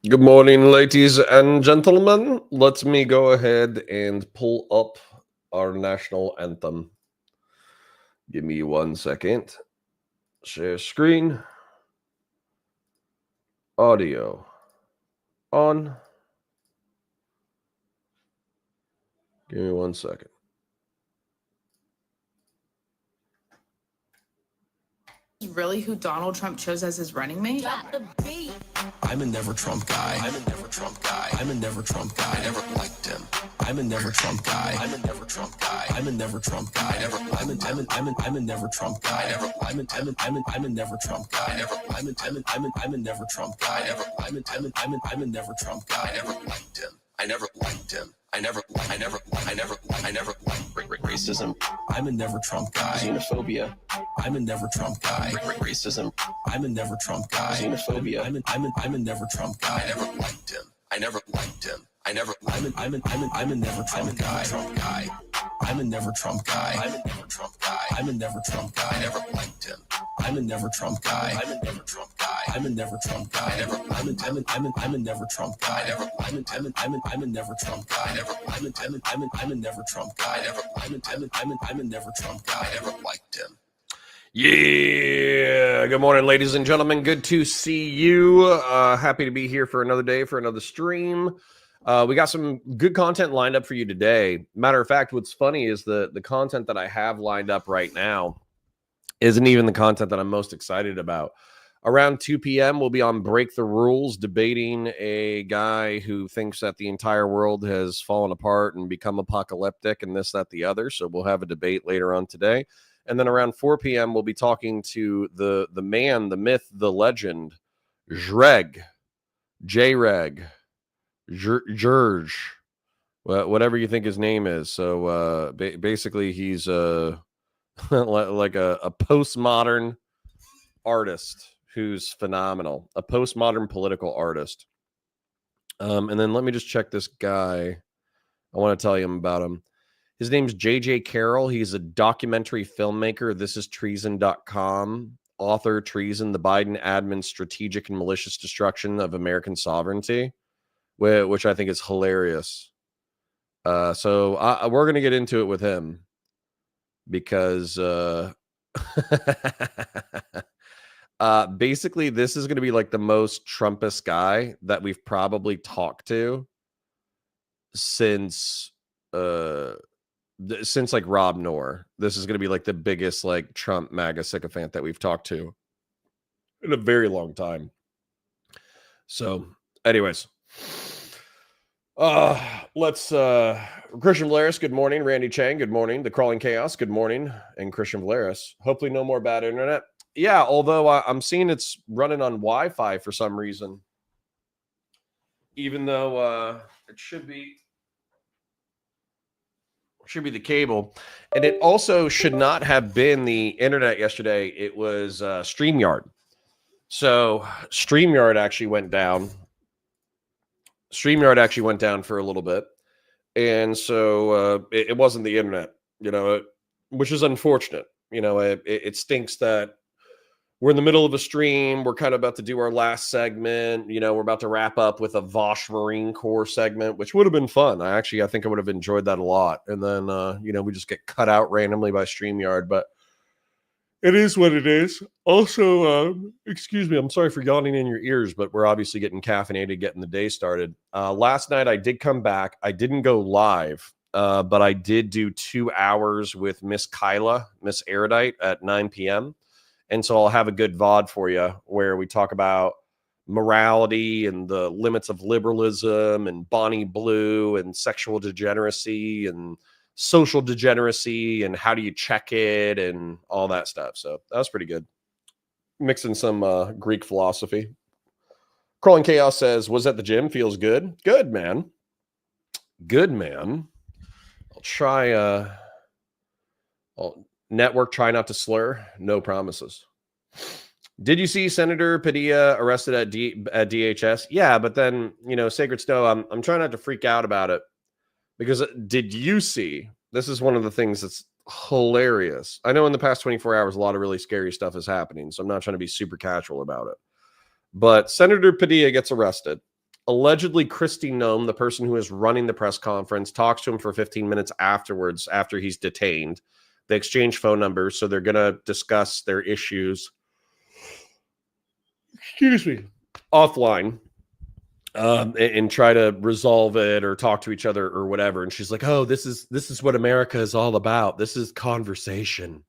Good morning, ladies and gentlemen. Let me go ahead and pull up our national anthem. Give me 1 second. Share screen. Audio on. Give me 1 second. Really who Donald Trump chose as his running mate? I'm a never Trump guy. I'm a never Trump guy. I'm a never Trump guy. I never liked him. I'm a never Trump guy. I'm a never Trump guy. I'm a never Trump guy. I'm a never Trump guy. I'm a never Trump guy. I'm a never Trump guy. I'm a never Trump guy. I never liked him. I never liked him. I never racism. I'm a never Trump guy. Xenophobia. I'm a never Trump guy. Racism. I'm a never Trump guy. Xenophobia. I'm a never Trump guy. I never liked him. I never liked him. I'm a never Trump guy. I'm a never Trump guy. I'm a never Trump guy. I'm a never Trump guy. I never liked him. I'm a never Trump guy. I'm a never Trump guy. I'm a never Trump guy. I'm a never Trump guy. I'm a never Trump guy. I'm a never Trump guy. I'm a never Trump guy. I never liked him. Yeah. Good morning, ladies and gentlemen. Good to see you. Happy to be here for another day, for another stream. We got some good content lined up for you today. Matter of fact, what's funny is the content that I have lined up right now isn't even the content that I'm most excited about. Around 2 p.m., we'll be on Break the Rules, debating a guy who thinks that the entire world has fallen apart and become apocalyptic and this, that, the other. So we'll have a debate later on today. And then around 4 p.m., we'll be talking to the man, the myth, the legend, Jreg, J-Reg, Jurge, whatever you think his name is. So basically, he's like a postmodern artist who's phenomenal, a postmodern political artist. And then let me just check this guy. I want to tell you about him. His name's J.J. Carroll. He's a documentary filmmaker. This is treason.com. Author, Treason, the Biden admin's strategic and malicious destruction of American sovereignty, which I think is hilarious. So we're going to get into it with him because basically this is going to be like the most Trumpist guy that we've probably talked to since like Rob Noor. This is going to be like the biggest like Trump MAGA sycophant that we've talked to in a very long time. So anyways, let's Christian Valaris, good morning. Randy Chang, good morning. The Crawling Chaos, good morning. And Christian Valaris, hopefully no more bad internet. Yeah, although I'm seeing it's running on Wi-Fi for some reason, even though it should be the cable. And it also should not have been the internet yesterday. It was StreamYard. So StreamYard actually went down. StreamYard went down for a little bit. And so it wasn't the internet, which is unfortunate. It stinks that we're in the middle of a stream. We're kind of about to do our last segment. We're about to wrap up with a Vosh Marine Corps segment, which would have been fun. I think I would have enjoyed that a lot. And then, we just get cut out randomly by StreamYard, but it is what it is. Also, excuse me, I'm sorry for yawning in your ears, but we're obviously getting caffeinated, getting the day started. Last night, I did come back. I didn't go live, but I did do 2 hours with Miss Kyla, Miss Erudite at 9 p.m., and so I'll have a good VOD for you where we talk about morality and the limits of liberalism and Bonnie Blue and sexual degeneracy and social degeneracy and how do you check it and all that stuff. So that was pretty good. Mixing some Greek philosophy. Crawling Chaos says, was at the gym, feels good. Good, man. Good, man. I'll try... Network, try not to slur. No promises. Did you see Senator Padilla arrested at DHS? Yeah, but then, Sacred Snow, I'm trying not to freak out about it. Because did you see, this is one of the things that's hilarious. I know in the past 24 hours, a lot of really scary stuff is happening. So I'm not trying to be super casual about it. But Senator Padilla gets arrested. Allegedly, Kristi Noem, the person who is running the press conference, talks to him for 15 minutes afterwards after he's detained. They exchange phone numbers, so they're going to discuss their issues. Excuse me. Offline. And try to resolve it or talk to each other or whatever. And she's like, "Oh, this is what America is all about. This is conversation."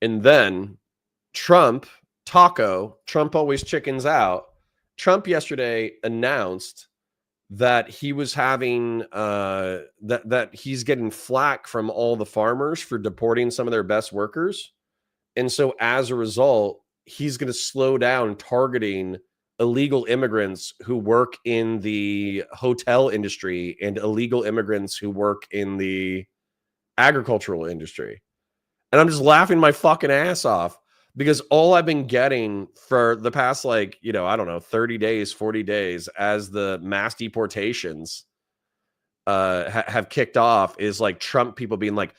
And then Trump always chickens out. Trump yesterday announced that he was having that he's getting flack from all the farmers for deporting some of their best workers. And so as a result, he's going to slow down targeting illegal immigrants who work in the hotel industry and illegal immigrants who work in the agricultural industry. And I'm just laughing my fucking ass off because all I've been getting for the past, 30 days, 40 days as the mass deportations have kicked off is like Trump people being like,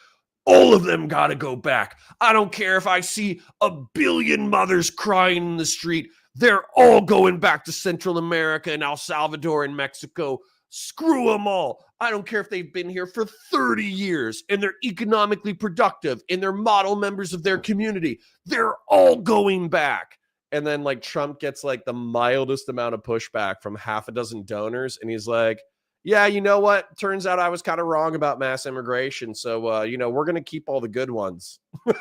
all of them got to go back. I don't care if I see 1 billion mothers crying in the street. They're all going back to Central America and El Salvador and Mexico. Screw them all. I don't care if they've been here for 30 years and they're economically productive and they're model members of their community. They're all going back. And then like Trump gets like the mildest amount of pushback from half a dozen donors. And he's like, yeah, you know what? Turns out I was kind of wrong about mass immigration. So, we're going to keep all the good ones. I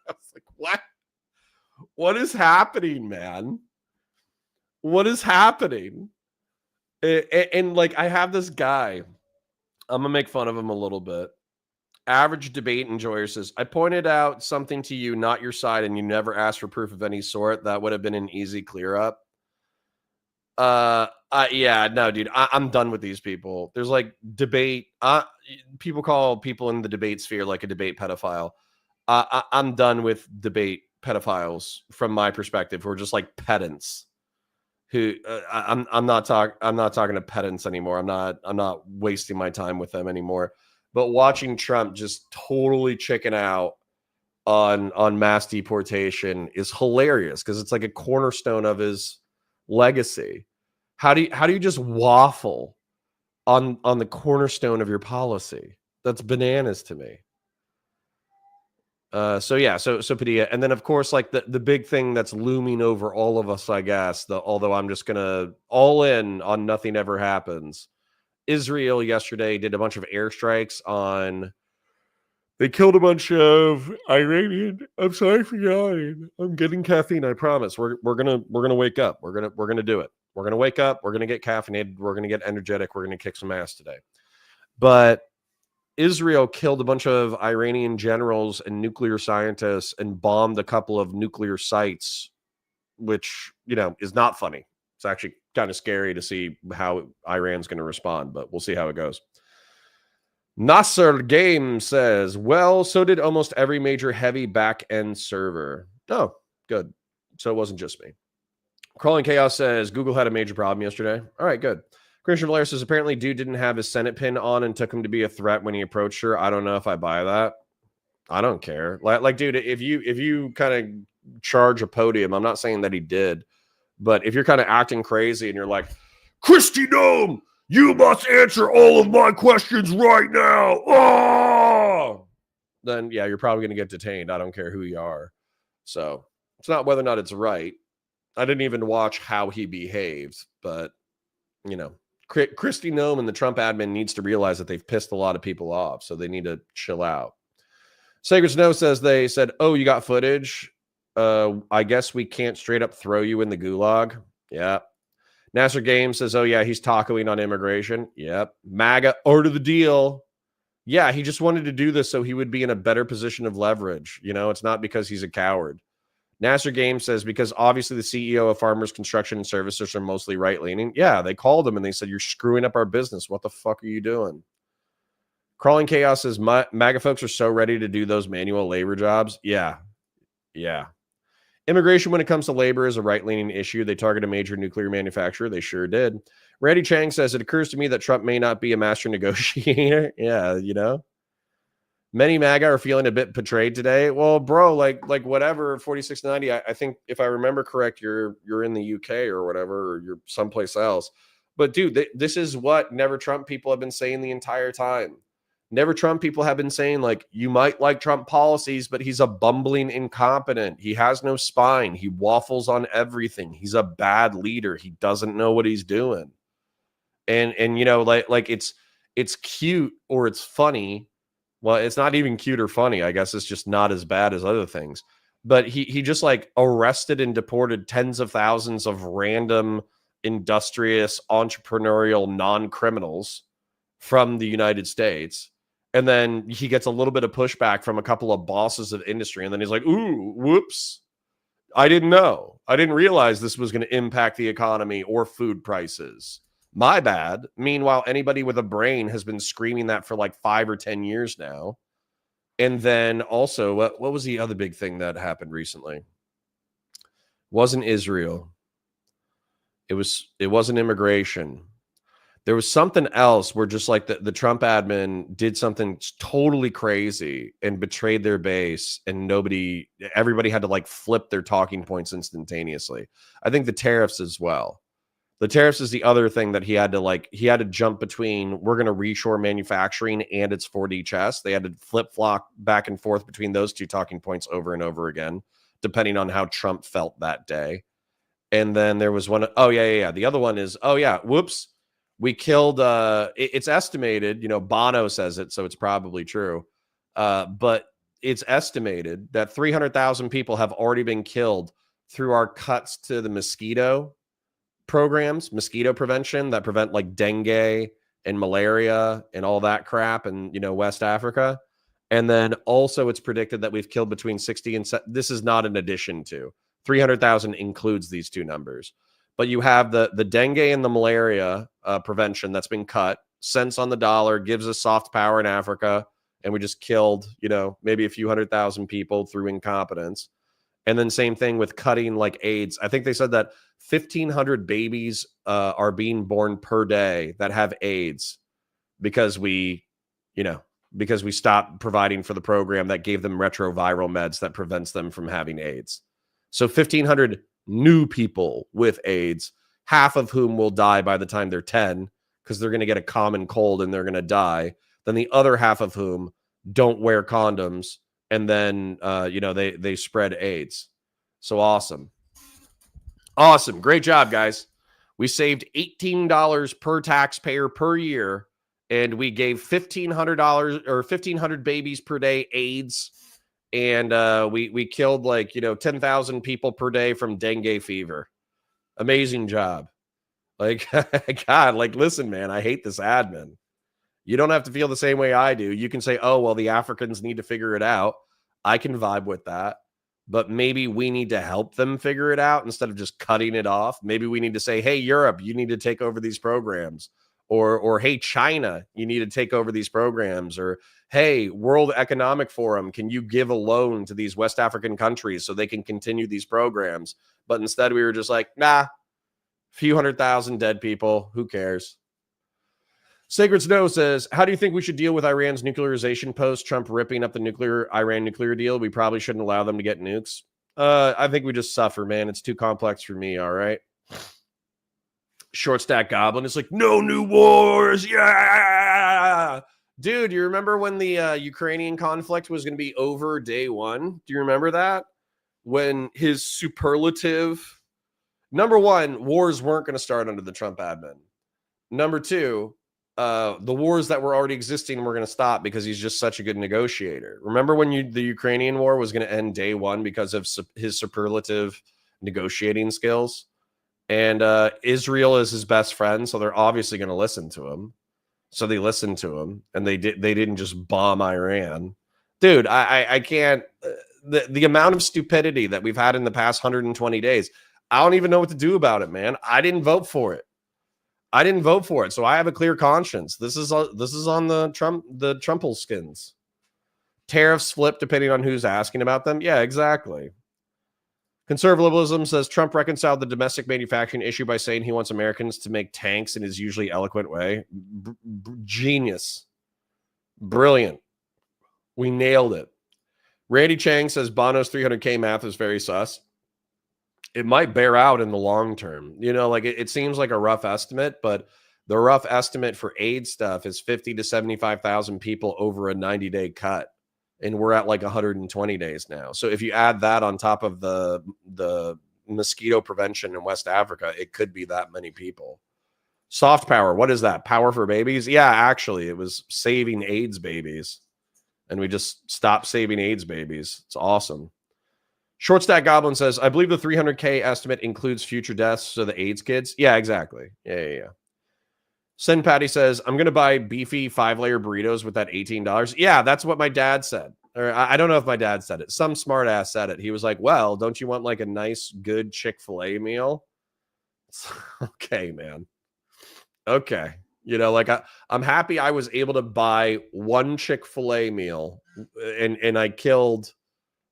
was like, what? What is happening, man? What is happening? And like, I have this guy. I'm going to make fun of him a little bit. Average debate enjoyer says, I pointed out something to you, not your side, and you never asked for proof of any sort. That would have been an easy clear up. Yeah, no, dude, I'm done with these people. There's like debate. People call people in the debate sphere like a debate pedophile. I'm done with debate pedophiles from my perspective. Who are just like pedants. Who I'm not talking to pedants anymore. I'm not wasting my time with them anymore. But watching Trump just totally chicken out on mass deportation is hilarious because it's like a cornerstone of his legacy. How do you just waffle on the cornerstone of your policy? That's bananas to me. So Padilla, and then of course, like the big thing that's looming over all of us, I guess. Although I'm just gonna all in on nothing ever happens. Israel yesterday did a bunch of airstrikes on. They killed a bunch of Iranian. I'm sorry for yawning. I'm getting caffeine. I promise. We're gonna wake up. We're gonna do it. We're gonna wake up. We're gonna get caffeinated. We're gonna get energetic. We're gonna kick some ass today. But Israel killed a bunch of Iranian generals and nuclear scientists and bombed a couple of nuclear sites, which is not funny. It's actually kind of scary to see how Iran's going to respond, but we'll see how it goes. Nasser Game says, well, so did almost every major heavy back-end server. Oh, good. So it wasn't just me. Crawling Chaos says, Google had a major problem yesterday. All right, good. Christian Valera says, apparently dude didn't have his Senate pin on and took him to be a threat when he approached her. I don't know if I buy that. I don't care. Like dude, if you kind of charge a podium, I'm not saying that he did, but if you're kind of acting crazy and you're like, Kristi Noem, you must answer all of my questions right now. Oh! Then, yeah, you're probably going to get detained. I don't care who you are. So it's not whether or not it's right. I didn't even watch how he behaved, but, Kristi Noem and the Trump admin needs to realize that they've pissed a lot of people off, so they need to chill out. Sacred Snow says they said, oh, you got footage? I guess we can't straight up throw you in the gulag. Yeah. Nasser Game says, oh, yeah, he's tacoing on immigration. Yep. MAGA, order the deal. Yeah, he just wanted to do this so he would be in a better position of leverage. It's not because he's a coward. Nasser Game says, because obviously the CEO of Farmers Construction and Services are mostly right-leaning. Yeah, they called him and they said, you're screwing up our business. What the fuck are you doing? Crawling Chaos says, MAGA folks are so ready to do those manual labor jobs. Yeah. Immigration, when it comes to labor, is a right-leaning issue. They target a major nuclear manufacturer. They sure did. Randy Chang says, it occurs to me that Trump may not be a master negotiator. Yeah, Many MAGA are feeling a bit betrayed today. Well, bro, like whatever, 4690. I think if I remember correct, you're in the UK or whatever, or you're someplace else. But dude, this is what Never Trump people have been saying the entire time. Never Trump people have been saying, like, you might like Trump policies, but he's a bumbling incompetent. He has no spine. He waffles on everything. He's a bad leader. He doesn't know what he's doing. And you know, like it's cute or it's funny. Well, it's not even cute or funny. I guess it's just not as bad as other things. But he just like arrested and deported tens of thousands of random industrious entrepreneurial non-criminals from the United States. And then he gets a little bit of pushback from a couple of bosses of industry. And then he's like, ooh, whoops. I didn't know. I didn't realize this was going to impact the economy or food prices. My bad. Meanwhile, anybody with a brain has been screaming that for like 5 or 10 years now. And then also, what was the other big thing that happened recently? Wasn't Israel. It wasn't immigration. There was something else where just like the Trump admin did something totally crazy and betrayed their base, and everybody had to like flip their talking points instantaneously. I think the tariffs as well. The tariffs is the other thing that he had to jump between. We're going to reshore manufacturing and it's 4D chess. They had to flip-flop back and forth between those two talking points over and over again, depending on how Trump felt that day. And then there was one. Oh, yeah. The other one is, oh, yeah, whoops. We killed, it's estimated, Bono says it, so it's probably true. But it's estimated that 300,000 people have already been killed through our cuts to the mosquito programs, mosquito prevention that prevent like dengue and malaria and all that crap in, West Africa. And then also it's predicted that we've killed between 60 and this is not an addition to 300,000 includes these two numbers. But you have the dengue and the malaria prevention that's been cut, cents on the dollar, gives us soft power in Africa. And we just killed, maybe a few 100,000 people through incompetence. And then same thing with cutting like AIDS. I think they said that 1,500 babies are being born per day that have AIDS because we stopped providing for the program that gave them retroviral meds that prevents them from having AIDS. So 1,500 new people with AIDS, half of whom will die by the time they're 10 because they're going to get a common cold and they're going to die. Then the other half of whom don't wear condoms, and then they spread AIDS. So awesome. Great job, guys. We saved $18 per taxpayer per year, and we gave $1,500 or 1,500 babies per day AIDS. And we killed 10,000 people per day from dengue fever. Amazing job. God, listen, man, I hate this admin. You don't have to feel the same way I do. You can say, oh, well, the Africans need to figure it out. I can vibe with that. But maybe we need to help them figure it out instead of just cutting it off. Maybe we need to say, hey, Europe, you need to take over these programs. Or hey, China, you need to take over these programs. Or hey, World Economic Forum, can you give a loan to these West African countries so they can continue these programs? But instead we were just like, nah, few 100,000 dead people. Who cares? Sacred Snow says, how do you think we should deal with Iran's nuclearization post Trump ripping up the Iran nuclear deal? We probably shouldn't allow them to get nukes. I think we just suffer, man. It's too complex for me. All right. Short Stack Goblin is like, no new wars. Yeah. Dude, you remember when the Ukrainian conflict was going to be over day one? Do you remember that? When his superlative, number one, wars weren't going to start under the Trump admin. Number two, the wars that were already existing were going to stop because he's just such a good negotiator. Remember when the Ukrainian war was going to end day one because of his superlative negotiating skills? And Israel is his best friend, so they're obviously going to listen to him. So they listened to him, and they didn't just bomb Iran. Dude, I can't. The amount of stupidity that we've had in the past 120 days, I don't even know what to do about it, man. I didn't vote for it. So I have a clear conscience. This is on the Trumpelskins. Tariffs flip depending on who's asking about them. Yeah, exactly. Conservatism says Trump reconciled the domestic manufacturing issue by saying he wants Americans to make tanks in his usually eloquent way. Genius. Brilliant. We nailed it. Randy Chang says Bono's 300K math is very sus. It might bear out in the long term. You know, like it seems like a rough estimate, but the rough estimate for AIDS stuff is 50 to 75,000 people over a 90-day cut. And we're at like 120 days now. So if you add that on top of the mosquito prevention in West Africa, it could be that many people. Soft power. What is that? Power for babies? Yeah, actually, it was saving AIDS babies. And we just stopped saving AIDS babies. It's awesome. Short Stack Goblin says, I believe the 300K estimate includes future deaths. So the AIDS kids. Yeah, exactly. Yeah. Sin Patty says, I'm going to buy beefy 5-layer burritos with that $18. Yeah, that's what my dad said. Or I don't know if my dad said it. Some smart ass said it. He was like, well, don't you want like a nice, good Chick-fil-A meal? Okay, man. Okay. You know, like I'm happy I was able to buy one Chick-fil-A meal and I killed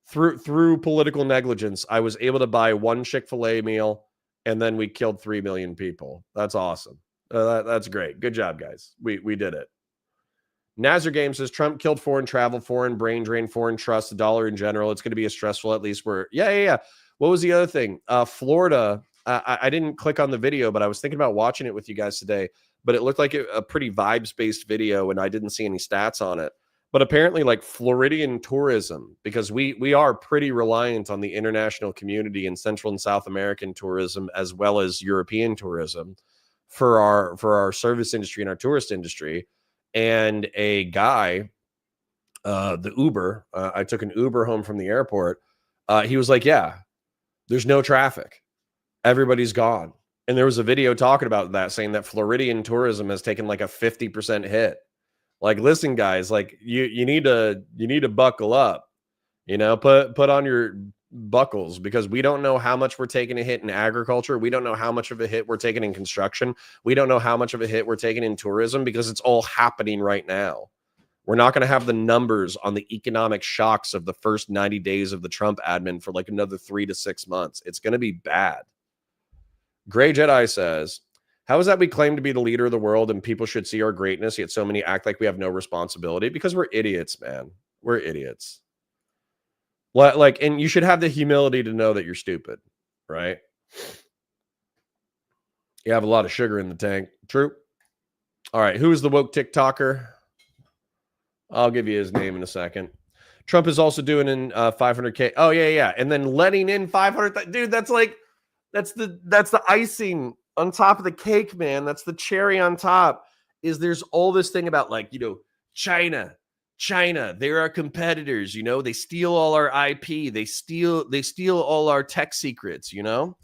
through political negligence. I was able to buy one Chick-fil-A meal and then we killed 3 million people. That's awesome. That's great. Good job, guys. We did it. Nazar Game says Trump killed foreign travel, foreign brain drain, foreign trust, the dollar in general. It's going to be a stressful, at least where, yeah. What was the other thing? Florida. I didn't click on the video, but I was thinking about watching it with you guys today. But it looked like a pretty vibes-based video, and I didn't see any stats on it. But apparently, like Floridian tourism, because we are pretty reliant on the international community and Central and South American tourism, as well as European tourism, for our service industry and our tourist industry. And a guy, the Uber, I took an Uber home from the airport. He was like, yeah, there's no traffic. Everybody's gone. And there was a video talking about that, saying that Floridian tourism has taken like a 50% hit. Like, listen, guys, like you need to buckle up, you know, put on your buckles, because we don't know how much we're taking a hit in agriculture. We don't know how much of a hit we're taking in construction. We don't know how much of a hit we're taking in tourism, because it's all happening right now. We're not going to have the numbers on the economic shocks of the first 90 days of the Trump admin for like another 3 to 6 months. It's going to be bad. Gray Jedi says, how is that we claim to be the leader of the world and people should see our greatness, yet so many act like we have no responsibility? Because we're idiots, man. We're idiots. Like, and you should have the humility to know that you're stupid, right? You have a lot of sugar in the tank. True. All right. Who is the woke Tik Tokker? I'll give you his name in a second. Trump is also doing in 500K. Oh, yeah. And then letting in 500. Dude, that's like, that's the icing on top of the cake, man. That's the cherry on top. Is there's all this thing about, like, you know, China, they're our competitors, you know, they steal all our IP, they steal all our tech secrets, you know,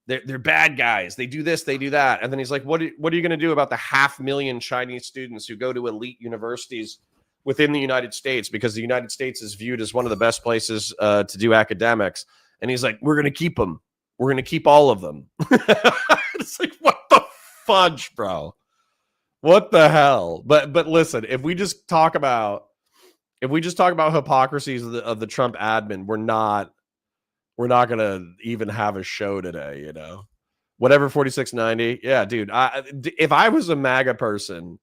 they're bad guys, they do this, they do that. And then he's like, what are you going to do about the 500,000 Chinese students who go to elite universities within the United States, because the United States is viewed as one of the best places to do academics? And he's like, we're going to keep them. We're going to keep all of them. It's like, what the fudge, bro? What the hell? But listen, if we just talk about hypocrisies of the Trump admin, we're not going to even have a show today, you know. Whatever 4690. Yeah, dude. If I was a MAGA person,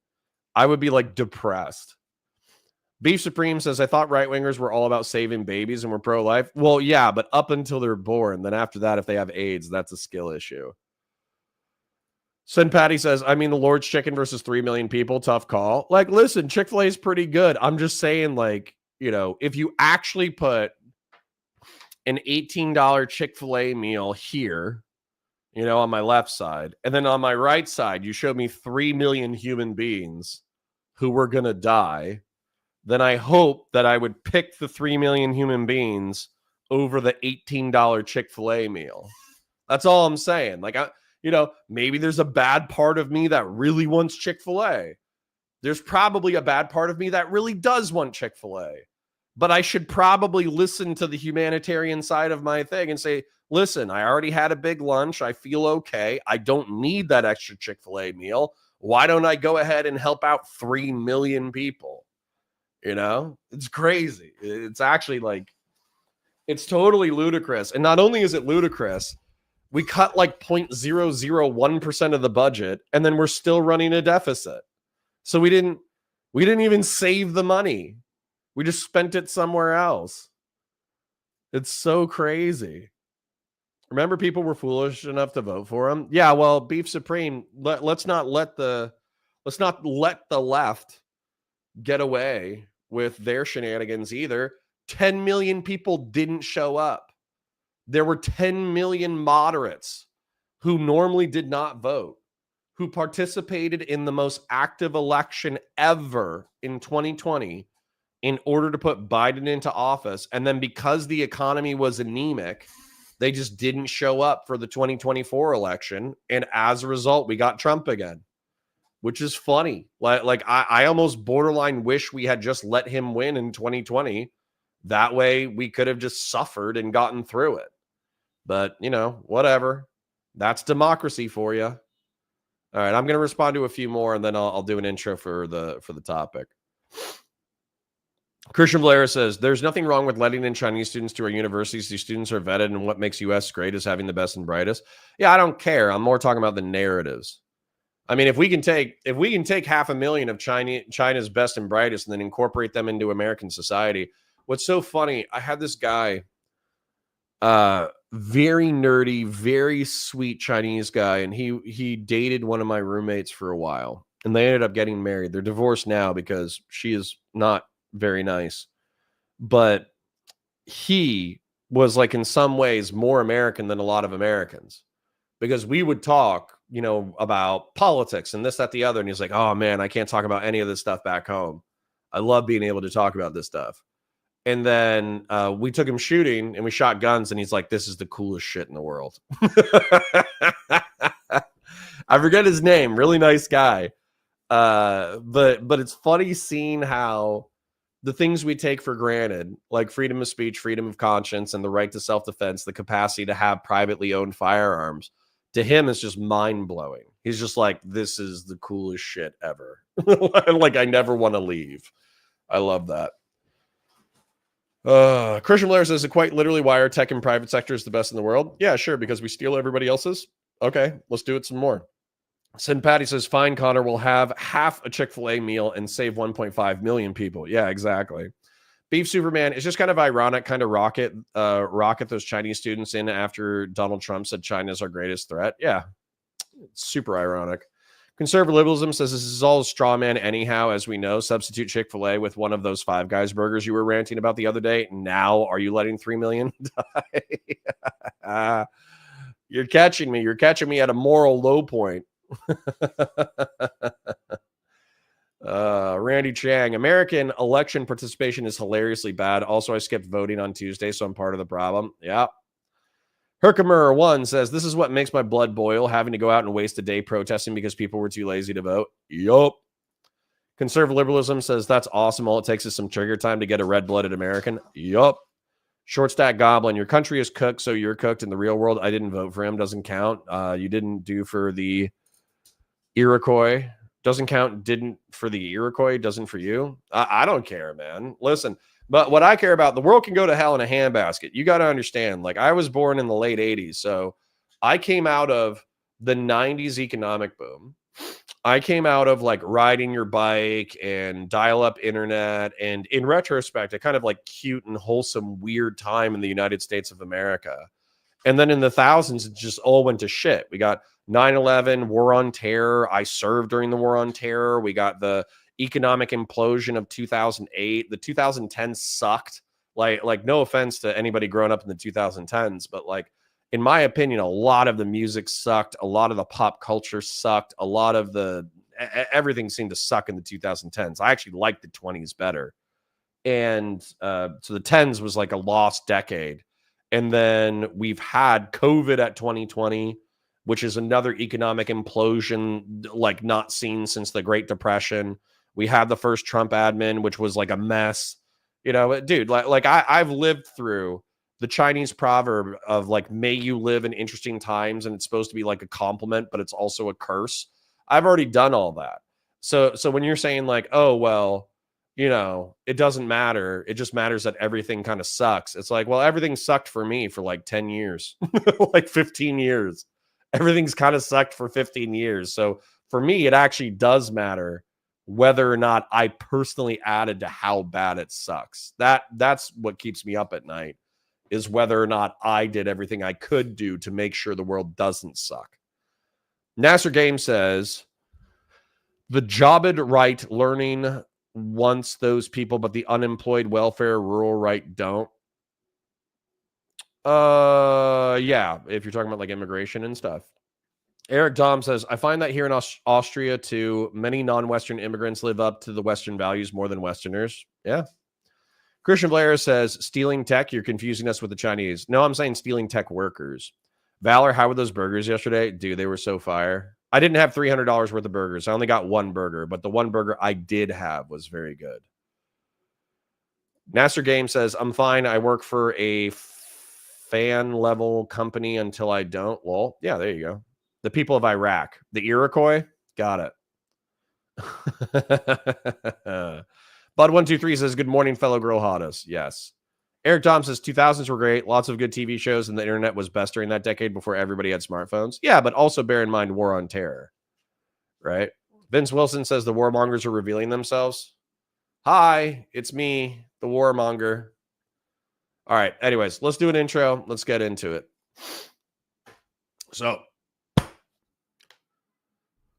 I would be like depressed. Beef Supreme says, I thought right-wingers were all about saving babies and were pro-life. Well, yeah, but up until they're born. Then after that, if they have AIDS, that's a skill issue. Sin Patty says, I mean, the Lord's Chicken versus 3 million people. Tough call. Like, listen, Chick-fil-A is pretty good. I'm just saying, like, you know, if you actually put an $18 Chick-fil-A meal here, you know, on my left side, and then on my right side, you showed me 3 million human beings who were going to die, then I hope that I would pick the 3 million human beings over the $18 Chick-fil-A meal. That's all I'm saying. Like, you know, maybe there's a bad part of me that really wants Chick-fil-A. There's probably a bad part of me that really does want Chick-fil-A. But I should probably listen to the humanitarian side of my thing and say, listen, I already had a big lunch. I feel okay. I don't need that extra Chick-fil-A meal. Why don't I go ahead and help out 3 million people? You know, it's crazy. It's actually like, it's totally ludicrous. And not only is it ludicrous, we cut like 0.001% of the budget, and then we're still running a deficit. So we didn't even save the money. We just spent it somewhere else. It's so crazy. Remember, people were foolish enough to vote for him. Yeah, well, Beef Supreme. Let's not let the left get away with their shenanigans either. 10 million people didn't show up. There were 10 million moderates who normally did not vote, who participated in the most active election ever in 2020 in order to put Biden into office. And then because the economy was anemic, they just didn't show up for the 2024 election. And as a result, we got Trump again, which is funny. I almost borderline wish we had just let him win in 2020. That way we could have just suffered and gotten through it. But, whatever. That's democracy for you. All right, I'm going to respond to a few more, and then I'll do an intro for the topic. Christian Blair says, there's nothing wrong with letting in Chinese students to our universities. These students are vetted, and what makes U.S. great is having the best and brightest. Yeah, I don't care. I'm more talking about the narratives. I mean, if we can take 500,000 of China's best and brightest and then incorporate them into American society. What's so funny, I had this guy, very nerdy, very sweet Chinese guy, and he dated one of my roommates for a while, and they ended up getting married. They're divorced now because she is not very nice, but he was like in some ways more American than a lot of Americans, because we would talk, about politics and this, that, the other. And he's like, oh man, I can't talk about any of this stuff back home. I love being able to talk about this stuff. And then we took him shooting and we shot guns, and he's like, this is the coolest shit in the world. I forget his name. Really nice guy. But it's funny seeing how the things we take for granted, like freedom of speech, freedom of conscience, and the right to self-defense, the capacity to have privately owned firearms, to him is just mind-blowing. He's just like, this is the coolest shit ever. Like, I never want to leave. I love that. Christian Blair says, quite literally, why are tech and private sector is the best in the world? Yeah, sure, because we steal everybody else's. Okay, let's do it some more. Sin Patty says, fine, Connor, will have half a Chick-fil-A meal and save 1.5 million people. Yeah, exactly. Beef Superman is just kind of ironic, kind of rocket those Chinese students in after Donald Trump said China's our greatest threat. Yeah, it's super ironic. Conservative liberalism says this is all a straw man anyhow, as we know. Substitute Chick-fil-A with one of those Five Guys burgers you were ranting about the other day. Now, are you letting 3 million die? You're catching me. You're catching me at a moral low point. Randy Chang, American election participation is hilariously bad. Also, I skipped voting on Tuesday, so I'm part of the problem. Yeah. Herkimer 1 says, this is what makes my blood boil, having to go out and waste a day protesting because people were too lazy to vote. Yup. Conservative liberalism says, that's awesome. All it takes is some trigger time to get a red-blooded American. Yup. Short stack goblin, your country is cooked, so you're cooked. In the real world, I didn't vote for him. Doesn't count. You didn't do for the Iroquois. Doesn't count. Didn't for the Iroquois. Doesn't for you. I don't care, man. Listen, but what I care about, the world can go to hell in a handbasket. You got to understand, like, I was born in the late 80s, so I came out of the 90s economic boom. I came out of like riding your bike and dial-up internet, and in retrospect, a kind of like cute and wholesome weird time in the United States of America. And then in the thousands, it just all went to shit. We got 9/11, War on Terror. I served during the War on Terror. We got the economic implosion of 2008. The 2010s sucked. Like no offense to anybody growing up in the 2010s, but like, in my opinion, a lot of the music sucked. A lot of the pop culture sucked. A lot of everything seemed to suck in the 2010s. I actually liked the 20s better. And so the 10s was like a lost decade. And then we've had COVID at 2020, which is another economic implosion like not seen since the Great Depression. We had the first Trump admin, which was like a mess. You know, dude, I've lived through the Chinese proverb of like, may you live in interesting times, and it's supposed to be like a compliment, but it's also a curse. I've already done all that. So when you're saying like, oh, well, you know, it doesn't matter, it just matters that everything kind of sucks. It's like, well, everything sucked for me for like 10 years, like 15 years. Everything's kind of sucked for 15 years. So for me, it actually does matter whether or not I personally added to how bad it sucks. That's what keeps me up at night, is whether or not I did everything I could do to make sure the world doesn't suck. Nasser Game says, the jobbed right learning wants those people, but the unemployed welfare rural right don't. Yeah, if you're talking about like immigration and stuff. Eric Dom says, I find that here in Austria too, many non-Western immigrants live up to the Western values more than Westerners. Yeah. Christian Blair says, stealing tech, you're confusing us with the Chinese. No, I'm saying stealing tech workers. Valor, how were those burgers yesterday? Dude, they were so fire. I didn't have $300 worth of burgers. I only got one burger, but the one burger I did have was very good. Nasser Game says, I'm fine. I work for a fan level company until I don't. Well, yeah, there you go. The people of Iraq. The Iroquois? Got it. Bud123 says, good morning, fellow girl hottas. Yes. Eric Tom says, 2000s were great. Lots of good TV shows, and the internet was best during that decade before everybody had smartphones. Yeah, but also bear in mind War on Terror, right? Vince Wilson says the warmongers are revealing themselves. Hi, it's me, the warmonger. All right, anyways, let's do an intro. Let's get into it. So,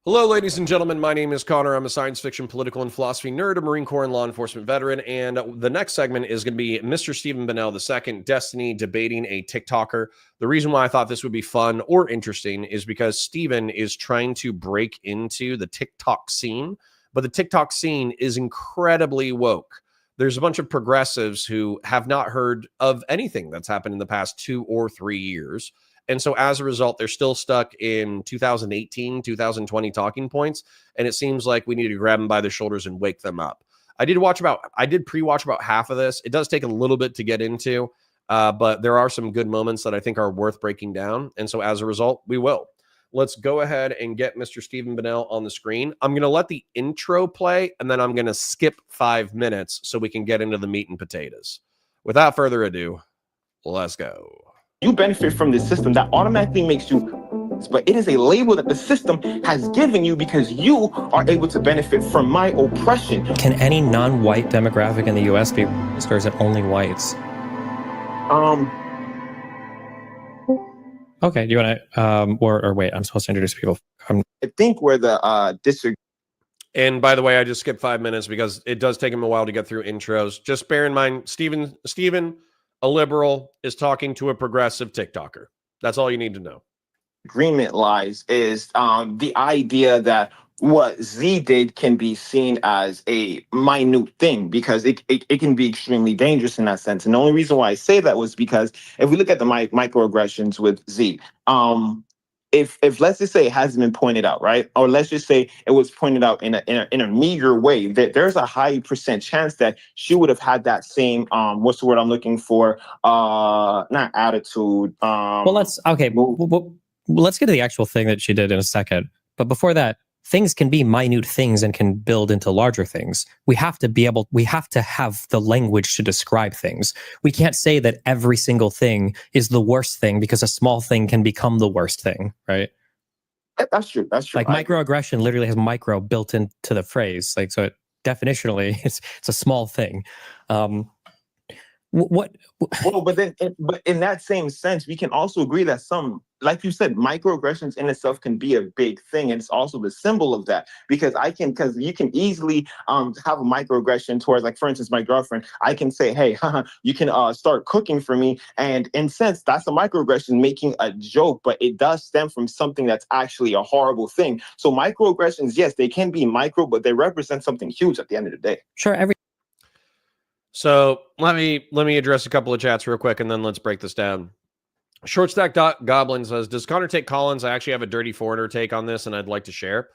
hello, ladies and gentlemen. My name is Connor. I'm a science fiction, political, and philosophy nerd, a Marine Corps and law enforcement veteran. And the next segment is going to be Mr. Stephen Bennell II, Destiny, debating a Tik Tokker. The reason why I thought this would be fun or interesting is because Stephen is trying to break into the TikTok scene, but the TikTok scene is incredibly woke. There's a bunch of progressives who have not heard of anything that's happened in the past 2 or 3 years. And so as a result, they're still stuck in 2018, 2020 talking points. And it seems like we need to grab them by the shoulders and wake them up. I did pre-watch about half of this. It does take a little bit to get into, but there are some good moments that I think are worth breaking down. And so as a result, we will. Let's go ahead and get Mr. Stephen Bennell on the screen. I'm going to let the intro play, and then I'm going to skip 5 minutes so we can get into the meat and potatoes. Without further ado, let's go. You benefit from this system that automatically makes you, but it is a label that the system has given you because you are able to benefit from my oppression. Can any non-white demographic in the U.S. be racist, or is it only whites? Okay, do you want to, or wait, I'm supposed to introduce people. I think where the district. And by the way, I just skipped 5 minutes because it does take him a while to get through intros. Just bear in mind, Stephen, a liberal, is talking to a progressive TikToker. That's all you need to know. Agreement lies is the idea that what Z did can be seen as a minute thing because it can be extremely dangerous in that sense. And the only reason why I say that was because if we look at the microaggressions with Z, if let's just say it hasn't been pointed out, right? Or let's just say it was pointed out in a meager way, that there's a high % chance that she would have had that same what's the word I'm looking for? Not attitude. Let's get to the actual thing that she did in a second. But before that, things can be minute things and can build into larger things. We have to have the language to describe things. We can't say that every single thing is the worst thing because a small thing can become the worst thing, right? That's true. Like microaggression literally has micro built into the phrase. Like, so definitionally, it's a small thing. But in that same sense, we can also agree that some, like you said, microaggressions in itself can be a big thing, and it's also the symbol of that. Because you can easily have a microaggression towards, like, for instance, my girlfriend. I can say, hey, you can start cooking for me, and in a sense, that's a microaggression, making a joke, but it does stem from something that's actually a horrible thing. So microaggressions, yes, they can be micro, but they represent something huge at the end of the day. Sure, So let me address a couple of chats real quick, and then let's break this down. Shortstack Goblin says, does Connor take Collins? I actually have a dirty foreigner take on this, and I'd like to share.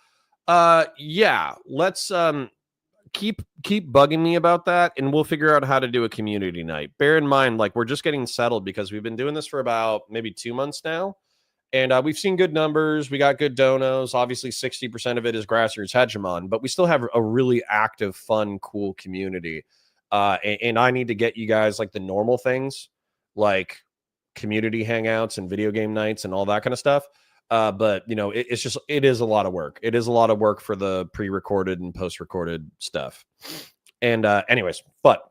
Yeah, let's keep bugging me about that, and we'll figure out how to do a community night. Bear in mind, like, we're just getting settled because we've been doing this for about maybe 2 months now, and we've seen good numbers. We got good donos. Obviously, 60% of it is grassroots hegemon, but we still have a really active, fun, cool community. And I need to get you guys like the normal things, like community hangouts and video game nights and all that kind of stuff. But you know, it is a lot of work. It is a lot of work for the pre-recorded and post-recorded stuff. And anyways, but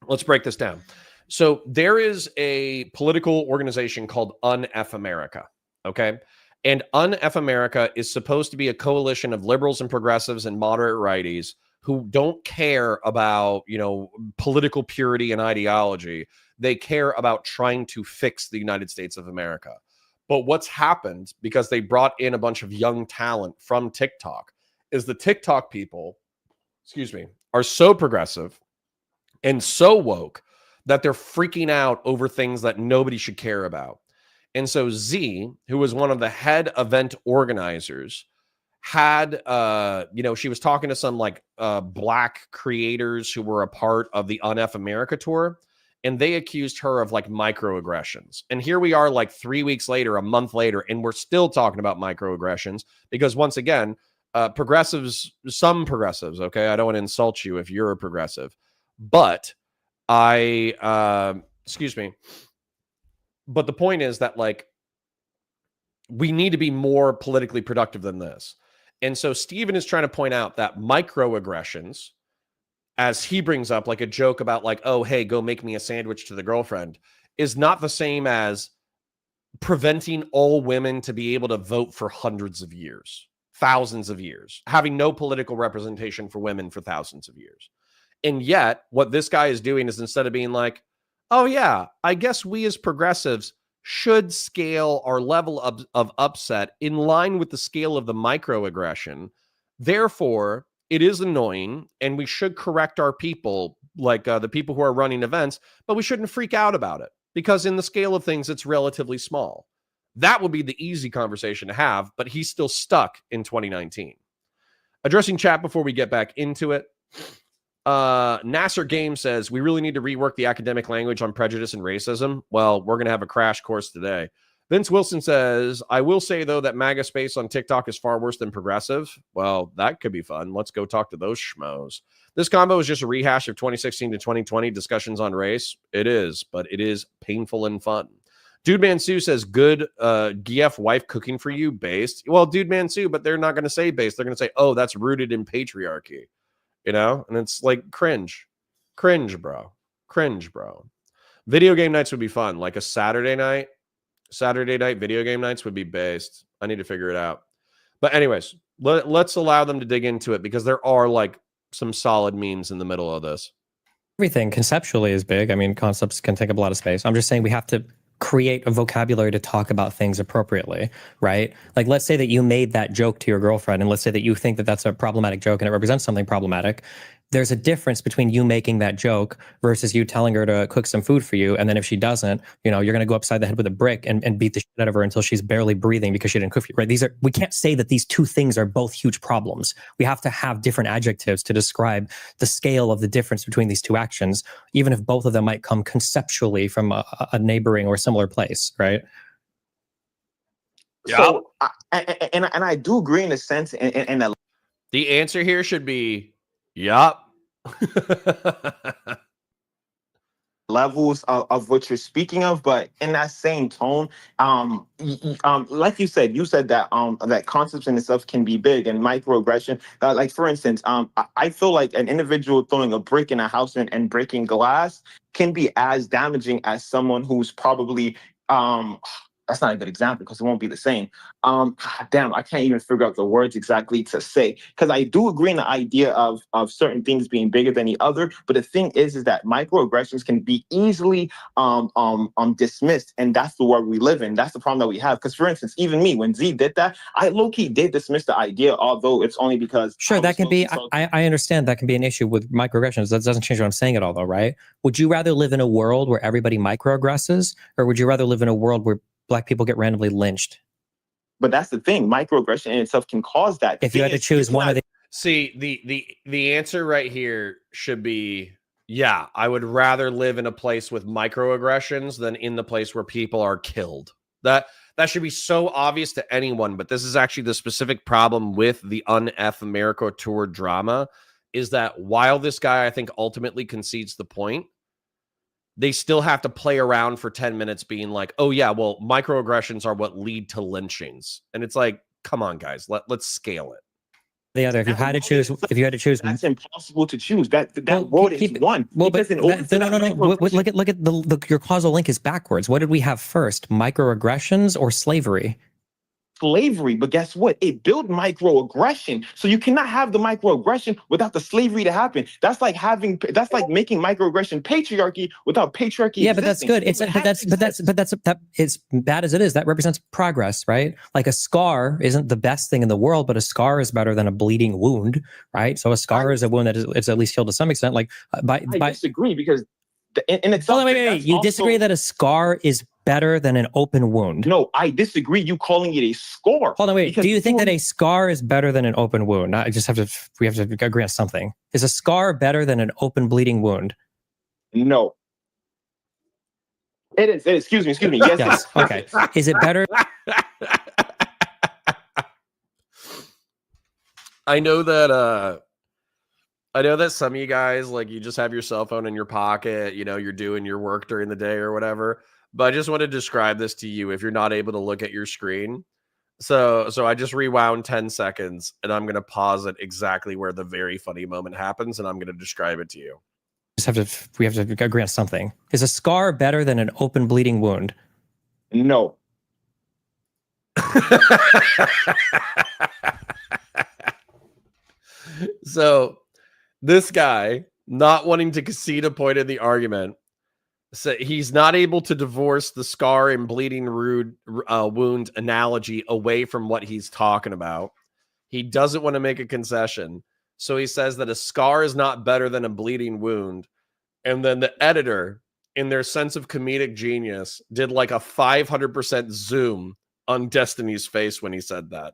let's break this down. So there is a political organization called UNF America. Okay. And UNF America is supposed to be a coalition of liberals and progressives and moderate righties who don't care about, you know, political purity and ideology. They care about trying to fix the United States of America. But what's happened, because they brought in a bunch of young talent from TikTok, is the TikTok people, are so progressive and so woke that they're freaking out over things that nobody should care about. And so Z, who was one of the head event organizers, had, you know, she was talking to some like black creators who were a part of the UNF America tour, and they accused her of like microaggressions. And here we are like 3 weeks later, a month later, and we're still talking about microaggressions because once again, some progressives, okay, I don't want to insult you if you're a progressive, but but the point is that like we need to be more politically productive than this. And so Stephen is trying to point out that microaggressions, as he brings up like a joke about like, oh, hey, go make me a sandwich to the girlfriend, is not the same as preventing all women to be able to vote for hundreds of years, thousands of years, having no political representation for women for thousands of years. And yet what this guy is doing is instead of being like, oh yeah, I guess we as progressives should scale our level of upset in line with the scale of the microaggression. Therefore, it is annoying and we should correct our people, like the people who are running events, but we shouldn't freak out about it because in the scale of things, it's relatively small. That would be the easy conversation to have, but he's still stuck in 2019. Addressing chat before we get back into it. Nasser Game says, we really need to rework the academic language on prejudice and racism. Well, we're going to have a crash course today. Vince Wilson says, I will say, though, that MAGA space on TikTok is far worse than progressive. Well, that could be fun. Let's go talk to those schmoes. This combo is just a rehash of 2016 to 2020 discussions on race. It is, but it is painful and fun. Dude Man Sue says, good GF wife cooking for you based. Well, Dude Man Sue, but they're not going to say based. They're going to say, oh, that's rooted in patriarchy. You know, and it's like cringe, bro. Video game nights would be fun. Like a Saturday night video game nights would be based. I need to figure it out. But anyways, let's allow them to dig into it because there are like some solid memes in the middle of this. Everything conceptually is big. I mean, concepts can take up a lot of space. I'm just saying we have to create a vocabulary to talk about things appropriately, right? Like, let's say that you made that joke to your girlfriend, and let's say that you think that that's a problematic joke and it represents something problematic. There's a difference between you making that joke versus you telling her to cook some food for you. And then if she doesn't, you know, you're going to go upside the head with a brick and beat the shit out of her until she's barely breathing because she didn't cook for you, right? We can't say that these two things are both huge problems. We have to have different adjectives to describe the scale of the difference between these two actions, even if both of them might come conceptually from a neighboring or similar place, right? Yeah. So, I do agree in a sense, and the answer here should be, yup. levels of what you're speaking of, but in that same tone, like you said that that concepts in itself can be big and microaggression. Like for instance, I feel like an individual throwing a brick in a house and breaking glass can be as damaging as someone who's probably that's not a good example because it won't be the same. Damn, I can't even figure out the words exactly to say because I do agree in the idea of certain things being bigger than the other. But the thing is that microaggressions can be easily dismissed, and that's the world we live in. That's the problem that we have. Because for instance, even me, when Z did that, I low-key did dismiss the idea, although it's only because sure that can be. I understand that can be an issue with microaggressions. That doesn't change what I'm saying at all, though, right? Would you rather live in a world where everybody microaggresses, or would you rather live in a world where Black people get randomly lynched? But that's the thing. Microaggression in itself can cause that. If you had to choose one of the... See, the answer right here should be, yeah, I would rather live in a place with microaggressions than in the place where people are killed. That should be so obvious to anyone, but this is actually the specific problem with the UNF America Tour drama, is that while this guy, I think, ultimately concedes the point, they still have to play around for 10 minutes being like, oh yeah, well, microaggressions are what lead to lynchings. And it's like, come on, guys, let's scale it. The other, if you had to choose, that's impossible to choose. That well, world is one. Well, but in order for no. Look at the your causal link is backwards. What did we have first, microaggressions or slavery? Slavery, but guess what? It built microaggression. So you cannot have the microaggression without the slavery to happen. That's like making microaggression patriarchy without patriarchy. Yeah, existing. but that's good. It's that is bad as it is. That represents progress, right? Like a scar isn't the best thing in the world, but a scar is better than a bleeding wound, right? So a scar is a wound that it's at least healed to some extent. Like I disagree because in itself. Wait. You disagree that a scar is better than an open wound? No, I disagree. You calling it a scar? Hold on, wait. Do you think that a scar is better than an open wound? We have to agree on something. Is a scar better than an open bleeding wound? No. It is. Excuse me. Yes. Yes. Okay. Is it better? I know that some of you guys, like, you just have your cell phone in your pocket, you know, you're doing your work during the day or whatever. But I just want to describe this to you if you're not able to look at your screen. So I just rewound 10 seconds and I'm going to pause it exactly where the very funny moment happens. And I'm going to describe it to you. We have to agree on something. Is a scar better than an open bleeding wound? No. So this guy, not wanting to concede a point in the argument, so he's not able to divorce the scar and bleeding wound analogy away from what he's talking about. He doesn't want to make a concession. So he says that a scar is not better than a bleeding wound. And then the editor, in their sense of comedic genius, did like a 500% zoom on Destiny's face when he said that.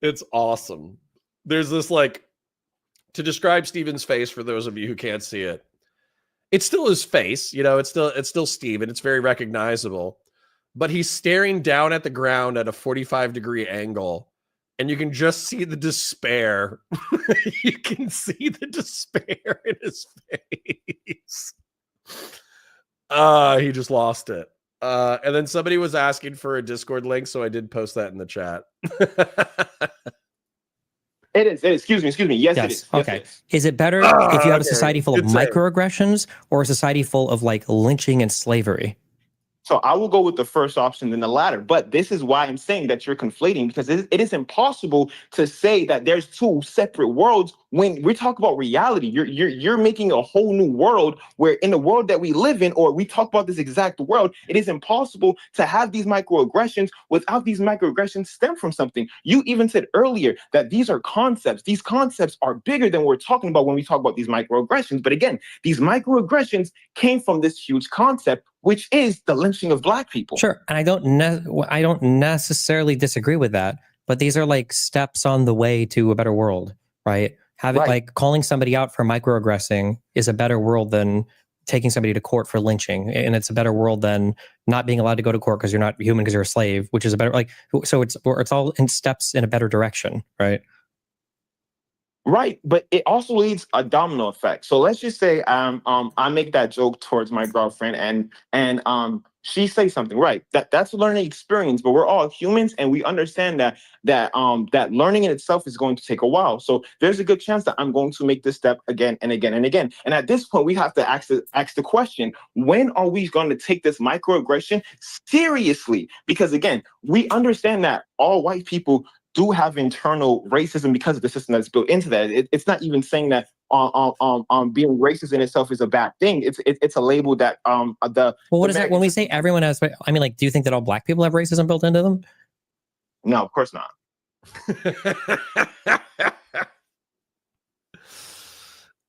It's awesome. There's this, like, to describe Steven's face for those of you who can't see it, it's still his face, you know, it's still Steven. It's very recognizable, but he's staring down at the ground at a 45-degree angle, and you can just see the despair. You can see the despair in his face. He just lost it. And then somebody was asking for a Discord link, so I did post that in the chat. It is. Excuse me. Yes, it is. Okay. Yes, it is. Is it better if you have a society full of microaggressions or a society full of like lynching and slavery? So I will go with the first option than the latter. But this is why I'm saying that you're conflating, because it is impossible to say that there's two separate worlds when we talk about reality. You're making a whole new world where in the world that we live in, or we talk about this exact world, it is impossible to have these microaggressions without these microaggressions stem from something. You even said earlier that these are concepts. These concepts are bigger than we're talking about when we talk about these microaggressions. But again, these microaggressions came from this huge concept, which is the lynching of Black people. Sure, and I don't necessarily disagree with that, but these are like steps on the way to a better world, right? Like calling somebody out for microaggressing is a better world than taking somebody to court for lynching, and it's a better world than not being allowed to go to court because you're not human because you're a slave, which is a better So it's all in steps in a better direction, right? Right, but it also leads a domino effect. So let's just say I make that joke towards my girlfriend and she says something, right? That's a learning experience, but we're all humans and we understand that learning in itself is going to take a while. So there's a good chance that I'm going to make this step again and again and again. And at this point, we have to ask the question, when are we going to take this microaggression seriously? Because again, we understand that all white people do have internal racism because of the system that's built into that. It's not even saying that being racist in itself is a bad thing. It's a label that what is that when we say everyone has? I mean, like, do you think that all Black people have racism built into them? No, of course not.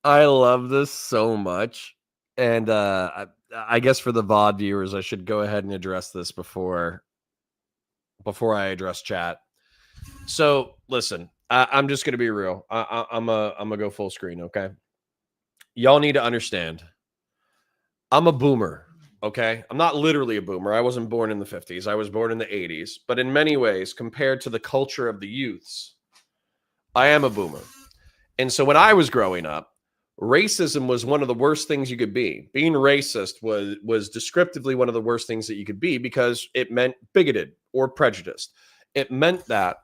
I love this so much, and I guess for the VOD viewers, I should go ahead and address this before I address chat. So listen, I'm just going to be real. I'm going to go full screen. Okay. Y'all need to understand. I'm a boomer. Okay. I'm not literally a boomer. I wasn't born in the 50s. I was born in the 80s, but in many ways, compared to the culture of the youths, I am a boomer. And so when I was growing up, racism was one of the worst things you could be. Being racist was descriptively one of the worst things that you could be because it meant bigoted or prejudiced. It meant that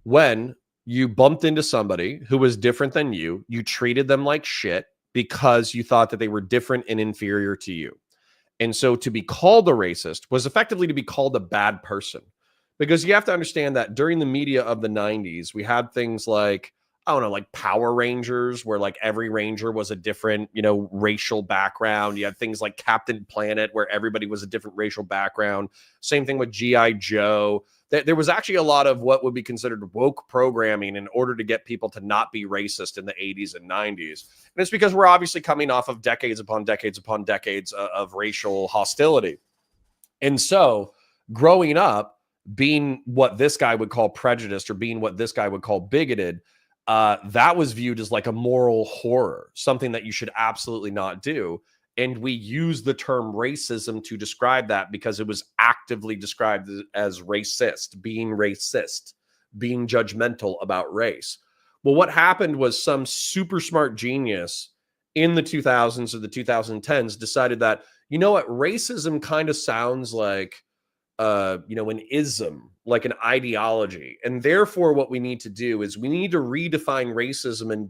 when you bumped into somebody who was different than you, you treated them like shit because you thought that they were different and inferior to you. And so to be called a racist was effectively to be called a bad person. Because you have to understand that during the media of the 90s, we had things like, I don't know, like Power Rangers, where like every ranger was a different, racial background. You had things like Captain Planet, where everybody was a different racial background. Same thing with G.I. Joe. There was actually a lot of what would be considered woke programming in order to get people to not be racist in the 80s and 90s. And it's because we're obviously coming off of decades upon decades upon decades of racial hostility. And so growing up, being what this guy would call prejudiced or being what this guy would call bigoted, that was viewed as like a moral horror, something that you should absolutely not do. And we use the term racism to describe that because it was actively described as racist, being judgmental about race. Well, what happened was some super smart genius in the 2000s or the 2010s decided that, you know what, racism kind of sounds like, an ism, like an ideology. And therefore, what we need to do is we need to redefine racism and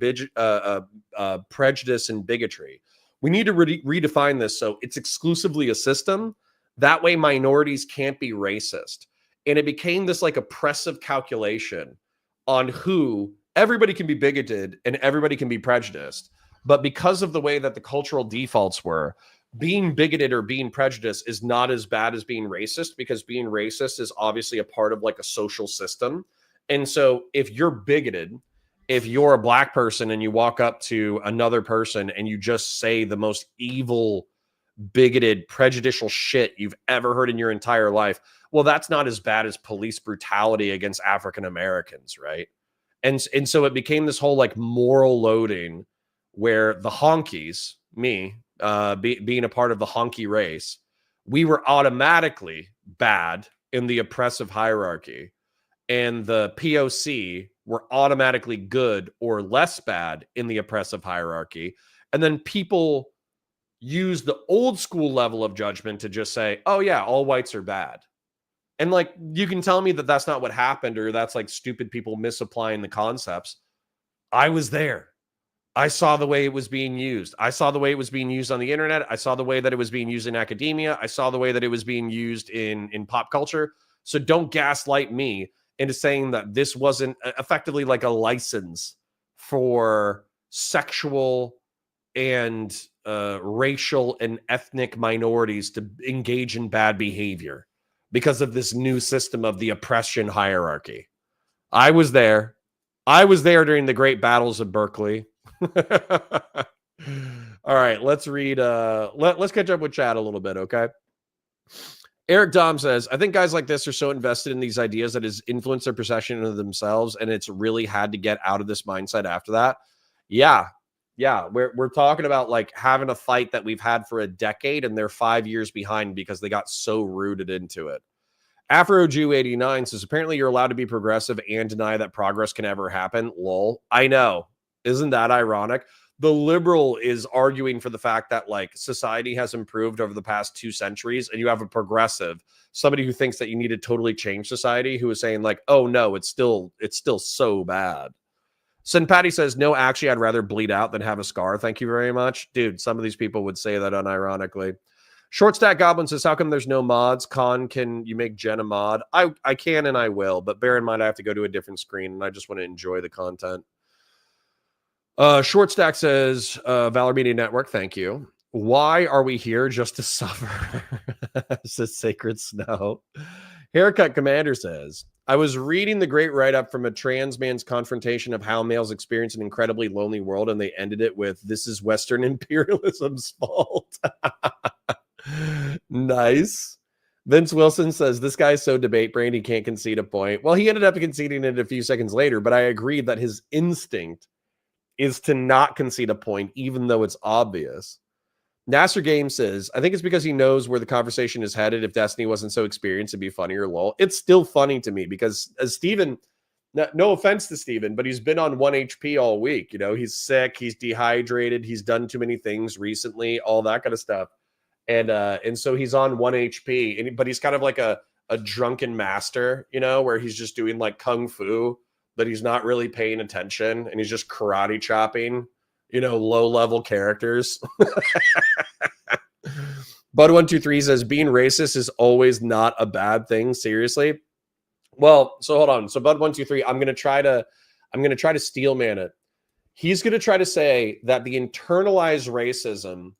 prejudice and bigotry. We need to redefine this so it's exclusively a system. That way minorities can't be racist. And it became this like oppressive calculation on who everybody can be bigoted and everybody can be prejudiced. But because of the way that the cultural defaults were, being bigoted or being prejudiced is not as bad as being racist, because being racist is obviously a part of like a social system. And so if you're bigoted, if you're a black person and you walk up to another person and you just say the most evil, bigoted, prejudicial shit you've ever heard in your entire life, well, that's not as bad as police brutality against African Americans, right? And so it became this whole like moral loading where the honkies, me, being a part of the honky race, we were automatically bad in the oppressive hierarchy, and the POC were automatically good or less bad in the oppressive hierarchy. And then people use the old school level of judgment to just say, oh yeah, all whites are bad. And like, you can tell me that that's not what happened, or that's like stupid people misapplying the concepts. I was there. I saw the way it was being used. I saw the way it was being used on the internet. I saw the way that it was being used in academia. I saw the way that it was being used in pop culture. So don't gaslight me into saying that this wasn't effectively like a license for sexual and racial and ethnic minorities to engage in bad behavior because of this new system of the oppression hierarchy. I was there. I was there during the great battles of Berkeley. All right, let's read. Let's catch up with chat a little bit, okay? Eric Dom says, I think guys like this are so invested in these ideas that has influenced their perception of themselves, and it's really had to get out of this mindset after that. Yeah. We're talking about like having a fight that we've had for a decade, and they're 5 years behind because they got so rooted into it. Afro Jew 89 says, apparently you're allowed to be progressive and deny that progress can ever happen. Lol. I know. Isn't that ironic? The liberal is arguing for the fact that like society has improved over the past 2 centuries, and you have a progressive, somebody who thinks that you need to totally change society, who is saying like, oh no, it's still so bad. Sin Patty says, no, actually, I'd rather bleed out than have a scar. Thank you very much. Dude, some of these people would say that unironically. Short Stack Goblin says, how come there's no mods? Con, can you make Jen a mod? I can and I will, but bear in mind I have to go to a different screen and I just want to enjoy the content. Short Stack says, Valor Media Network, thank you. Why are we here? Just to suffer? Says Sacred Snow. Haircut Commander says, I was reading the great write-up from a trans man's confrontation of how males experience an incredibly lonely world, and they ended it with, this is Western imperialism's fault. Nice. Vince Wilson says, this guy's so debate-brained he can't concede a point. Well, he ended up conceding it a few seconds later, but I agreed that his instinct is to not concede a point, even though it's obvious. Nasser Game says, I think it's because he knows where the conversation is headed. If Destiny wasn't so experienced, it'd be funnier, lol. It's still funny to me because, as Steven No offense to Steven, but he's been on 1 HP all week. You know, he's sick, he's dehydrated, he's done too many things recently, all that kind of stuff. And so he's on 1 HP, but he's kind of like a drunken master, you know, where he's just doing like kung fu, but he's not really paying attention, and he's just karate chopping, you know, low level characters. Bud123 says being racist is always not a bad thing. Seriously. Well, so hold on. So Bud123, I'm gonna try to steelman it. He's gonna try to say that the internalized racism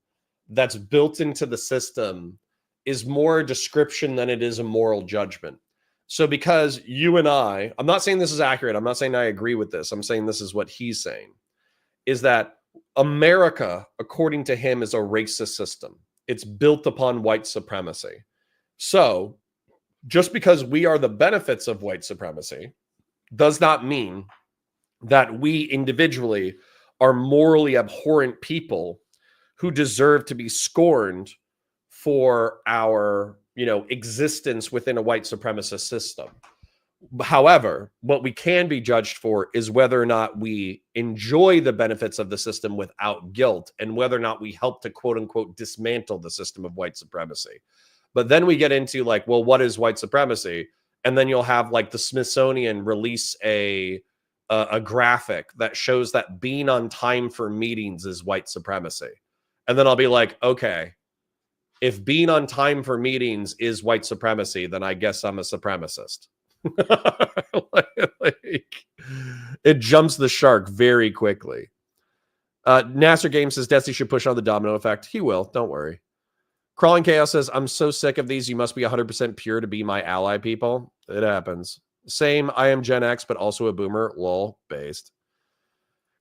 that's built into the system is more a description than it is a moral judgment. So because you and I'm not saying this is accurate. I'm not saying I agree with this. I'm saying this is what he's saying, is that America, according to him, is a racist system. It's built upon white supremacy. So just because we are the benefits of white supremacy does not mean that we individually are morally abhorrent people who deserve to be scorned for our, you know, existence within a white supremacist system. However, what we can be judged for is whether or not we enjoy the benefits of the system without guilt, and whether or not we help to quote unquote dismantle the system of white supremacy. But then we get into like, well, what is white supremacy? And then you'll have like the Smithsonian release a graphic that shows that being on time for meetings is white supremacy. And then I'll be like, okay, if being on time for meetings is white supremacy, then I guess I'm a supremacist. Like, it jumps the shark very quickly. Nasser Game says Destiny should push on the domino effect. He will, don't worry. Crawling Chaos says, I'm so sick of these. You must be 100% pure to be my ally, people. It happens. Same, I am Gen X, but also a boomer. Lol, based.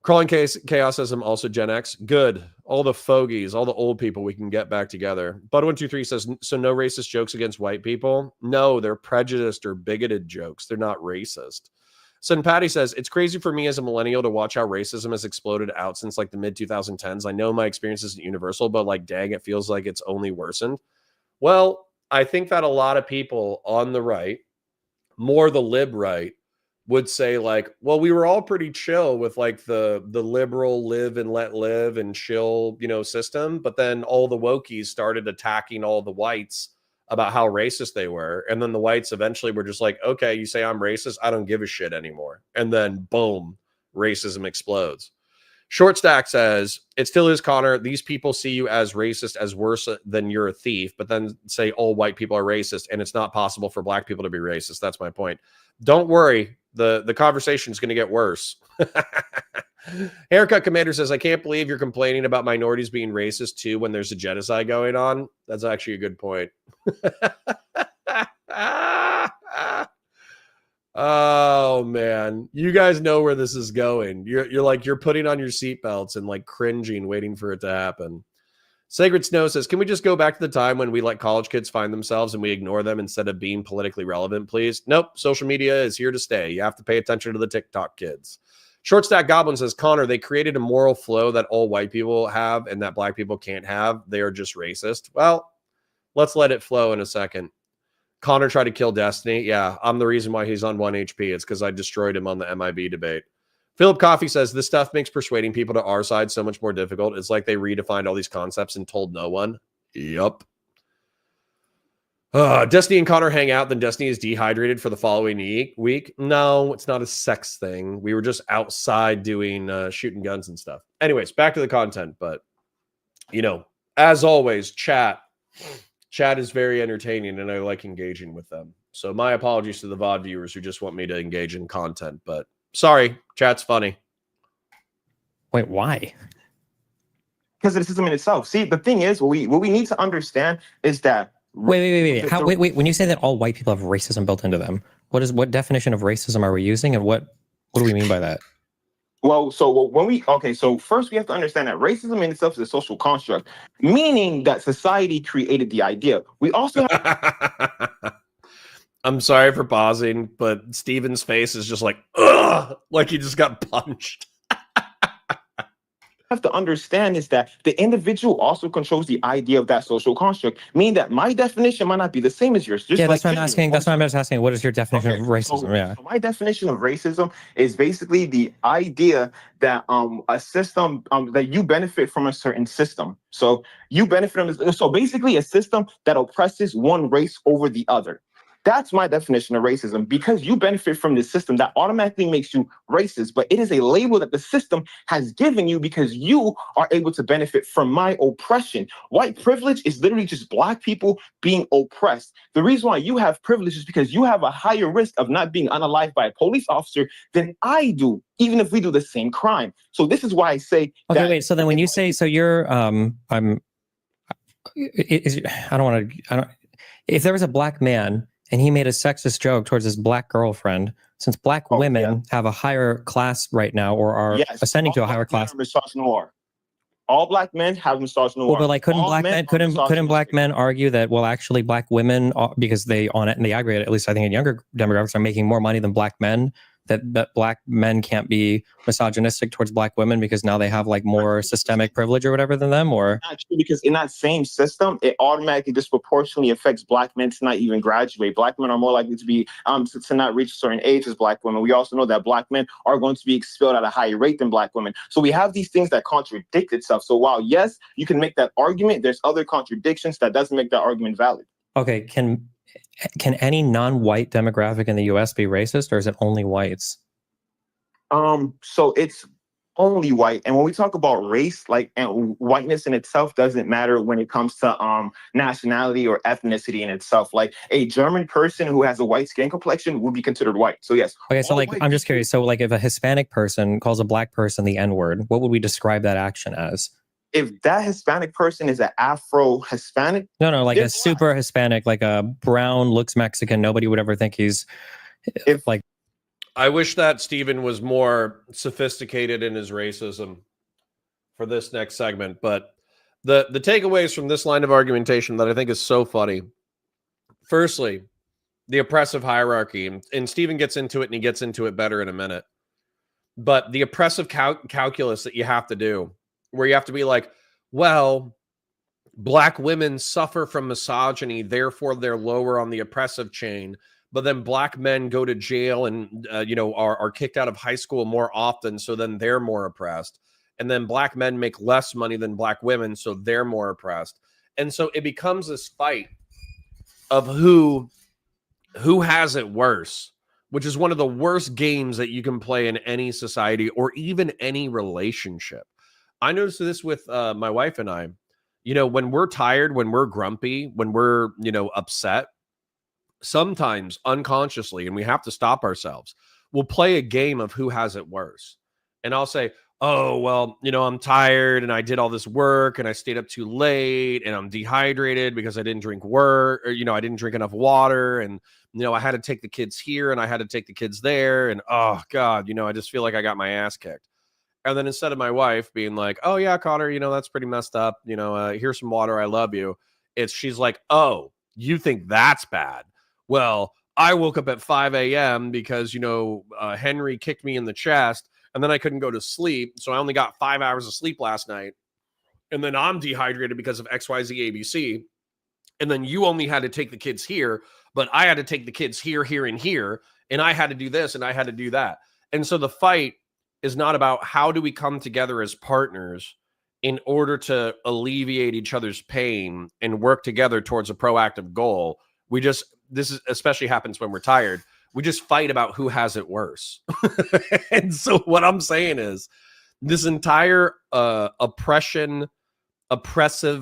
Crawling Chaos says, I'm also Gen X. Good. All the fogies, all the old people, we can get back together. Bud123 says, so no racist jokes against white people? No, they're prejudiced or bigoted jokes. They're not racist. Son Patty says, it's crazy for me as a millennial to watch how racism has exploded out since like the mid 2010s. I know my experience isn't universal, but like, dang, it feels like it's only worsened. Well, I think that a lot of people on the right, more the lib right, would say like, well, we were all pretty chill with like the liberal live and let live and chill, you know, system. But then all the wokies started attacking all the whites about how racist they were. And then the whites eventually were just like, okay, you say I'm racist, I don't give a shit anymore. And then boom, racism explodes. Short Stack says, it still is, Connor. These people see you as racist, as worse than you're a thief, but then say all white people are racist and it's not possible for black people to be racist. That's my point. Don't worry. The conversation is going to get worse. Haircut Commander says, I can't believe you're complaining about minorities being racist too when there's a genocide going on. That's actually a good point. Oh man, you guys know where this is going. You're putting on your seatbelts and like cringing, waiting for it to happen. Sacred Snow says, can we just go back to the time when we let college kids find themselves and we ignore them instead of being politically relevant, please? Nope. Social media is here to stay. You have to pay attention to the TikTok kids. Short Stack Goblin says, Connor, they created a moral flow that all white people have and that black people can't have. They are just racist. Well, let's let it flow in a second. Connor tried to kill Destiny. Yeah, I'm the reason why he's on 1 HP. It's because I destroyed him on the MIB debate. Philip Coffey says, this stuff makes persuading people to our side so much more difficult. It's like they redefined all these concepts and told no one. Yup. Destiny and Connor hang out, then Destiny is dehydrated for the following week. No, it's not a sex thing. We were just outside doing shooting guns and stuff. Anyways, back to the content. But, you know, as always, chat is very entertaining and I like engaging with them. So my apologies to the VOD viewers who just want me to engage in content, but sorry, chat's funny. Wait, why? Because of the system in itself. See, the thing is, what we need to understand is that. Wait. Wait. When you say that all white people have racism built into them, what definition of racism are we using, and what do we mean by that? Well, so so first we have to understand that racism in itself is a social construct, meaning that society created the idea. We also I'm sorry for pausing, but Steven's face is just like, ugh, like he just got punched. have to understand is that the individual also controls the idea of that social construct, meaning that my definition might not be the same as yours. Just Yeah, like that's what I'm gender. asking. That's what I'm just asking. What is your definition Okay, of racism? Yeah. so my definition of racism is basically the idea that a system that you benefit from a certain system. So you benefit from, so basically a system that oppresses one race over the other. That's my definition of racism. Because you benefit from this system, that automatically makes you racist, but it is a label that the system has given you because you are able to benefit from my oppression. White privilege is literally just Black people being oppressed. The reason why you have privilege is because you have a higher risk of not being unalived by a police officer than I do, even if we do the same crime. So this is why I say, okay, wait. So then when you say, so you're, I don't want to, if there was a Black man and he made a sexist joke towards his Black girlfriend, since Black women have a higher class right now, or are ascending to a higher class. All Black men have misogynoir. Well, but like, couldn't Black men argue that, well, actually Black women, because they on it and they aggregate, at least I think in younger demographics, are making more money than Black men, that Black men can't be misogynistic towards Black women because now they have like more systemic privilege or whatever than them? Or not true, because in that same system, it automatically disproportionately affects Black men to not even graduate. Black men are more likely to be to not reach a certain age as Black women. We also know that Black men are going to be expelled at a higher rate than Black women. So we have these things that contradict itself. So while yes, you can make that argument, there's other contradictions that doesn't make that argument valid. Okay, can any non-white demographic in the US be racist, or is it only whites? So it's only white. And when we talk about race, like, and whiteness in itself doesn't matter when it comes to nationality or ethnicity in itself. Like a German person who has a white skin complexion would be considered white. So yes. Okay, so like, I'm just curious. So like, if a Hispanic person calls a Black person the N-word, what would we describe that action as? If that Hispanic person is an Afro-Hispanic? No, like a super Hispanic, like a brown, looks Mexican, nobody would ever think he's like. I wish that Stephen was more sophisticated in his racism for this next segment, but the takeaways from this line of argumentation that I think is so funny. Firstly, the oppressive hierarchy, and Stephen gets into it, and he gets into it better in a minute, but the oppressive calculus that you have to do, where you have to be like, well, Black women suffer from misogyny, therefore they're lower on the oppressive chain. But then Black men go to jail and, are kicked out of high school more often. So then they're more oppressed. And then Black men make less money than Black women. So they're more oppressed. And so it becomes this fight of who has it worse, which is one of the worst games that you can play in any society or even any relationship. I noticed this with my wife and I. When we're tired, when we're grumpy, when we're, upset, sometimes unconsciously, and we have to stop ourselves, we'll play a game of who has it worse. And I'll say, oh, well, I'm tired and I did all this work and I stayed up too late and I'm dehydrated because I didn't drink I didn't drink enough water. And, I had to take the kids here and I had to take the kids there. And, oh, God, I just feel like I got my ass kicked. And then instead of my wife being like, oh, yeah, Connor, that's pretty messed up. Here's some water. I love you. She's like, oh, you think that's bad? Well, I woke up at 5 a.m. because, Henry kicked me in the chest and then I couldn't go to sleep. So I only got 5 hours of sleep last night. And then I'm dehydrated because of XYZ ABC. And then you only had to take the kids here, but I had to take the kids here, here, and here. And I had to do this and I had to do that. And so the fight is not about how do we come together as partners in order to alleviate each other's pain and work together towards a proactive goal. This is especially happens when we're tired. We just fight about who has it worse. And so what I'm saying is this entire oppressive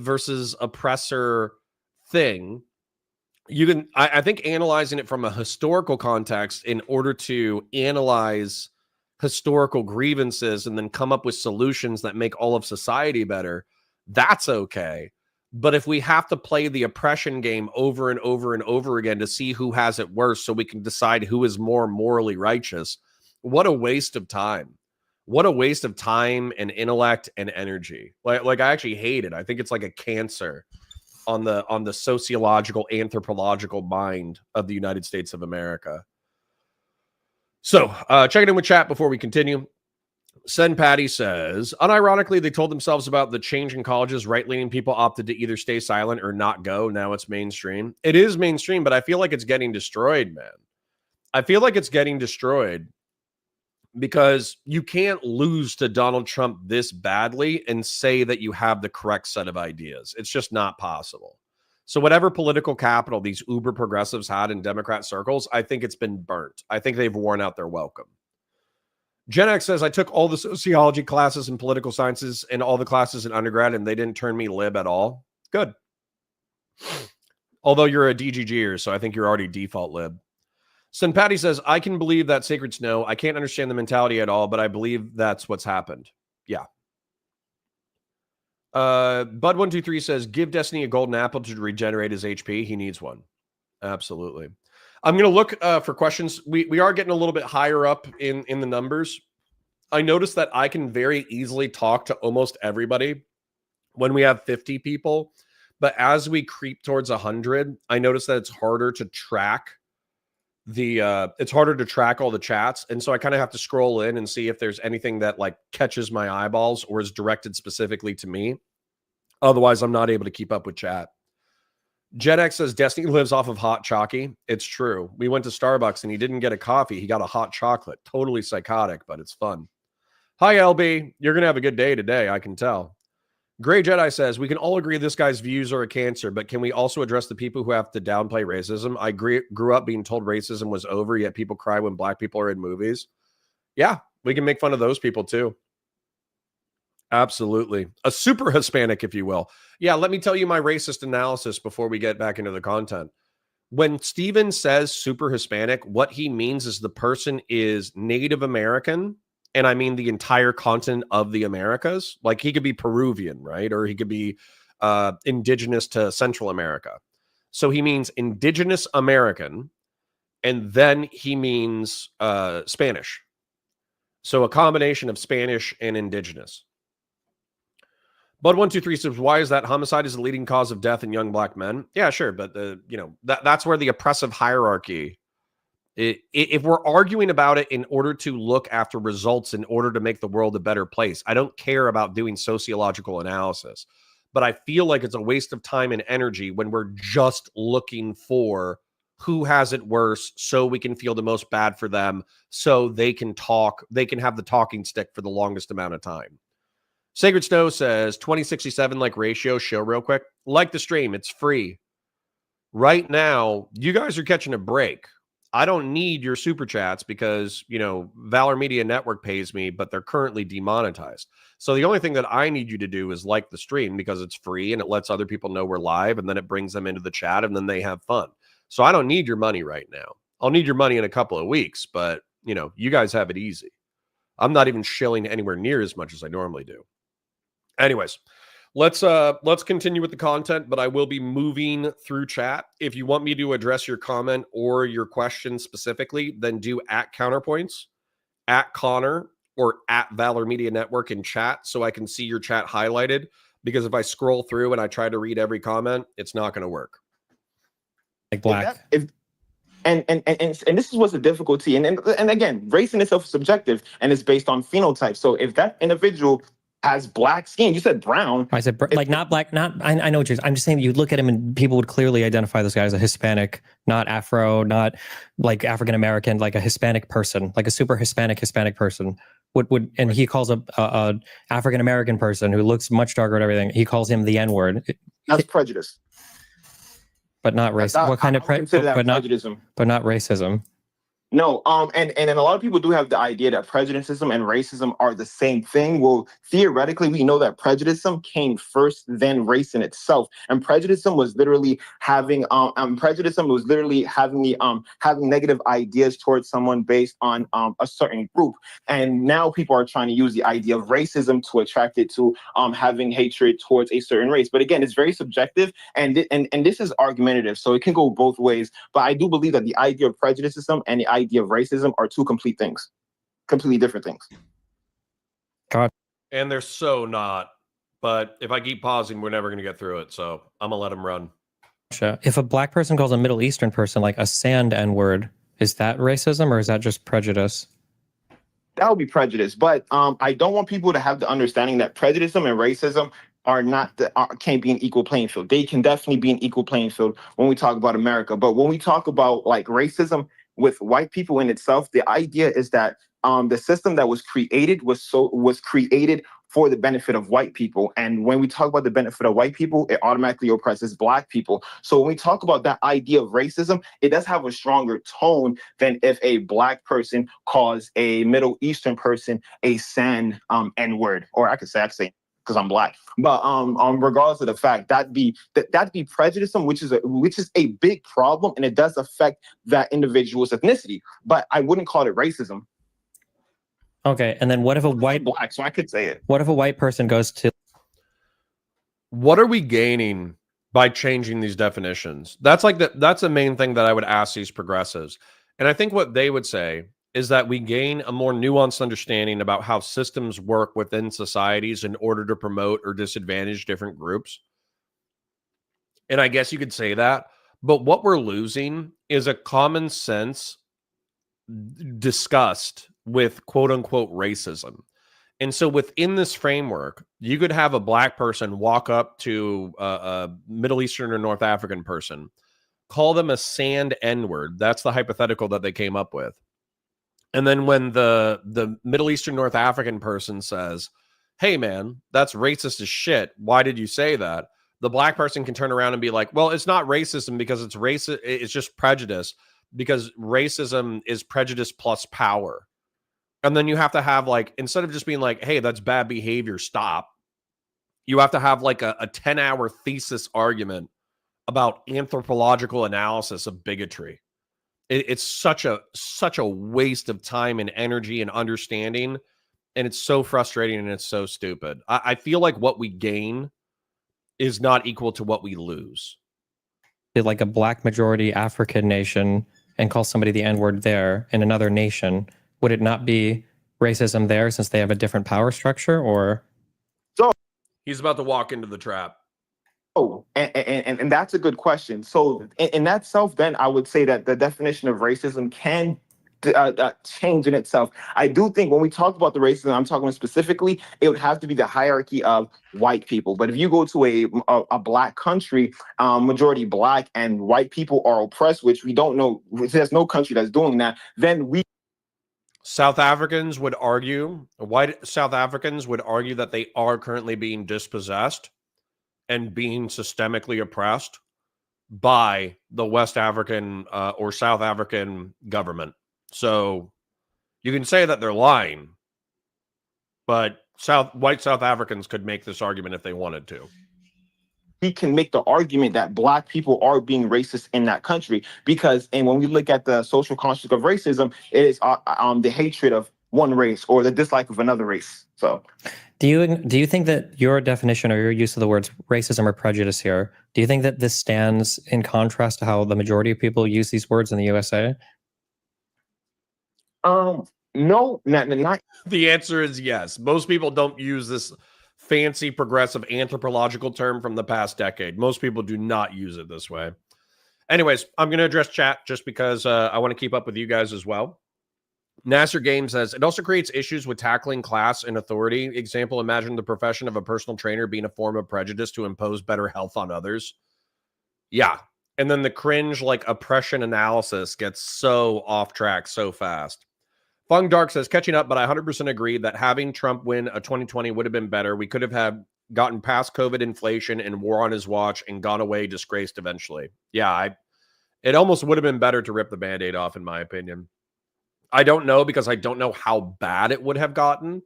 versus oppressor thing, I think analyzing it from a historical context in order to analyze historical grievances and then come up with solutions that make all of society better, that's okay. But if we have to play the oppression game over and over and over again to see who has it worse so we can decide who is more morally righteous, what a waste of time. What a waste of time and intellect and energy. Like I actually hate it. I think it's like a cancer on the sociological, anthropological mind of the United States of America. So checking in with chat before we continue. Sen Patty says, unironically, they told themselves about the change in colleges. Right-leaning people opted to either stay silent or not go. Now it's mainstream. It is mainstream, but I feel like it's getting destroyed, man. I feel like it's getting destroyed because you can't lose to Donald Trump this badly and say that you have the correct set of ideas. It's just not possible. So whatever political capital these uber progressives had in Democrat circles, I think it's been burnt. I think they've worn out their welcome. Gen X says, I took all the sociology classes and political sciences and all the classes in undergrad, and they didn't turn me lib at all. Good. Although you're a DGGer, so I think you're already default lib. Sen Patty says, I can believe that sacred snow. I can't understand the mentality at all, but I believe that's what's happened. Yeah. Bud123 says, give Destiny a golden apple to regenerate his HP. He needs one. Absolutely. I'm going to look for questions. We are getting a little bit higher up in the numbers. I noticed that I can very easily talk to almost everybody when we have 50 people. But as we creep towards 100, I notice that it's harder to track all the chats. And so I kind of have to scroll in and see if there's anything that like catches my eyeballs or is directed specifically to me. Otherwise, I'm not able to keep up with chat. Jet X says Destiny lives off of hot chalky. It's true. We went to Starbucks and he didn't get a coffee. He got a hot chocolate. Totally psychotic, but it's fun. Hi, LB. You're going to have a good day today. I can tell. Gray Jedi says, we can all agree this guy's views are a cancer, but can we also address the people who have to downplay racism? I grew up being told racism was over, yet people cry when black people are in movies. Yeah, we can make fun of those people too. Absolutely. A super Hispanic, if you will. Yeah, let me tell you my racist analysis before we get back into the content. When Steven says super Hispanic, what he means is the person is Native American, and I mean the entire continent of the Americas. Like he could be Peruvian, right? Or he could be indigenous to Central America. So he means indigenous American, and then he means Spanish. So a combination of Spanish and indigenous. Bud123 says, why is that homicide is the leading cause of death in young black men? Yeah, sure. But that's where the oppressive hierarchy, if we're arguing about it in order to look after results, in order to make the world a better place, I don't care about doing sociological analysis, but I feel like it's a waste of time and energy when we're just looking for who has it worse so we can feel the most bad for them so they can talk, they can have the talking stick for the longest amount of time. Sacred Snow says 2067 like ratio. Show real quick. Like the stream. It's free. Right now, you guys are catching a break. I don't need your super chats because, Valor Media Network pays me, but they're currently demonetized. So the only thing that I need you to do is like the stream because it's free and it lets other people know we're live and then it brings them into the chat and then they have fun. So I don't need your money right now. I'll need your money in a couple of weeks, but, you guys have it easy. I'm not even shilling anywhere near as much as I normally do. Anyways, let's continue with the content, but I will be moving through chat. If you want me to address your comment or your question specifically, then do @counterpoints, @Connor, or @Valor Media Network in chat so I can see your chat highlighted. Because if I scroll through and I try to read every comment, it's not going to work. Like black. And this is what's the difficulty. And again, race in itself is subjective and it's based on phenotype. So if that individual has black skin, you said brown. I said not black, I know what you're saying. I'm just saying you look at him and people would clearly identify this guy as a Hispanic, not Afro, not like African American, like a Hispanic person, like a super Hispanic person and he calls a African American person who looks much darker and everything. He calls him the N-word. That's prejudice. But not racism. What kind of prejudice? But not racism. No, and a lot of people do have the idea that prejudice and racism are the same thing. Well, theoretically, we know that prejudice came first, then race in itself. And prejudice was literally having having negative ideas towards someone based on a certain group. And now people are trying to use the idea of racism to attract it to having hatred towards a certain race. But again, it's very subjective, and this is argumentative, so it can go both ways. But I do believe that the idea of prejudice and the idea of racism are two completely different things. God. And they're so not. But if I keep pausing, we're never going to get through it. So I'm going to let them run. If a black person calls a Middle Eastern person like a sand N-word, is that racism or is that just prejudice? that would be prejudice. But I don't want people to have the understanding that prejudice and racism are not can't be an equal playing field. They can definitely be an equal playing field when we talk about America. But when we talk about like racism with white people in itself, the idea is that the system that was created was created for the benefit of white people. And when we talk about the benefit of white people, it automatically oppresses black people. So when we talk about that idea of racism, it does have a stronger tone than if a black person calls a Middle Eastern person a sand N-word, or I could say because I'm black. But regardless of the fact, that'd be prejudice, which is a big problem, and it does affect that individual's ethnicity. But I wouldn't call it racism. Okay, and then what if a white black? So I could say it. What if a white person goes to? What are we gaining by changing these definitions? That's the main thing that I would ask these progressives. And I think what they would say is that we gain a more nuanced understanding about how systems work within societies in order to promote or disadvantage different groups. And I guess you could say that. But what we're losing is a common sense disgust with quote unquote racism. And so within this framework, you could have a black person walk up to a Middle Eastern or North African person, call them a sand N-word. That's the hypothetical that they came up with. And then when the Middle Eastern North African person says, hey man, that's racist as shit, why did you say that? The black person can turn around and be like, well, it's not racism because it's racist, it's just prejudice, because racism is prejudice plus power. And then you have to have, like, instead of just being like, hey, that's bad behavior, stop, you have to have like a 10-hour thesis argument about anthropological analysis of bigotry. It's such a waste of time and energy and understanding. And it's so frustrating and it's so stupid. I feel like what we gain is not equal to what we lose. Like a black majority African nation and call somebody the N-word there in another nation, would it not be racism there since they have a different power structure? Or so he's about to walk into the trap. Oh, and that's a good question. So in that self, then I would say that the definition of racism can change in itself. I do think when we talk about the racism, I'm talking specifically, it would have to be the hierarchy of white people. But if you go to a black country, majority black and white people are oppressed, which we don't know, there's no country that's doing that, then South Africans would argue, white South Africans would argue that they are currently being dispossessed and being systemically oppressed by the West African or South African government. So you can say that they're lying, but white South Africans could make this argument if they wanted to. We can make the argument that black people are being racist in that country because, and when we look at the social construct of racism, it is the hatred of one race or the dislike of another race. So do you think that your definition or your use of the words racism or prejudice here, do you think that this stands in contrast to how the majority of people use these words in the USA? No, not. The answer is yes. Most people don't use this fancy progressive anthropological term from the past decade. Most people do not use it this way. Anyways, I'm going to address chat just because I want to keep up with you guys as well. Nasser Game says, it also creates issues with tackling class and authority. Example, imagine the profession of a personal trainer being a form of prejudice to impose better health on others. Yeah. And then the cringe, like, oppression analysis gets so off track so fast. Fung Dark says, catching up, but I 100% agree that having Trump win a 2020 would have been better. We could have gotten past COVID inflation and war on his watch and gone away disgraced eventually. Yeah, it almost would have been better to rip the Band-Aid off, in my opinion. I don't know because I don't know how bad it would have gotten,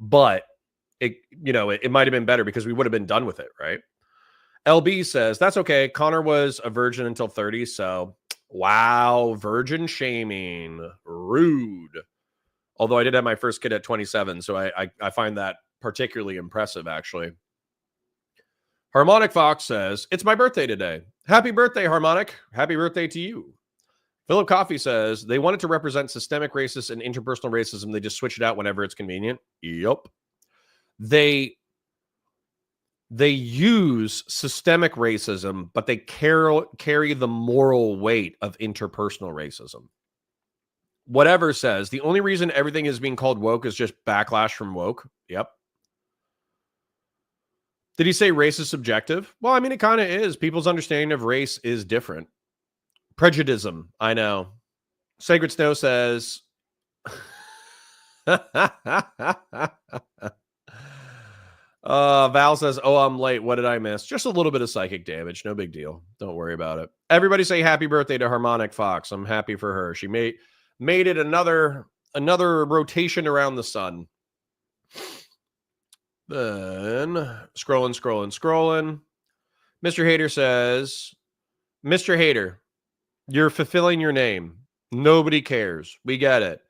but it might have been better because we would have been done with it, right? LB says, that's okay. Connor was a virgin until 30, so wow, virgin shaming. Rude. Although I did have my first kid at 27, so I find that particularly impressive, actually. Harmonic Fox says, it's my birthday today. Happy birthday, Harmonic. Happy birthday to you. Philip Coffey says, they wanted to represent systemic racism and interpersonal racism. They just switch it out whenever it's convenient. Yep. They use systemic racism, but they carry the moral weight of interpersonal racism. Whatever says, the only reason everything is being called woke is just backlash from woke. Yep. Did he say race is subjective? Well, I mean, it kind of is. People's understanding of race is different. Prejudice, I know. Sacred Snow says... Val says, oh, I'm late. What did I miss? Just a little bit of psychic damage. No big deal. Don't worry about it. Everybody say happy birthday to Harmonic Fox. I'm happy for her. She made it another rotation around the sun. Then scrolling. Mr. Hater says, Mr. Hater, you're fulfilling your name. Nobody cares. We get it.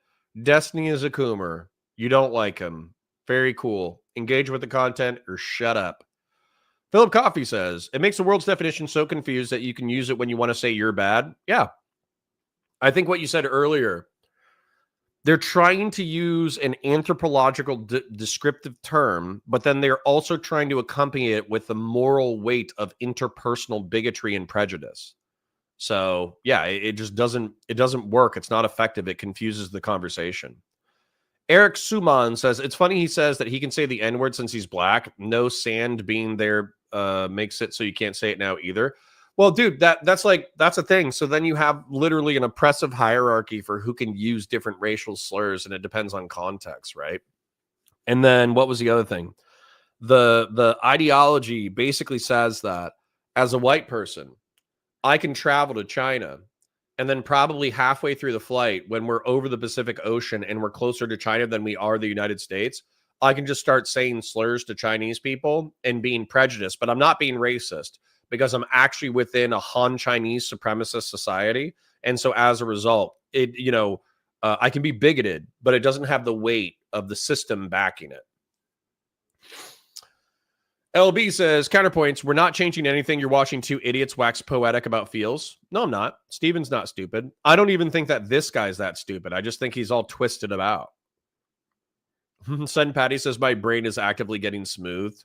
Destiny is a coomer. You don't like him. Very cool. Engage with the content or shut up. Philip Coffey says, it makes the world's definition so confused that you can use it when you want to say you're bad. Yeah. I think what you said earlier, they're trying to use an anthropological descriptive term, but then they're also trying to accompany it with the moral weight of interpersonal bigotry and prejudice. So yeah, it just doesn't work. It's not effective. It confuses the conversation. Eric Suman says, it's funny he says that he can say the N-word since he's black. No sand being there makes it so you can't say it now either. Well, dude, that's a thing. So then you have literally an oppressive hierarchy for who can use different racial slurs, and it depends on context, right? And then what was the other thing? The ideology basically says that as a white person, I can travel to China, and then probably halfway through the flight, when we're over the Pacific Ocean and we're closer to China than we are the United States, I can just start saying slurs to Chinese people and being prejudiced. But I'm not being racist because I'm actually within a Han Chinese supremacist society. And so as a result, I can be bigoted, but it doesn't have the weight of the system backing it. LB says, counterpoints, we're not changing anything. You're watching two idiots wax poetic about feels. No, I'm not. Steven's not stupid. I don't even think that this guy's that stupid. I just think he's all twisted about. Son Patty says, my brain is actively getting smooth.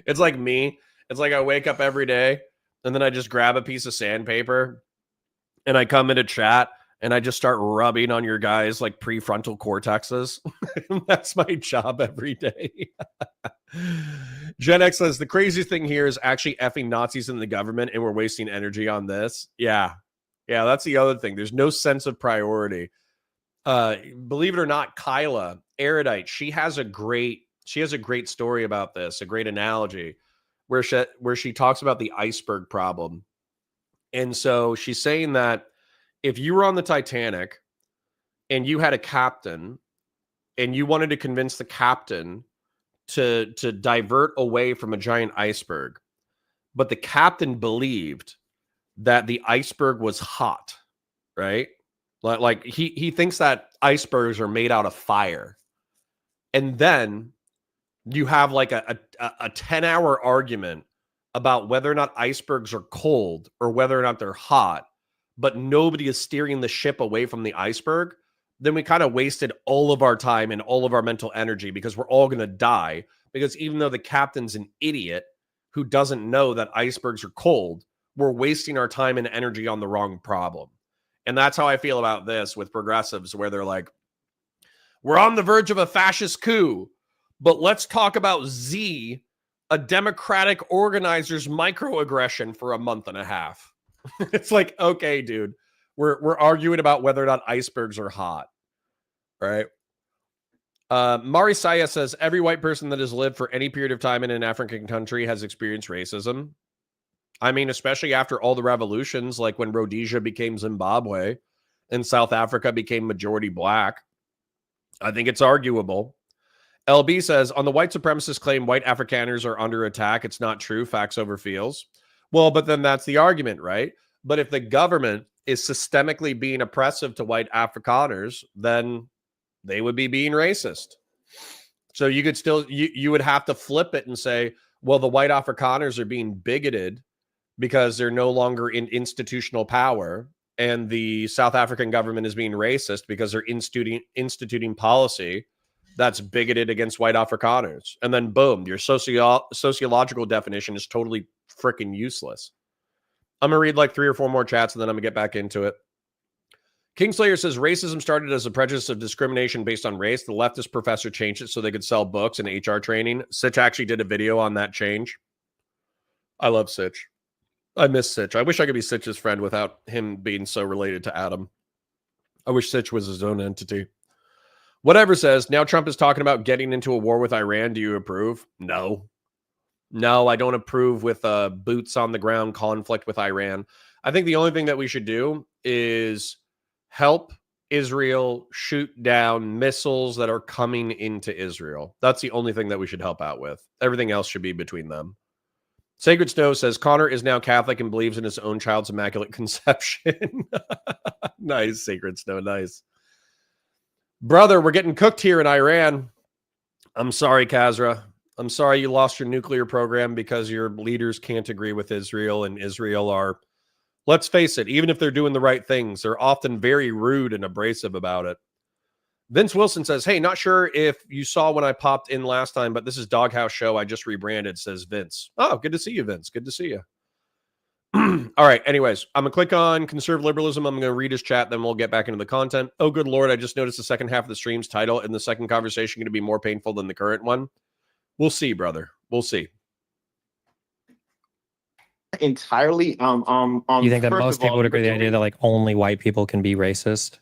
It's like me. It's like I wake up every day and then I just grab a piece of sandpaper and I come into chat and I just start rubbing on your guys' like prefrontal cortexes. That's my job every day. Gen X says, the craziest thing here is actually effing Nazis in the government and we're wasting energy on this. Yeah, that's the other thing. There's no sense of priority. Believe it or not, Kyla, Erudite, she has a great story about this, a great analogy where she talks about the iceberg problem. And so she's saying that if you were on the Titanic and you had a captain and you wanted to convince the captain to divert away from a giant iceberg, but the captain believed that the iceberg was hot, right? Like he thinks that icebergs are made out of fire. And then you have like a 10-hour argument about whether or not icebergs are cold or whether or not they're hot, but nobody is steering the ship away from the iceberg, then we kind of wasted all of our time and all of our mental energy because we're all going to die. Because even though the captain's an idiot who doesn't know that icebergs are cold, we're wasting our time and energy on the wrong problem. And that's how I feel about this with progressives, where they're like, we're on the verge of a fascist coup, but let's talk about Z, a democratic organizer's microaggression for a month and a half. It's like, okay, dude, we're arguing about whether or not icebergs are hot, right? Mari Saya says, every white person that has lived for any period of time in an African country has experienced racism. I mean, especially after all the revolutions, like when Rhodesia became Zimbabwe and South Africa became majority black. I think it's arguable. LB says, on the white supremacist claim white Afrikaners are under attack, it's not true. Facts over feels. Well, but then that's the argument, right? But if the government is systemically being oppressive to white Afrikaners, then they would be being racist. So you could still, you would have to flip it and say, well, the white Afrikaners are being bigoted because they're no longer in institutional power, and the South African government is being racist because they're instituting policy that's bigoted against white Afrikaners. And then boom, your sociological definition is totally freaking useless. I'm going to read like 3 or 4 more chats and then I'm going to get back into it. Kingslayer says racism started as a prejudice of discrimination based on race. The leftist professor changed it so they could sell books and HR training. Sitch actually did a video on that change. I love Sitch. I miss Sitch. I wish I could be Sitch's friend without him being so related to Adam. I wish Sitch was his own entity. Whatever says, now Trump is talking about getting into a war with Iran. Do you approve? No. No, I don't approve with boots on the ground conflict with Iran. I think the only thing that we should do is help Israel shoot down missiles that are coming into Israel. That's the only thing that we should help out with. Everything else should be between them. Sacred Snow says, Connor is now Catholic and believes in his own child's immaculate conception. Nice, Sacred Snow, nice. Brother, we're getting cooked here in Iran. I'm sorry, Kazra. I'm sorry you lost your nuclear program because your leaders can't agree with Israel, and Israel are, let's face it, even if they're doing the right things, they're often very rude and abrasive about it. Vince Wilson says, hey, not sure if you saw when I popped in last time, but this is Doghouse Show. I just rebranded, says Vince. Oh, good to see you, Vince. Good to see you. All right. Anyways, I'm going to click on conservative liberalism. I'm going to read his chat. Then we'll get back into the content. Oh, good Lord. I just noticed the second half of the stream's title and the second conversation going to be more painful than the current one. We'll see, brother. We'll see. Entirely. You think that most people would agree with the idea that like only white people can be racist?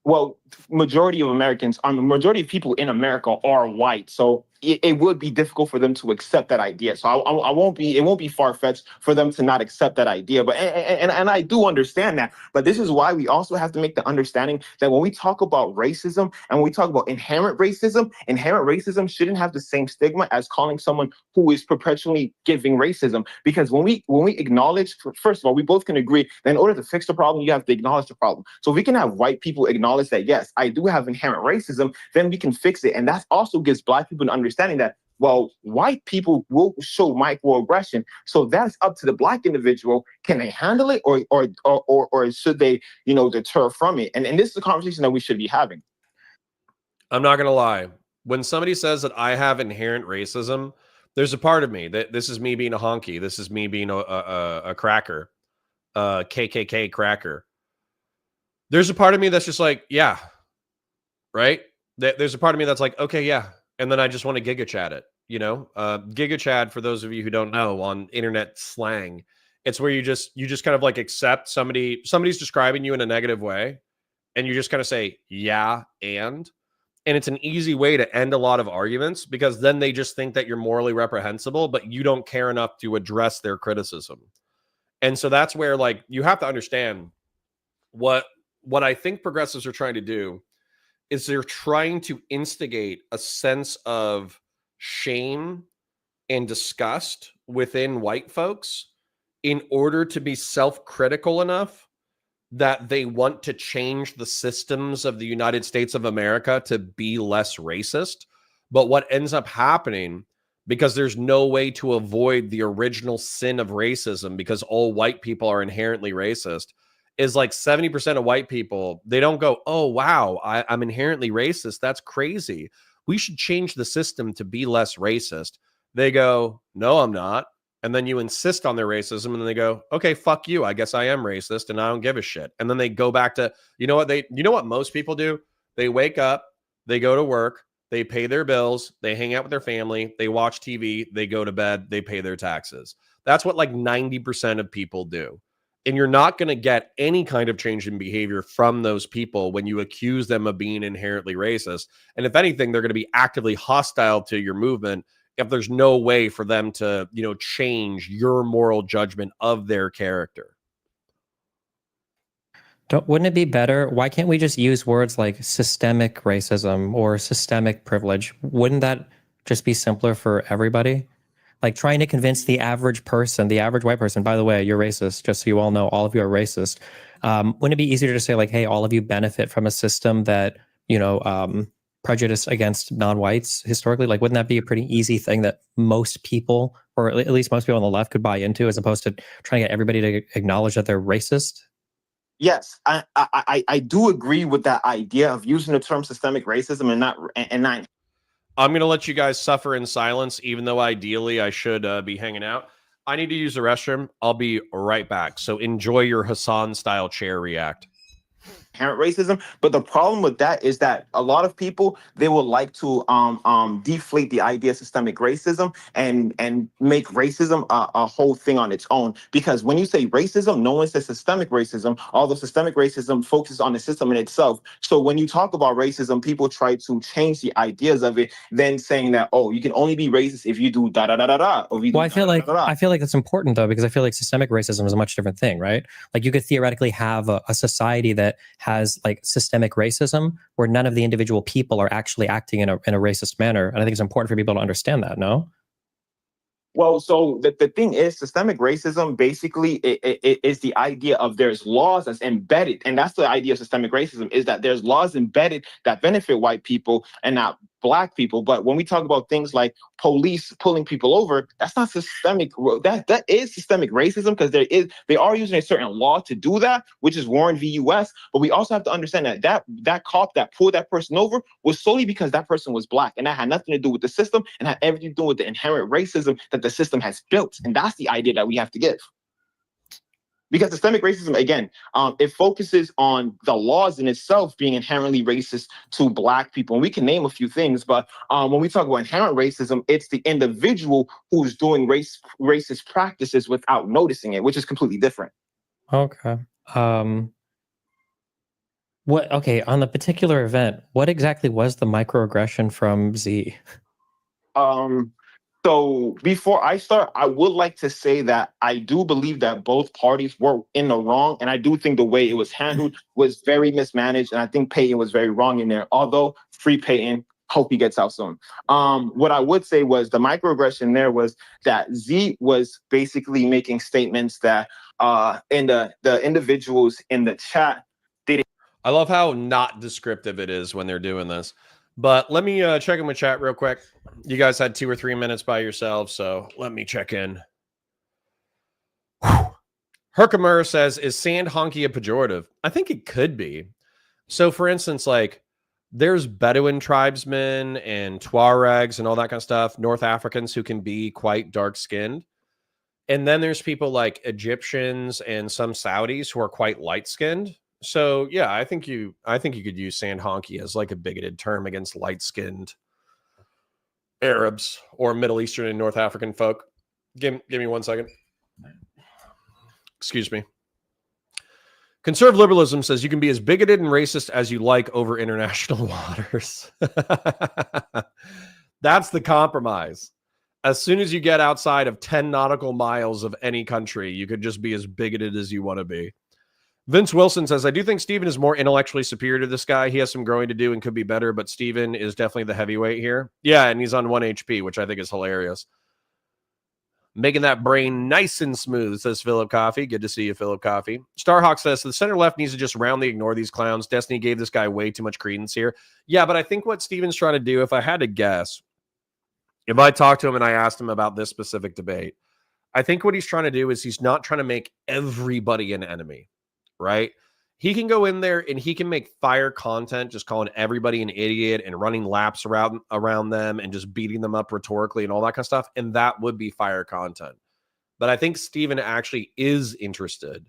Well, majority of Americans, majority of people in America are white, so it would be difficult for them to accept that idea. So I won't be, it won't be far-fetched for them to not accept that idea. But and I do understand that. But this is why we also have to make the understanding that when we talk about racism and when we talk about inherent racism shouldn't have the same stigma as calling someone who is perpetually giving racism. Because when we acknowledge, first of all, we both can agree that in order to fix the problem, you have to acknowledge the problem. So if we can have white people acknowledge that, yes, I do have inherent racism, then we can fix it. And that also gives black people an understanding that, well, white people will show microaggression. So that's up to the black individual. Can they handle it or should they, deter from it? And this is a conversation that we should be having. I'm not going to lie. When somebody says that I have inherent racism, there's a part of me that this is me being a honky. This is me being a cracker, a KKK cracker. There's a part of me that's just like, yeah, right? There's a part of me that's like, okay, yeah. And then I just want to giga chat it, giga chat, for those of you who don't know, on internet slang, it's where you just kind of like accept somebody's describing you in a negative way. And you just kind of say, yeah. And it's an easy way to end a lot of arguments because then they just think that you're morally reprehensible, but you don't care enough to address their criticism. And so that's where like, you have to understand what I think progressives are trying to do is they're trying to instigate a sense of shame and disgust within white folks in order to be self-critical enough that they want to change the systems of the United States of America to be less racist. But what ends up happening, because there's no way to avoid the original sin of racism because all white people are inherently racist, is like 70% of white people, they don't go, oh, wow, I'm inherently racist. That's crazy. We should change the system to be less racist. They go, no, I'm not. And then you insist on their racism and then they go, okay, fuck you. I guess I am racist and I don't give a shit. And then they go back to, you know what most people do? They wake up, they go to work, they pay their bills, they hang out with their family, they watch TV, they go to bed, they pay their taxes. That's what like 90% of people do. And you're not going to get any kind of change in behavior from those people when you accuse them of being inherently racist. And if anything, they're going to be actively hostile to your movement if there's no way for them to, change your moral judgment of their character. Wouldn't it be better? Why can't we just use words like systemic racism or systemic privilege? Wouldn't that just be simpler for everybody? Like trying to convince the average person, the average white person, by the way, you're racist, just so you all know, all of you are racist. Wouldn't it be easier to say like, hey, all of you benefit from a system that, prejudice against non-whites historically? Like, wouldn't that be a pretty easy thing that most people, or at least most people on the left, could buy into, as opposed to trying to get everybody to acknowledge that they're racist? Yes, I do agree with that idea of using the term systemic racism and not. I'm going to let you guys suffer in silence, even though ideally I should be hanging out. I need to use the restroom. I'll be right back. So enjoy your Hassan style chair react. Inherent racism, but the problem with that is that a lot of people, they would like to deflate the idea of systemic racism and make racism a whole thing on its own. Because when you say racism, no one says systemic racism, although systemic racism focuses on the system in itself. So when you talk about racism, people try to change the ideas of it, then saying that, oh, you can only be racist if you do da da da da da. Or if you do Well, I feel like that's important though, because I feel like systemic racism is a much different thing, right? Like you could theoretically have a society that has like systemic racism where none of the individual people are actually acting in a racist manner. And I think it's important for people to understand that, no? Well, so the thing is, systemic racism basically it is the idea of there's laws that's embedded. And that's the idea of systemic racism, is that there's laws embedded that benefit white people and not black people. But when we talk about things like police pulling people over, that's not systemic. That is systemic racism, because they are using a certain law to do that, which is Warren v. US. But we also have to understand that cop that pulled that person over was solely because that person was black, and that had nothing to do with the system and had everything to do with the inherent racism that the system has built. And that's the idea that we have to give. Because systemic racism, again, it focuses on the laws in itself being inherently racist to black people. And we can name a few things, but when we talk about inherent racism, it's the individual who's doing racist practices without noticing it, which is completely different. Okay. Okay, on the particular event, what exactly was the microaggression from Z? So before I start, I would like to say that I do believe that both parties were in the wrong. And I do think the way it was handled was very mismanaged. And I think Peyton was very wrong in there. Although, free Peyton, hope he gets out soon. What I would say was the microaggression there was that Z was basically making statements that in the individuals in the chat, I love how not descriptive it is when ththey're doing this. But let me check in with chat real quick. You guys had 2 or 3 minutes by yourselves, so let me check in. Herkimer says, is sand honky a pejorative? I think it could be. So, for instance, like, there's Bedouin tribesmen and Tuaregs and all that kind of stuff, North Africans who can be quite dark-skinned. And then there's people like Egyptians and some Saudis who are quite light-skinned. So yeah, I think you could use sand honky as like a bigoted term against light-skinned Arabs or Middle Eastern and North African folk. Give me 1 second. Excuse me. Conservative liberalism says you can be as bigoted and racist as you like over international waters. That's the compromise. As soon as you get outside of 10 nautical miles of any country, you could just be as bigoted as you want to be. Vince Wilson says, I do think Steven is more intellectually superior to this guy. He has some growing to do and could be better, but Steven is definitely the heavyweight here. Yeah, and he's on 1 HP, which I think is hilarious. Making that brain nice and smooth, says Philip Coffey. Good to see you, Philip Coffey. Starhawk says, the center left needs to just roundly ignore these clowns. Destiny gave this guy way too much credence here. Yeah, but I think what Steven's trying to do, if I had to guess, if I talked to him and I asked him about this specific debate, I think what he's trying to do is he's not trying to make everybody an enemy. Right? He can go in there and he can make fire content, just calling everybody an idiot and running laps around them and just beating them up rhetorically and all that kind of stuff. And that would be fire content. But I think Steven actually is interested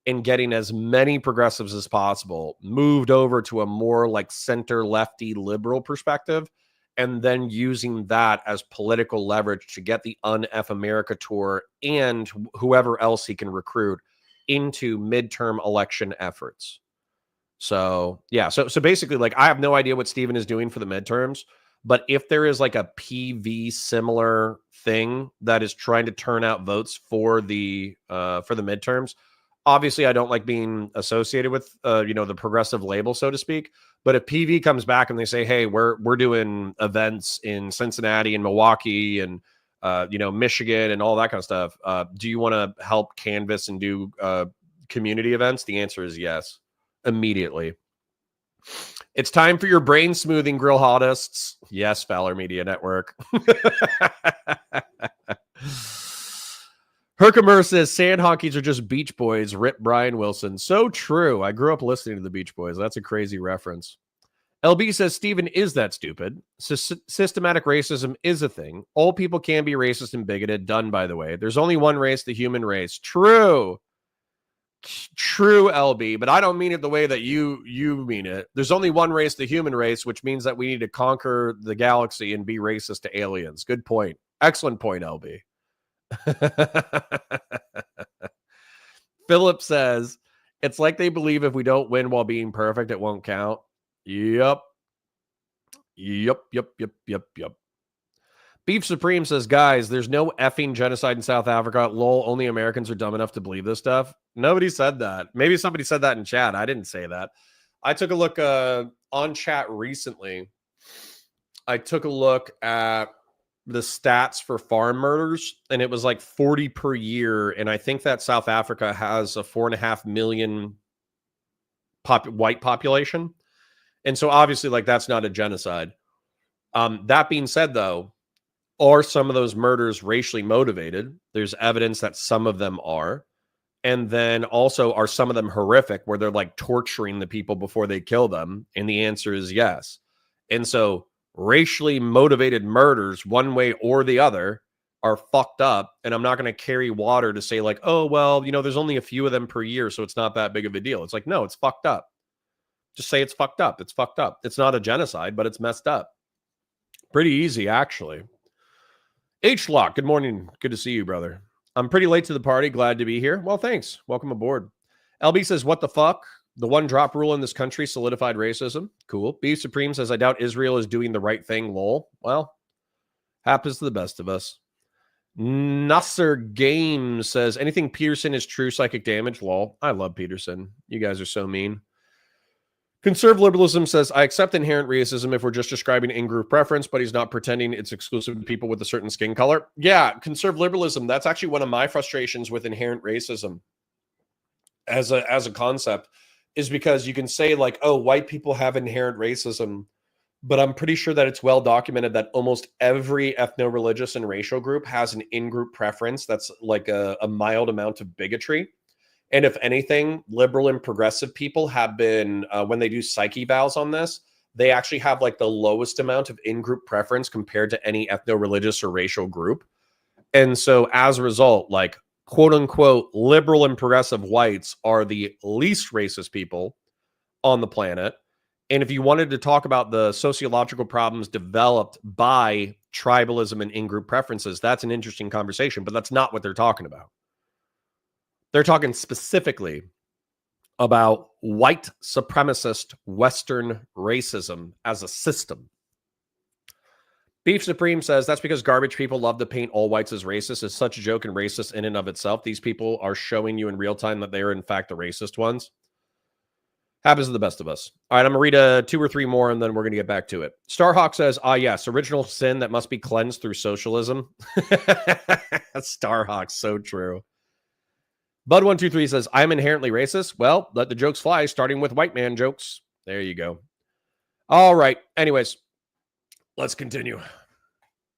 in getting as many progressives as possible moved over to a more like center lefty liberal perspective, and then using that as political leverage to get the Un-F America tour and whoever else he can recruit into midterm election efforts. So yeah, so basically, like, I have no idea what Steven is doing for the midterms, but if there is like a PV similar thing that is trying to turn out votes for the midterms, obviously I don't like being associated with the progressive label, so to speak. But if PV comes back and they say, hey, we're doing events in Cincinnati and Milwaukee and Michigan and all that kind of stuff, do you want to help canvass and do community events? The answer is yes, immediately. It's time for your brain smoothing, grill hotists. Yes, Fowler Media Network. Herkimer says sand honkies are just Beach Boys. Rip Brian Wilson. So true. I grew up listening to the Beach Boys. That's a crazy reference. LB says, Stephen, is that stupid? Systematic racism is a thing. All people can be racist and bigoted. Done, by the way. There's only one race, the human race. True. True, LB, but I don't mean it the way that you mean it. There's only one race, the human race, which means that we need to conquer the galaxy and be racist to aliens. Good point. Excellent point, LB. Philip says, it's like they believe if we don't win while being perfect, it won't count. Yep. Beef Supreme says, guys, there's no effing genocide in South Africa. Lol, only Americans are dumb enough to believe this stuff. Nobody said that. Maybe somebody said that in chat. I didn't say that. I took a look on chat recently. I took a look at the stats for farm murders, and it was like 40 per year. And I think that South Africa has a 4.5 million white population. And so obviously, like, that's not a genocide. That being said, though, are some of those murders racially motivated? There's evidence that some of them are. And then also, are some of them horrific where they're like torturing the people before they kill them? And the answer is yes. And so racially motivated murders, one way or the other, are fucked up. And I'm not going to carry water to say like, oh, well, you know, there's only a few of them per year, so it's not that big of a deal. It's like, no, it's fucked up. Just say it's fucked up. It's fucked up. It's not a genocide, but it's messed up. Pretty easy, actually. H-Lock, good morning. Good to see you, brother. I'm pretty late to the party. Glad to be here. Well, thanks. Welcome aboard. LB says, what the fuck? The one drop rule in this country solidified racism. Cool. B Supreme says, I doubt Israel is doing the right thing. Lol. Well, happens to the best of us. Nasser Games says, anything Peterson is true psychic damage. Lol. I love Peterson. You guys are so mean. Conservative liberalism says, I accept inherent racism if we're just describing in-group preference, but he's not pretending it's exclusive to people with a certain skin color. Yeah, conservative liberalism, that's actually one of my frustrations with inherent racism as a concept, is because you can say like, oh, white people have inherent racism, but I'm pretty sure that it's well documented that almost every ethno-religious and racial group has an in-group preference that's like a mild amount of bigotry. And if anything, liberal and progressive people have been, when they do psyche evals on this, they actually have like the lowest amount of in-group preference compared to any ethno-religious or racial group. And so as a result, like quote unquote, liberal and progressive whites are the least racist people on the planet. And if you wanted to talk about the sociological problems developed by tribalism and in-group preferences, that's an interesting conversation, but that's not what they're talking about. They're talking specifically about white supremacist Western racism as a system. Beef Supreme says that's because garbage people love to paint all whites as racist. It's such a joke and racist in and of itself. These people are showing you in real time that they are in fact the racist ones. Happens to the best of us. All right, I'm going to read 2 or 3 more and then we're going to get back to it. Starhawk says, yes, original sin that must be cleansed through socialism. Starhawk, so true. Bud123 says, I'm inherently racist. Well, let the jokes fly, starting with white man jokes. There you go. All right. Anyways, let's continue.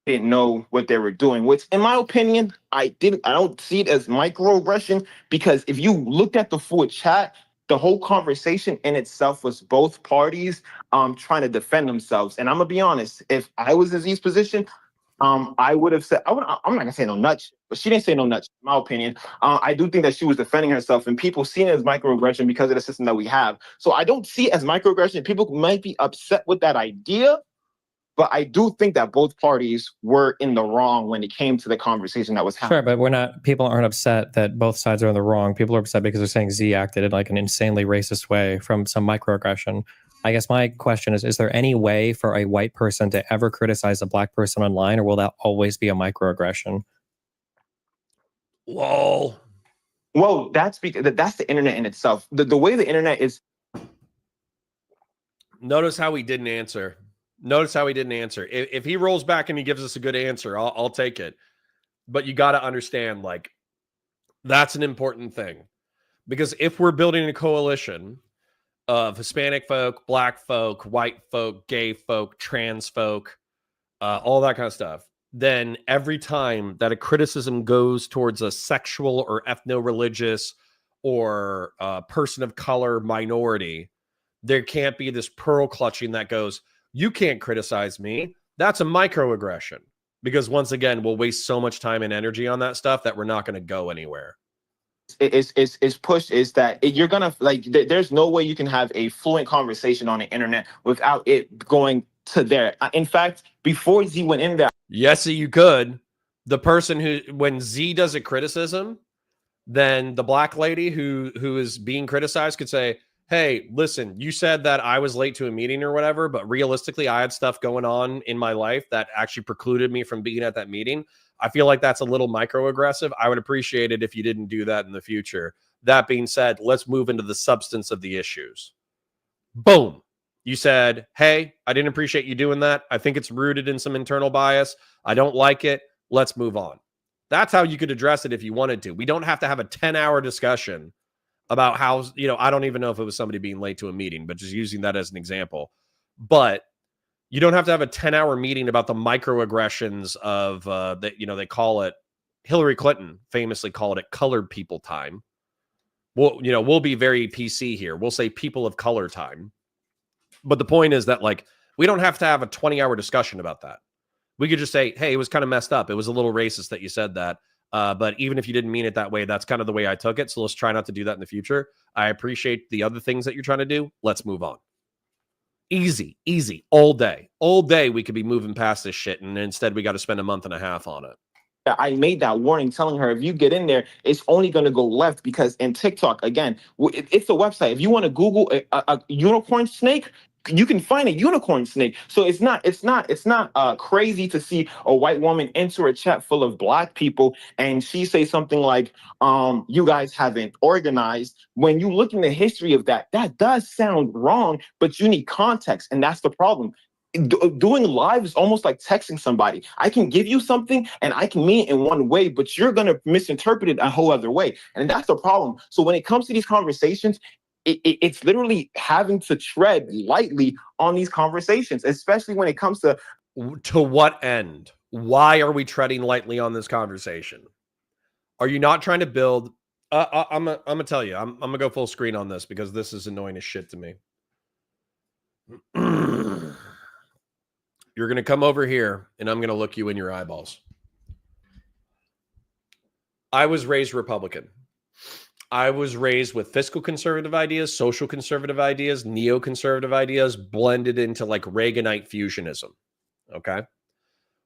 Didn't know what they were doing, which in my opinion, I don't see it as microaggression, because if you looked at the full chat, the whole conversation in itself was both parties trying to defend themselves. And I'm gonna be honest, if I was in Z's position, I would have said, I'm not gonna say no nuts, but she didn't say no nuts, in my opinion. I do think that she was defending herself, and people see it as microaggression because of the system that we have. So I don't see it as microaggression. People might be upset with that idea, but I do think that both parties were in the wrong when it came to the conversation that was happening. Sure, but people aren't upset that both sides are in the wrong. People are upset because they're saying Z acted in like an insanely racist way from some microaggression. I guess my question is there any way for a white person to ever criticize a black person online, or will that always be a microaggression? Lol. Well, that's because that's the internet in itself. The way the internet is. Notice how he didn't answer. If he rolls back and he gives us a good answer, I'll take it. But you got to understand, like, that's an important thing. Because if we're building a coalition of Hispanic folk, black folk, white folk, gay folk, trans folk, all that kind of stuff, then every time that a criticism goes towards a sexual or ethno-religious or person of color minority, There can't be this pearl clutching that goes, you can't criticize me. That's a microaggression. Because once again, we'll waste so much time and energy on that stuff that we're not going to go anywhere. Is pushed is that you're gonna like there's no way you can have a fluent conversation on the internet without it going to there. In fact, before Z went in there, yes, you could. The person who, when Z does a criticism, then the black lady who is being criticized could say, hey, listen, you said that I was late to a meeting or whatever, but realistically, I had stuff going on in my life that actually precluded me from being at that meeting. I feel like that's a little microaggressive. I would appreciate it if you didn't do that in the future. That being said, let's move into the substance of the issues. Boom. You said, hey, I didn't appreciate you doing that. I think it's rooted in some internal bias. I don't like it. Let's move on. That's how you could address it if you wanted to. We don't have to have a 10-hour discussion about how, I don't even know if it was somebody being late to a meeting, but just using that as an example. But you don't have to have a 10-hour meeting about the microaggressions of that. They call it, Hillary Clinton famously called it colored people time. Well, we'll be very PC here. We'll say people of color time. But the point is that, like, we don't have to have a 20-hour discussion about that. We could just say, hey, it was kind of messed up. It was a little racist that you said that. But even if you didn't mean it that way, that's kind of the way I took it. So let's try not to do that in the future. I appreciate the other things that you're trying to do. Let's move on. Easy, all day. All day we could be moving past this shit. And instead we got to spend a month and a half on it. I made that warning telling her if you get in there, it's only going to go left because in TikTok, again, it's a website. If you want to Google a unicorn snake, you can find a unicorn snake. So it's not crazy to see a white woman enter a chat full of black people and she say something like, you guys haven't organized. When you look in the history of that does sound wrong, but you need context. And that's the problem. Doing live is almost like texting somebody. I can give you something and I can mean it in one way, but you're going to misinterpret it a whole other way. And that's the problem. So when it comes to these conversations, it's literally having to tread lightly on these conversations, especially when it comes to what end? Why are we treading lightly on this conversation? Are you not trying to build? I'm gonna tell you. I'm gonna go full screen on this because this is annoying as shit to me. You're going to come over here and I'm going to look you in your eyeballs. I was raised Republican. I was raised with fiscal conservative ideas, social conservative ideas, neoconservative ideas blended into like Reaganite fusionism. Okay.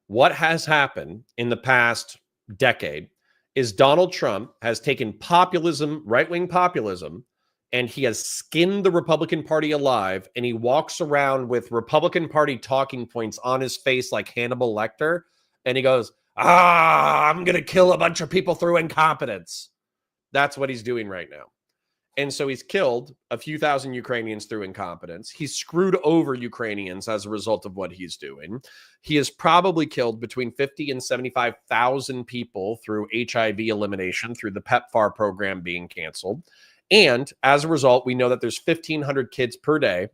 What has happened in the past decade is Donald Trump has taken populism, right-wing populism, and he has skinned the Republican Party alive, and he walks around with Republican Party talking points on his face like Hannibal Lecter, and he goes, I'm going to kill a bunch of people through incompetence. That's what he's doing right now. And so he's killed a few thousand Ukrainians through incompetence. He's screwed over Ukrainians as a result of what he's doing. He has probably killed between 50 and 75,000 people through HIV elimination, through the PEPFAR program being canceled. And as a result, we know that there's 1,500 kids per day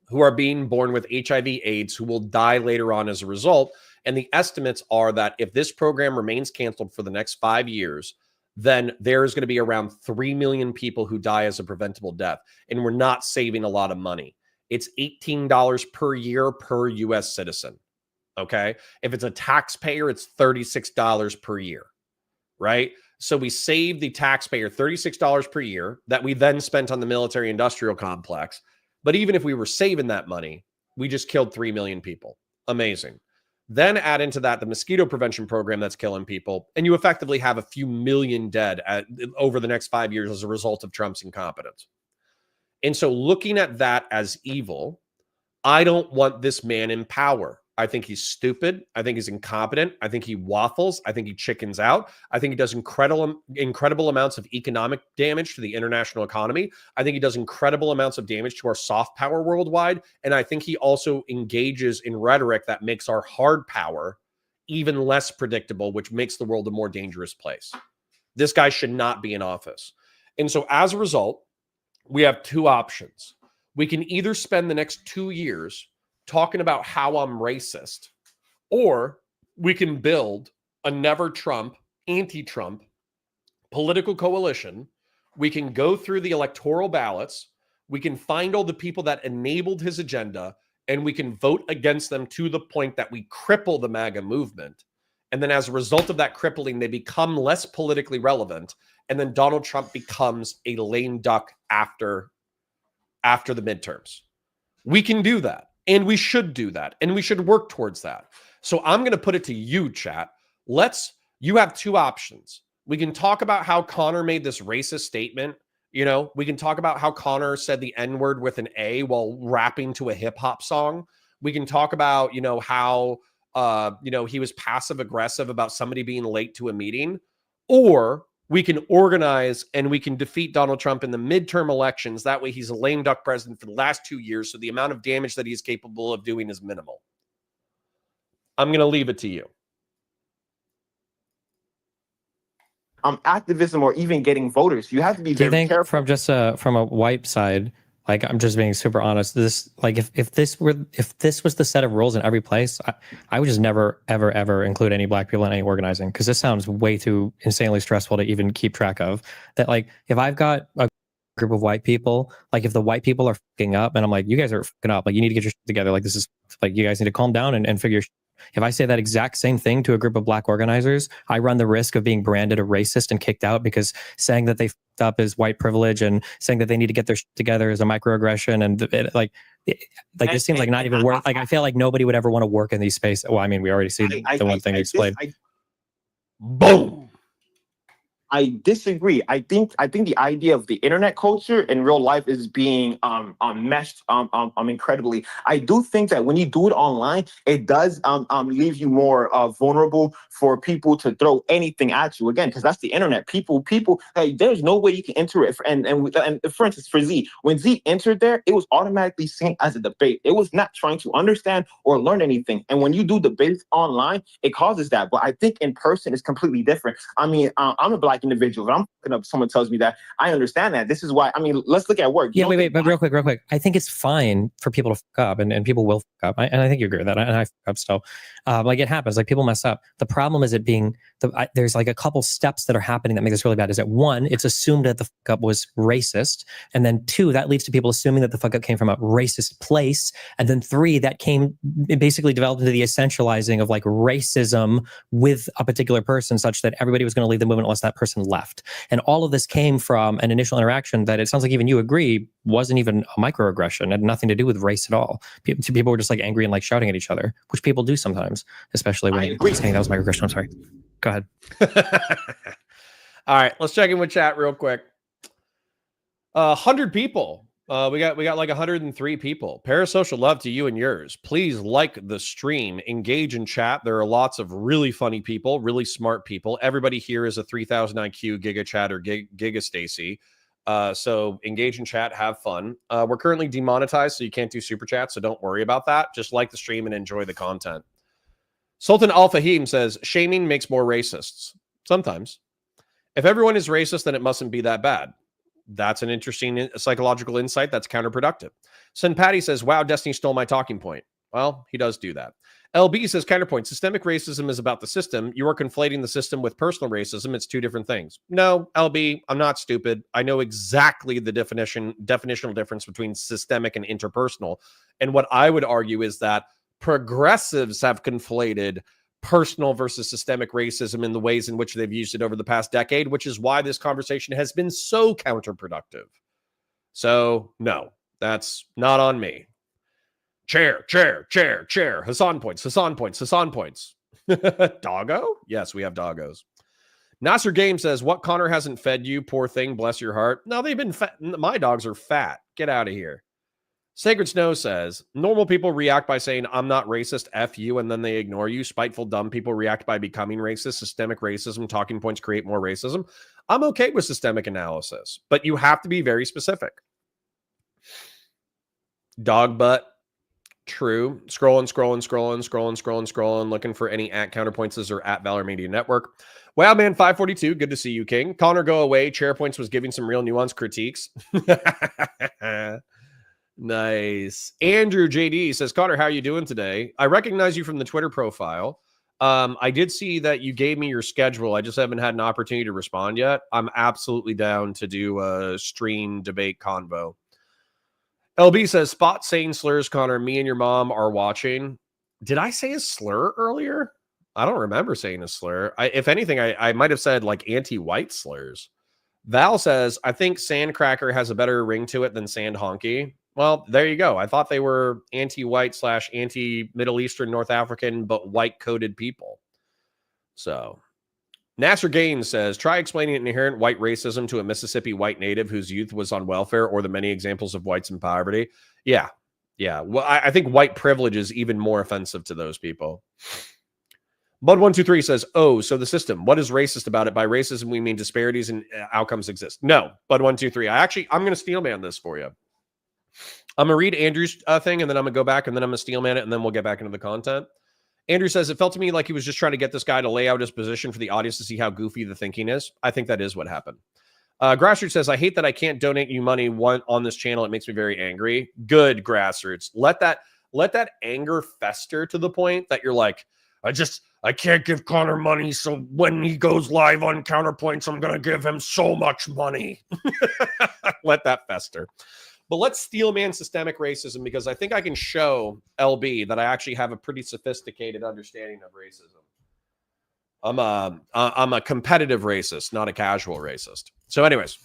who are being born with HIV/AIDS who will die later on as a result. And the estimates are that if this program remains canceled for the next 5 years, then there is going to be around 3 million people who die as a preventable death. And we're not saving a lot of money. It's $18 per year per U.S. citizen. Okay. If it's a taxpayer, it's $36 per year. Right. So we saved the taxpayer $36 per year that we then spent on the military industrial complex. But even if we were saving that money, we just killed 3 million people. Amazing. Then add into that the mosquito prevention program that's killing people, and you effectively have a few million dead over the next 5 years as a result of Trump's incompetence. And so looking at that as evil, I don't want this man in power. I think he's stupid. I think he's incompetent. I think he waffles. I think he chickens out. I think he does incredible amounts of economic damage to the international economy. I think he does incredible amounts of damage to our soft power worldwide. And I think he also engages in rhetoric that makes our hard power even less predictable, which makes the world a more dangerous place. This guy should not be in office. And so as a result, we have two options. We can either spend the next 2 years talking about how I'm racist, or we can build a never Trump, anti-Trump political coalition. We can go through the electoral ballots. We can find all the people that enabled his agenda, and we can vote against them to the point that we cripple the MAGA movement. And then as a result of that crippling, they become less politically relevant. And then Donald Trump becomes a lame duck after the midterms. We can do that. And we should do that. And we should work towards that. So I'm going to put it to you, chat. You have two options. We can talk about how Connor made this racist statement. You know, we can talk about how Connor said the N-word with an A while rapping to a hip hop song. We can talk about, you know, how, he was passive aggressive about somebody being late to a meeting. Or we can organize and we can defeat Donald Trump in the midterm elections. That way he's a lame duck president for the last 2 years. So the amount of damage that he's capable of doing is minimal. I'm going to leave it to you. Activism or even getting voters, you have to be very careful. From just from a white side, like I'm just being super honest, this, like if this was the set of rules in every place, I would just never ever include any black people in any organizing, because this sounds way too insanely stressful to even keep track of. That, like, if I've got a group of white people, like if the white people are fucking up and I'm like, you guys are fucking up, like you need to get your shit together, like this is, like, you guys need to calm down and figure. If I say that exact same thing to a group of black organizers, I run the risk of being branded a racist and kicked out, because saying that they fucked up is white privilege and saying that they need to get their shit together is a microaggression. And this seems like not even worth. Like, I feel like nobody would ever want to work in these spaces. Well, I mean, we already see the one thing explained. Boom. I disagree. I think the idea of the internet culture in real life is being meshed incredibly. I do think that when you do it online, it does leave you more vulnerable for people to throw anything at you. Again, because that's the internet. People. Like, there's no way you can enter it. And for instance, for Z, when Z entered there, it was automatically seen as a debate. It was not trying to understand or learn anything. And when you do debates online, it causes that. But I think in person is completely different. I mean, I'm a black individual. If I'm fucking up, someone tells me that, I understand that. This is why, I mean, let's look at work. Yeah, wait, but real quick. I think it's fine for people to fuck up, and people will fuck up. And I think you agree with that. And I fuck up still. Like, it happens. Like, people mess up. The problem is it being, there's like a couple steps that are happening that make this really bad. Is that one, it's assumed that the fuck up was racist. And then two, that leads to people assuming that the fuck up came from a racist place. And then three, it basically developed into the essentializing of like racism with a particular person, such that everybody was going to leave the movement unless that person left. And all of this came from an initial interaction that, it sounds like even you agree, wasn't even a microaggression, had nothing to do with race at all. People were just like angry and like shouting at each other, which people do sometimes, especially when saying that was microaggression. I'm sorry. Go ahead. All right, let's check in with chat real quick. 100 people. We got like 103 people. Parasocial love to you and yours. Please like the stream, engage in chat. There are lots of really funny people, really smart people. Everybody here is a 3000 IQ Giga Chat or Giga Stacy. So engage in chat, have fun. We're currently demonetized, so you can't do super chat, so don't worry about that. Just like the stream and enjoy the content. Sultan Al Fahim says, shaming makes more racists. Sometimes. If everyone is racist, then it mustn't be that bad. That's an interesting psychological insight that's counterproductive. Sen Patty says, wow, Destiny stole my talking point. Well, he does do that. LB says, counterpoint, systemic racism is about the system. You are conflating the system with personal racism. It's two different things. No, LB, I'm not stupid. I know exactly the definitional difference between systemic and interpersonal. And what I would argue is that progressives have conflated personal versus systemic racism in the ways in which they've used it over the past decade, which is why this conversation has been so counterproductive. So, no, that's not on me. Chair. Hassan points. Doggo? Yes, we have doggos. Nasser Game says, what Connor hasn't fed you? Poor thing, bless your heart. No, they've been fat. My dogs are fat. Get out of here. Sacred Snow says, normal people react by saying, I'm not racist, F you, and then they ignore you. Spiteful, dumb people react by becoming racist. Systemic racism, talking points create more racism. I'm okay with systemic analysis, but you have to be very specific. Dog butt. True. Scrolling, looking for any at counterpoints or at Valor Media Network. Wow, man, 542. Good to see you, King. Connor, go away. Chairpoints was giving some real nuanced critiques. Nice. Andrew JD says, Connor, how are you doing today? I recognize you from the Twitter profile. I did see that you gave me your schedule. I just haven't had an opportunity to respond yet. I'm absolutely down to do a stream debate convo. LB says, spot saying slurs, Connor. Me and your mom are watching. Did I say a slur earlier? I don't remember saying a slur. If anything, I might have said like anti-white slurs. Val says, I think Sandcracker has a better ring to it than Sand Honky. Well, there you go. I thought they were anti-white / anti-Middle Eastern, North African, but white-coded people. So, Nasser Gaines says, try explaining inherent white racism to a Mississippi white native whose youth was on welfare or the many examples of whites in poverty. Yeah. Well, I think white privilege is even more offensive to those people. Bud123 says, oh, so the system, what is racist about it? By racism, we mean disparities in outcomes exist. No, Bud123. I'm going to steelman this for you. I'm going to read Andrew's thing, and then I'm going to go back, and then I'm going to steelman it, and then we'll get back into the content. Andrew says, it felt to me like he was just trying to get this guy to lay out his position for the audience to see how goofy the thinking is. I think that is what happened. Grassroots says, I hate that I can't donate you money on this channel. It makes me very angry. Good, Grassroots. Let that anger fester to the point that you're like, I can't give Connor money, so when he goes live on Counterpoints, I'm going to give him so much money. Let that fester. But let's steelman systemic racism, because I think I can show LB that I actually have a pretty sophisticated understanding of racism. I'm a competitive racist, not a casual racist. So anyways,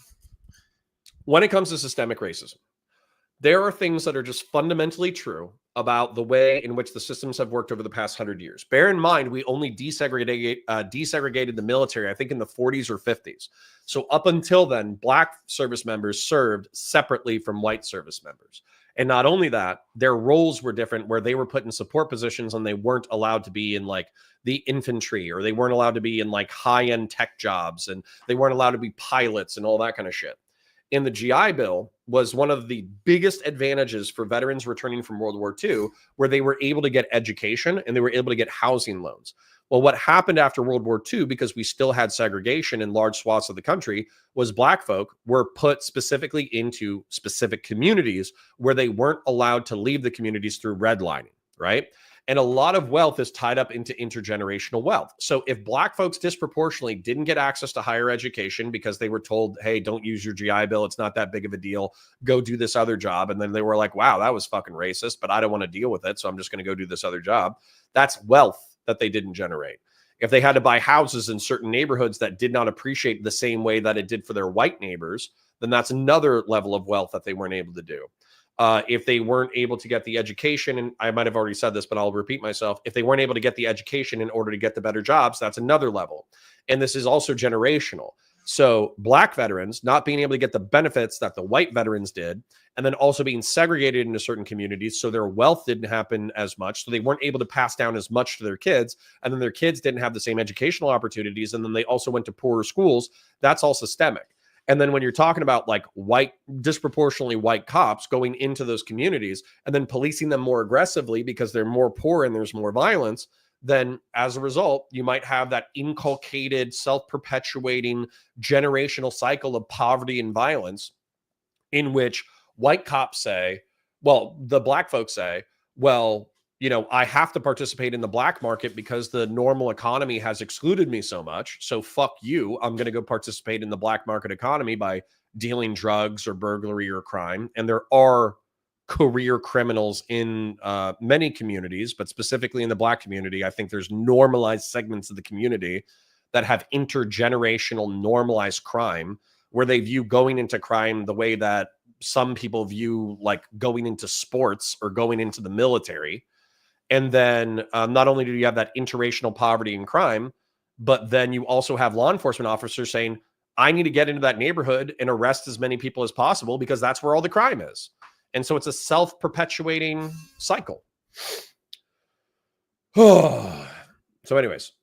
when it comes to systemic racism, there are things that are just fundamentally true about the way in which the systems have worked over the past 100 years. Bear in mind, we only desegregated the military, I think, in the 40s or 50s. So up until then, black service members served separately from white service members. And not only that, their roles were different, where they were put in support positions and they weren't allowed to be in like the infantry, or they weren't allowed to be in like high-end tech jobs, and they weren't allowed to be pilots and all that kind of shit. In the GI Bill was one of the biggest advantages for veterans returning from World War II, where they were able to get education and they were able to get housing loans. Well, what happened after World War II, because we still had segregation in large swaths of the country, was black folk were put specifically into specific communities where they weren't allowed to leave the communities through redlining, right? And a lot of wealth is tied up into intergenerational wealth. So if black folks disproportionately didn't get access to higher education because they were told, hey, don't use your GI Bill, it's not that big of a deal, go do this other job. And then they were like, wow, that was fucking racist, but I don't want to deal with it, so I'm just going to go do this other job. That's wealth that they didn't generate. If they had to buy houses in certain neighborhoods that did not appreciate the same way that it did for their white neighbors, then that's another level of wealth that they weren't able to do. If they weren't able to get the education, and I might have already said this, but I'll repeat myself, if they weren't able to get the education in order to get the better jobs, that's another level. And this is also generational. So black veterans not being able to get the benefits that the white veterans did, and then also being segregated into certain communities, so their wealth didn't happen as much, so they weren't able to pass down as much to their kids, and then their kids didn't have the same educational opportunities, and then they also went to poorer schools. That's all systemic. And then when you're talking about like disproportionately white cops going into those communities and then policing them more aggressively because they're more poor and there's more violence, then as a result, you might have that inculcated, self-perpetuating generational cycle of poverty and violence, in which white cops say, well, the black folks say, well, you know, I have to participate in the black market because the normal economy has excluded me so much. So fuck you. I'm going to go participate in the black market economy by dealing drugs or burglary or crime. And there are career criminals in many communities, but specifically in the black community, I think there's normalized segments of the community that have intergenerational normalized crime, where they view going into crime the way that some people view like going into sports or going into the military. And then not only do you have that interracial poverty and crime, but then you also have law enforcement officers saying, I need to get into that neighborhood and arrest as many people as possible because that's where all the crime is. And so it's a self-perpetuating cycle. So anyways,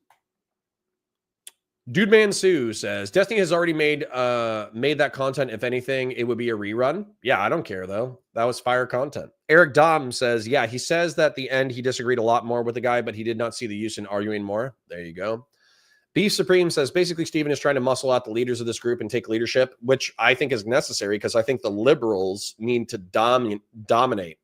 Dude Man Sue says, Destiny has already made that content. If anything, it would be a rerun. Yeah, I don't care, though. That was fire content. Eric Dom says, yeah, he says that at the end he disagreed a lot more with the guy, but he did not see the use in arguing more. There you go. Beef Supreme says, basically, Steven is trying to muscle out the leaders of this group and take leadership, which I think is necessary because I think the liberals need to dominate.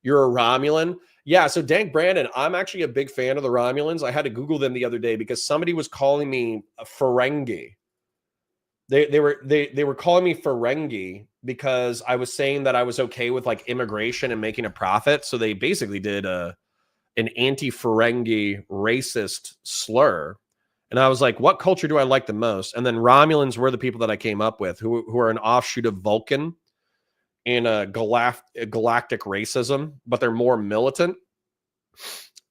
You're a Romulan? Yeah, so Dank Brandon, I'm actually a big fan of the Romulans. I had to Google them the other day because somebody was calling me a Ferengi. They were calling me Ferengi because I was saying that I was okay with like immigration and making a profit. So they basically did an anti-Ferengi racist slur. And I was like, what culture do I like the most? And then Romulans were the people that I came up with, who are an offshoot of Vulcan in a galactic racism, but they're more militant.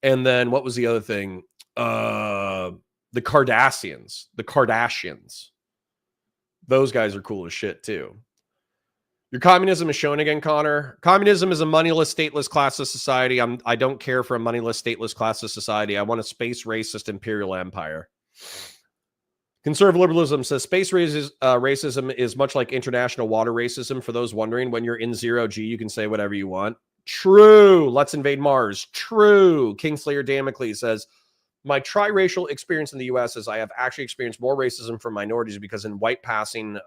And then what was the other thing? The Kardashians. Those guys are cool as shit too. Your communism is shown again, Connor. Communism is a moneyless, stateless, classless society. I don't care for a moneyless, stateless, classless society. I want a space racist imperial empire. Conservative liberalism says space racism is much like international water racism. For those wondering, when you're in 0G, you can say whatever you want. True. Let's invade Mars. True. Kingslayer Damocles says, my triracial experience in the U.S. is I have actually experienced more racism from minorities because in white passing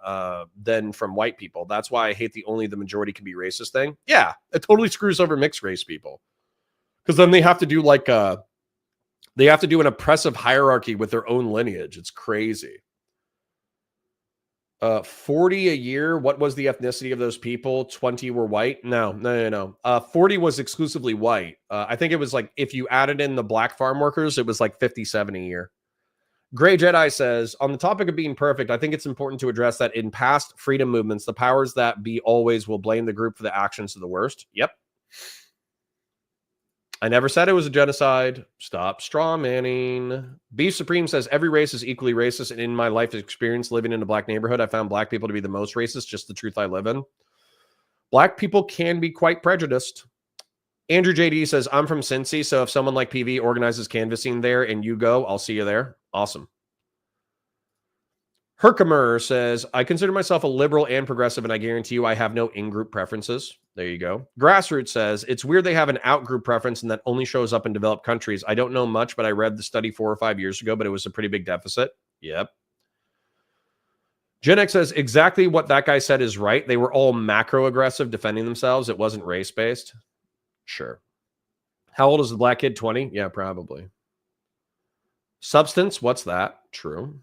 than from white people. That's why I hate the only the majority can be racist thing. Yeah, it totally screws over mixed race people. Because then they have to do like they have to do an oppressive hierarchy with their own lineage. It's crazy. 40 a year. What was the ethnicity of those people? 20 were white? No. 40 was exclusively white. I think it was like, if you added in the black farm workers, it was like 57 a year. Gray Jedi says, on the topic of being perfect, I think it's important to address that in past freedom movements, the powers that be always will blame the group for the actions of the worst. Yep. I never said it was a genocide. Stop straw manning. Beef Supreme says every race is equally racist. And in my life experience living in a black neighborhood, I found black people to be the most racist. Just the truth I live in. Black people can be quite prejudiced. Andrew JD says, I'm from Cincy. So if someone like PV organizes canvassing there and you go, I'll see you there. Awesome. Herkimer says, I consider myself a liberal and progressive, and I guarantee you I have no in-group preferences. There you go. Grassroots says, it's weird they have an out-group preference and that only shows up in developed countries. I don't know much, but I read the study 4 or 5 years ago, but it was a pretty big deficit. Yep. Gen X says, exactly what that guy said is right. They were all macro-aggressive defending themselves. It wasn't race-based. Sure. How old is the black kid? 20? Yeah, probably. Substance, what's that? True.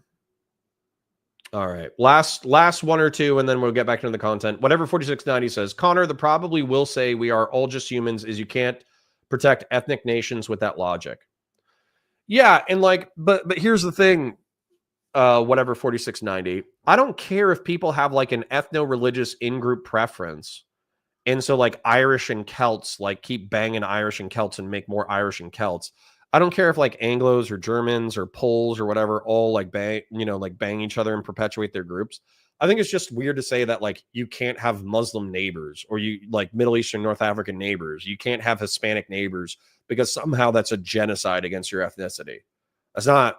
All right. Last one or two, and then we'll get back into the content. Whatever 4690 says, Connor, the probably will say we are all just humans is you can't protect ethnic nations with that logic. Yeah, and like, but here's the thing, whatever 4690. I don't care if people have like an ethno-religious in-group preference. And so like Irish and Celts, like keep banging Irish and Celts and make more Irish and Celts. I don't care if like Anglos or Germans or Poles or whatever all like bang, like bang each other and perpetuate their groups. I think it's just weird to say that like you can't have Muslim neighbors or you like Middle Eastern, North African neighbors. You can't have Hispanic neighbors because somehow that's a genocide against your ethnicity. It's not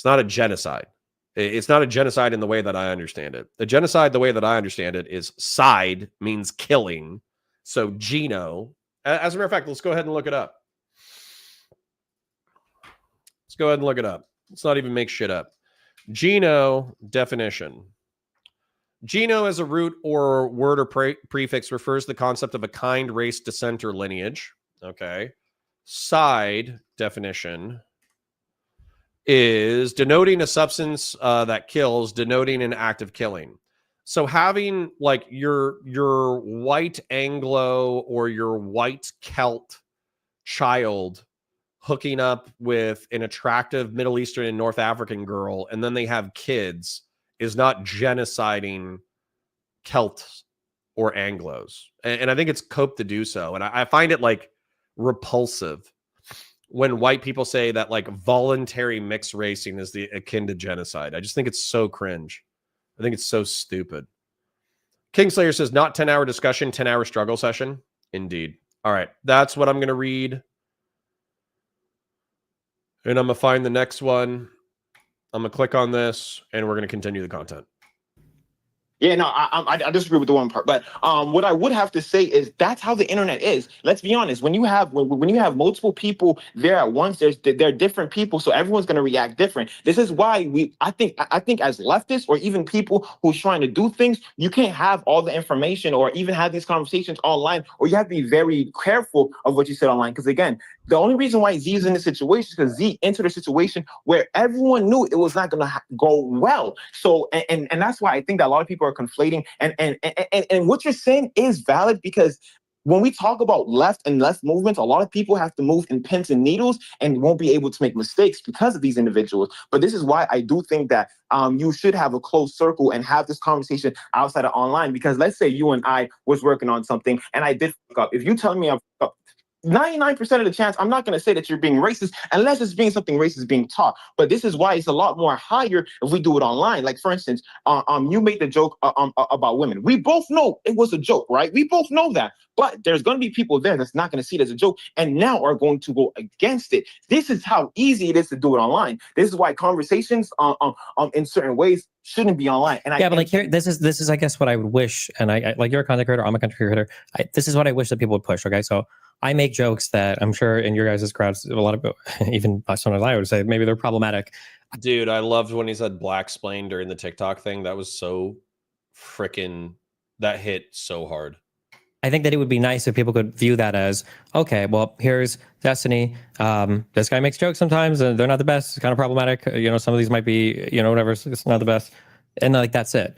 a genocide. It's not a genocide in the way that I understand it. The genocide, the way that I understand it, is side means killing. So Geno, as a matter of fact, let's go ahead and look it up. Let's go ahead and look it up. Let's not even make shit up. Geno definition. Geno as a root or word or prefix refers to the concept of a kind, race, descent, or lineage. Okay. Side definition is denoting a substance that kills, denoting an act of killing. So having like your white Anglo or your white Celt child hooking up with an attractive Middle Eastern and North African girl, and then they have kids, is not genociding Celts or Anglos. And I think it's cope to do so. And I find it like repulsive when white people say that like voluntary mixed racing is akin to genocide. I just think it's so cringe. I think it's so stupid. Kingslayer says, not 10-hour discussion, 10-hour struggle session. Indeed. All right. That's what I'm going to read. And I'm going to find the next one. I'm going to click on this, and we're going to continue the content. Yeah, no, I disagree with the one part, but what I would have to say is that's how the internet is. Let's be honest. When you have multiple people there at once, there are different people, so everyone's going to react different. This is why I think as leftists or even people who's trying to do things, you can't have all the information or even have these conversations online, or you have to be very careful of what you said online. Because again, the only reason why Z is in this situation is because Z entered a situation where everyone knew it was not going to go well. So, and that's why I think that a lot of people are conflating. And what you're saying is valid, because when we talk about left and left movements, a lot of people have to move in pins and needles and won't be able to make mistakes because of these individuals. But this is why I do think that you should have a closed circle and have this conversation outside of online. Because let's say you and I was working on something and I did fuck up. If you tell me I fucked up, 99% of the chance, I'm not going to say that you're being racist unless it's being something racist being taught. But this is why it's a lot more higher if we do it online. Like, for instance, you made the joke about women. We both know it was a joke, right? We both know that. But there's going to be people there that's not going to see it as a joke and now are going to go against it. This is how easy it is to do it online. This is why conversations in certain ways shouldn't be online. And but like here, this is I guess what I would wish. And I like, you're a content creator, I'm a content creator. This is what I wish that people would push. Okay, so I make jokes that I'm sure in your guys' crowds, a lot of, even sometimes I would say maybe they're problematic. Dude, I loved when he said black splain during the TikTok thing. That was so freaking, that hit so hard. I think that it would be nice if people could view that as, okay, well, here's Destiny. This guy makes jokes sometimes and they're not the best. It's kind of problematic. You know, some of these might be, you know, whatever, it's not the best. And like, that's it.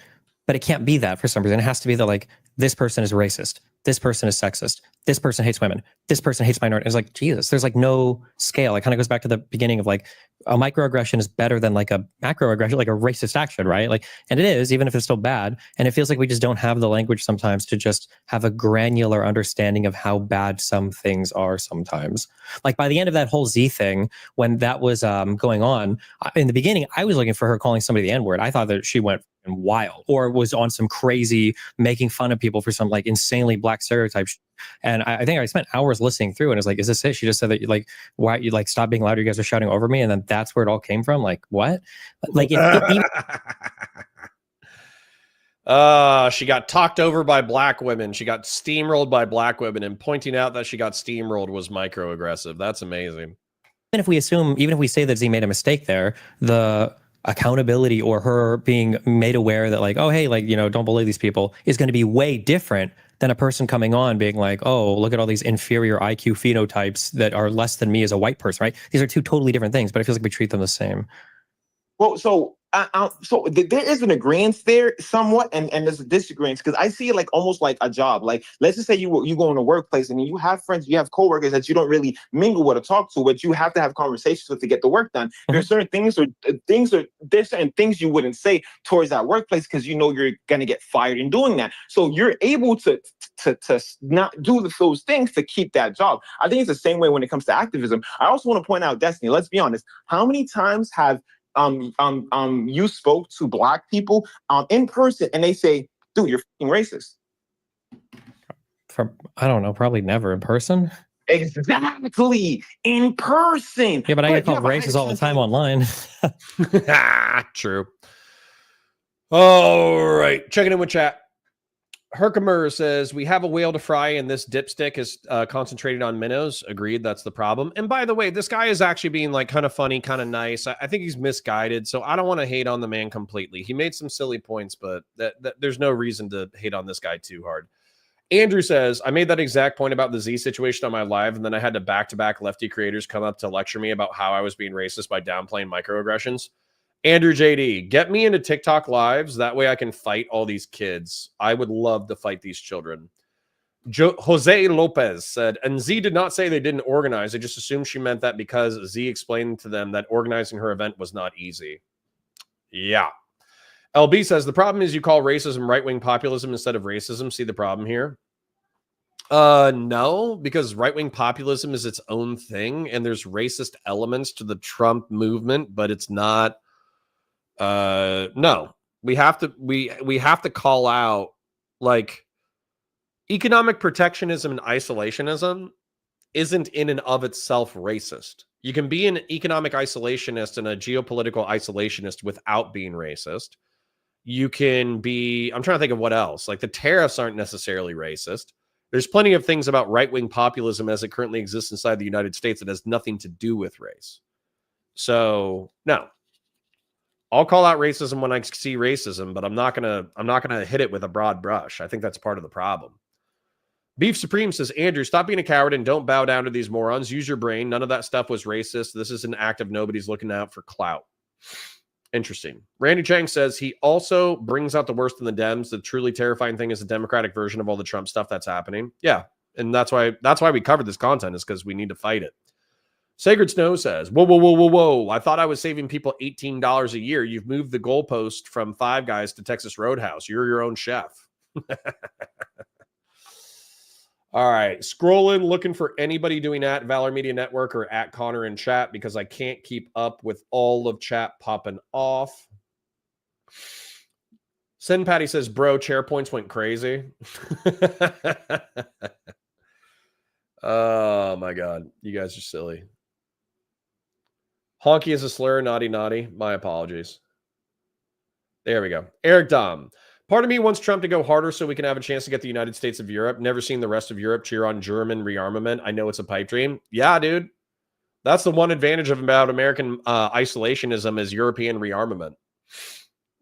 But it can't be that for some reason. It has to be that like, this person is racist. This person is sexist. This person hates women. This person hates minorities. It's like, Jesus, there's like no scale. It kind of goes back to the beginning of like, a microaggression is better than like a macroaggression, like a racist action, right? Like, and it is, even if it's still bad. And it feels like we just don't have the language sometimes to just have a granular understanding of how bad some things are sometimes. Like by the end of that whole Z thing, when that was going on, in the beginning, I was looking for her calling somebody the N-word. I thought that she went wild or was on some crazy making fun of people for some like insanely black stereotypes. And I think I spent hours listening through and it's like, is this it? She just said that like, why you like stop being loud, you guys are shouting over me. And then that's where it all came from. Like, what? Like she got talked over by black women. She got steamrolled by black women, and pointing out that she got steamrolled was microaggressive. That's amazing. Even if we say that Z made a mistake there, the accountability or her being made aware that like, oh, hey, like, you know, don't bully these people is going to be way different than a person coming on being like, oh, look at all these inferior IQ phenotypes that are less than me as a white person, right? These are two totally different things, but it feels like we treat them the same. Well, so there is an agreement there somewhat, and there's a disagreement, because I see it like almost like a job. Like, let's just say you go in a workplace and you have friends, you have coworkers that you don't really mingle with or talk to, but you have to have conversations with to get the work done. There's certain there's certain things you wouldn't say towards that workplace because you know you're gonna get fired in doing that. So you're able to not do those things to keep that job. I think it's the same way when it comes to activism. I also want to point out, Destiny, let's be honest, how many times have you spoke to black people in person and they say, dude, you're fucking racist? I don't know, probably never in person. Exactly, in person. Yeah, but I get called racist all the time online. True. All right, checking in with chat. Herkimer says, we have a whale to fry and this dipstick is concentrated on minnows. Agreed, that's the problem. And by the way, this guy is actually being like kind of funny, kind of nice. I think he's misguided, so I don't want to hate on the man completely. He made some silly points, but there's no reason to hate on this guy too hard. Andrew says, I made that exact point about the Z situation on my live, and then I had to back-to-back lefty creators come up to lecture me about how I was being racist by downplaying microaggressions. Andrew JD, get me into TikTok lives. That way I can fight all these kids. I would love to fight these children. Jose Lopez said, and Z did not say they didn't organize. I just assumed she meant that because Z explained to them that organizing her event was not easy. Yeah. LB says, the problem is you call racism right-wing populism instead of racism. See the problem here? No, because right-wing populism is its own thing, and there's racist elements to the Trump movement, but it's not. No, we have to call out like economic protectionism and isolationism isn't in and of itself racist. You can be an economic isolationist and a geopolitical isolationist without being racist. You can be, I'm trying to think of what else. Like the tariffs aren't necessarily racist. There's plenty of things about right-wing populism as it currently exists inside the United States that has nothing to do with race. So, no. I'll call out racism when I see racism, but I'm not gonna hit it with a broad brush. I think that's part of the problem. Beef Supreme says, Andrew, stop being a coward and don't bow down to these morons. Use your brain. None of that stuff was racist. This is an act of nobody's looking out for clout. Interesting. Randy Chang says he also brings out the worst in the Dems. The truly terrifying thing is the Democratic version of all the Trump stuff that's happening. Yeah, and that's why we covered this content, is because we need to fight it. Sacred Snow says, whoa. I thought I was saving people $18 a year. You've moved the goalpost from Five Guys to Texas Roadhouse. You're your own chef. All right. Scrolling, looking for anybody doing at Valor Media Network or at Connor in chat because I can't keep up with all of chat popping off. Sin Patty says, bro, chair points went crazy. Oh, my God. You guys are silly. Honky is a slur. Naughty. My apologies. There we go. Eric Dom. Part of me wants Trump to go harder so we can have a chance to get the United States of Europe. Never seen the rest of Europe cheer on German rearmament. I know it's a pipe dream. Yeah, dude. That's the one advantage about American isolationism is European rearmament.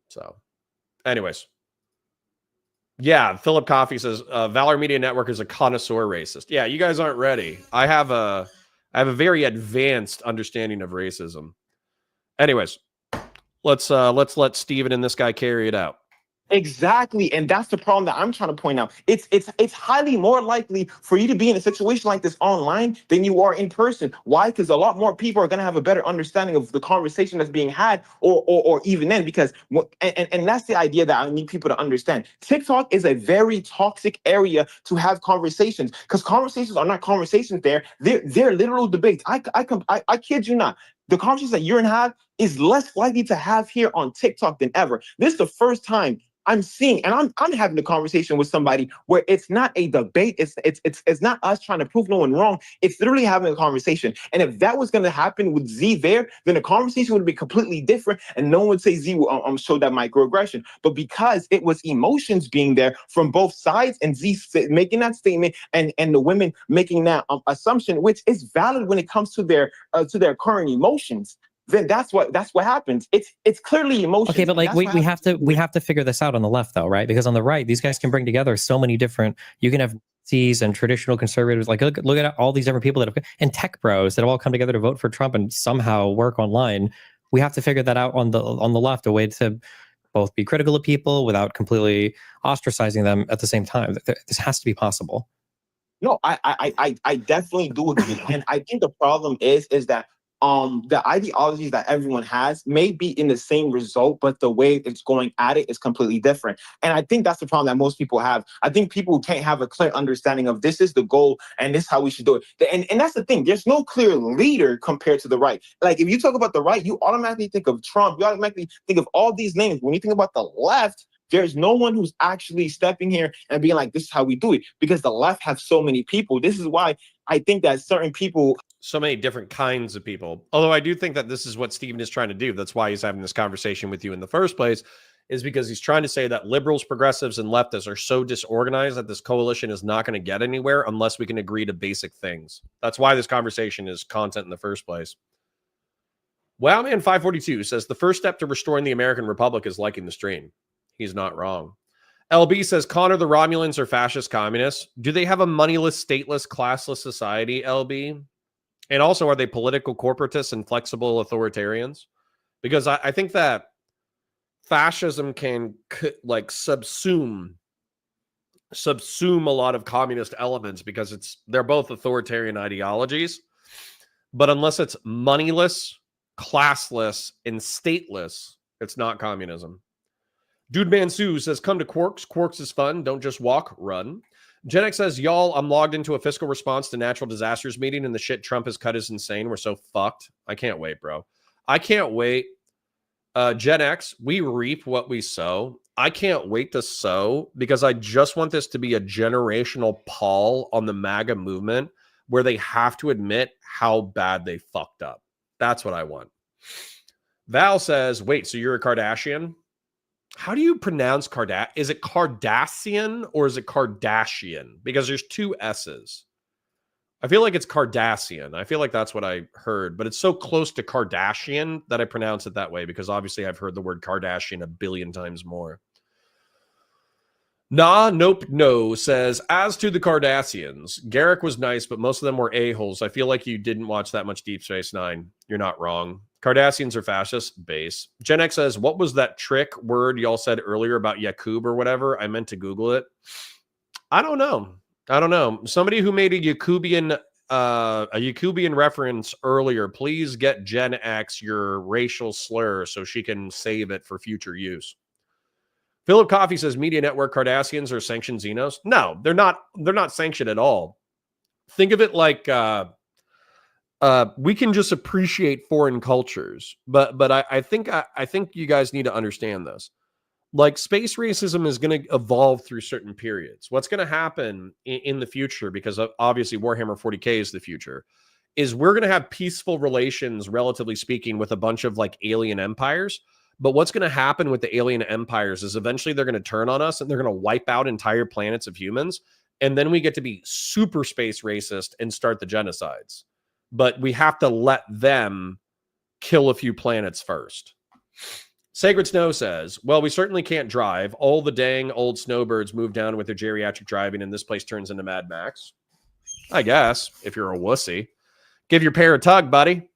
So, anyways. Yeah, Philip Coffey says, Valor Media Network is a connoisseur racist. Yeah, you guys aren't ready. I have a very advanced understanding of racism. Anyways, let's let Steven and this guy carry it out. Exactly, and that's the problem that I'm trying to point out. It's highly more likely for you to be in a situation like this online than you are in person. Why? Because a lot more people are going to have a better understanding of the conversation that's being had, or even then. Because and that's the idea that I need people to understand. TikTok is a very toxic area to have conversations, because conversations are not conversations. They're literal debates. I kid you not. The conversations that you're gonna have is less likely to have here on TikTok than ever. This is the first time I'm seeing, and I'm having a conversation with somebody where it's not a debate. It's not us trying to prove no one wrong. It's literally having a conversation. And if that was going to happen with Z there, then the conversation would be completely different, and no one would say Z showed that microaggression. But because it was emotions being there from both sides, and Z making that statement, and the women making that assumption, which is valid when it comes to their current emotions, then that's what happens. It's clearly emotion. Okay, but like we have to figure this out on the left though, right? Because on the right, these guys can bring together so many different. You can have Nazis and traditional conservatives. Like look at all these different people that have, and tech bros that have all come together to vote for Trump and somehow work online. We have to figure that out on the left, a way to both be critical of people without completely ostracizing them at the same time. This has to be possible. No, I definitely do agree, and I think the problem is that the ideologies that everyone has may be in the same result, but the way it's going at it is completely different. And I think that's the problem that most people have. I think people can't have a clear understanding of this is the goal and this is how we should do it. And that's the thing. There's no clear leader compared to the right. Like if you talk about the right, you automatically think of Trump. You automatically think of all these names. When you think about the left, there's no one who's actually stepping here and being like, this is how we do it, because the left have so many people. This is why I think that certain people, so many different kinds of people. Although I do think that this is what Steven is trying to do. That's why he's having this conversation with you in the first place, is because he's trying to say that liberals, progressives, and leftists are so disorganized that this coalition is not going to get anywhere unless we can agree to basic things. That's why this conversation is content in the first place. Wowman542 says the first step to restoring the American Republic is liking the stream. He's not wrong. LB says, Connor, the Romulans are fascist communists. Do they have a moneyless, stateless, classless society, LB? And also, are they political corporatists and flexible authoritarians? Because I think that fascism can like subsume a lot of communist elements, because they're both authoritarian ideologies. But unless it's moneyless, classless, and stateless, it's not communism. Dude Mansu says, come to Quarks. Quarks is fun. Don't just walk, run. Gen X says, y'all, I'm logged into a fiscal response to natural disasters meeting, and the shit Trump has cut is insane. We're so fucked. I can't wait, bro. I can't wait. Gen X, we reap what we sow. I can't wait to sow, because I just want this to be a generational pall on the MAGA movement where they have to admit how bad they fucked up. That's what I want. Val says, wait, so you're a Kardashian? How do you pronounce Kardashian? Is it Cardassian or is it Kardashian? Because there's two S's. I feel like it's Cardassian. I feel like that's what I heard, but it's so close to Kardashian that I pronounce it that way because obviously I've heard the word Kardashian a billion times more. Nah, nope, no says, as to the Cardassians, Garrick was nice, but most of them were a-holes. I feel like you didn't watch that much Deep Space Nine. You're not wrong. Cardassians are fascist. Base. Gen X says, what was that trick word y'all said earlier about Yakub or whatever? I meant to Google it. I don't know. Somebody who made a Yakubian reference earlier, please get Gen X your racial slur so she can save it for future use. Philip Coffey says Media Network Cardassians are sanctioned Xenos. No, they're not. They're not sanctioned at all. Think of it like we can just appreciate foreign cultures, but I think you guys need to understand this. Like, space racism is going to evolve through certain periods. What's going to happen in the future, because obviously Warhammer 40K is the future, is we're going to have peaceful relations, relatively speaking, with a bunch of like alien empires. But what's going to happen with the alien empires is eventually they're going to turn on us and they're going to wipe out entire planets of humans. And then we get to be super space racist and start the genocides. But we have to let them kill a few planets first. Sacred Snow says, well, we certainly can't drive. All the dang old snowbirds move down with their geriatric driving and this place turns into Mad Max. I guess, if you're a wussy. Give your pair a tug, buddy.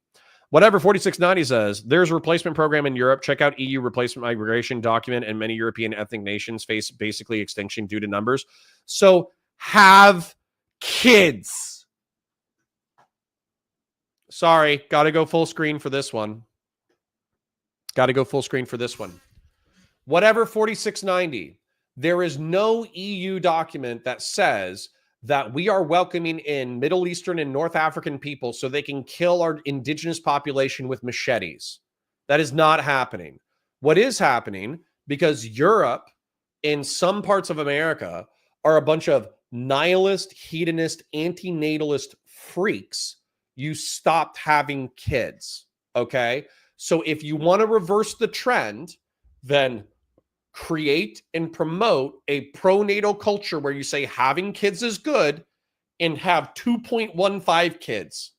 Whatever 4690 says, there's a replacement program in Europe. Check out EU replacement migration document, and many European ethnic nations face basically extinction due to numbers. So have kids. Sorry, got to go full screen for this one. Whatever 4690, there is no EU document that says that we are welcoming in Middle Eastern and North African people so they can kill our indigenous population with machetes. That is not happening. What is happening, because Europe and some parts of America are a bunch of nihilist, hedonist, antinatalist freaks, you stopped having kids, okay? So if you want to reverse the trend, then create and promote a pronatal culture where you say having kids is good and have 2.15 kids.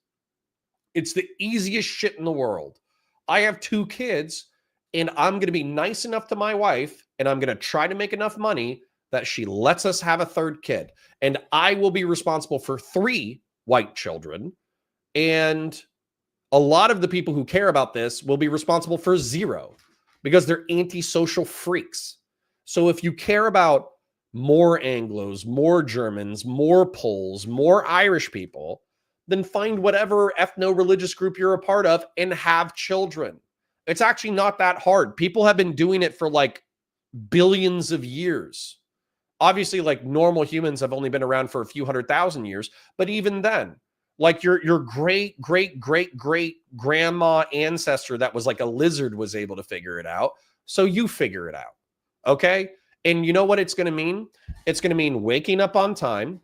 It's the easiest shit in the world. I have 2 kids and I'm going to be nice enough to my wife and I'm going to try to make enough money that she lets us have a 3rd kid. And I will be responsible for 3 white children. And a lot of the people who care about this will be responsible for 0. Because they're antisocial freaks. So if you care about more Anglos, more Germans, more Poles, more Irish people, then find whatever ethno-religious group you're a part of and have children. It's actually not that hard. People have been doing it for like billions of years. Obviously, like normal humans have only been around for a few 100,000 years, but even then, like your great grandma ancestor that was like a lizard was able to figure it out. So you figure it out. Okay. And you know what it's going to mean? It's going to mean waking up on time,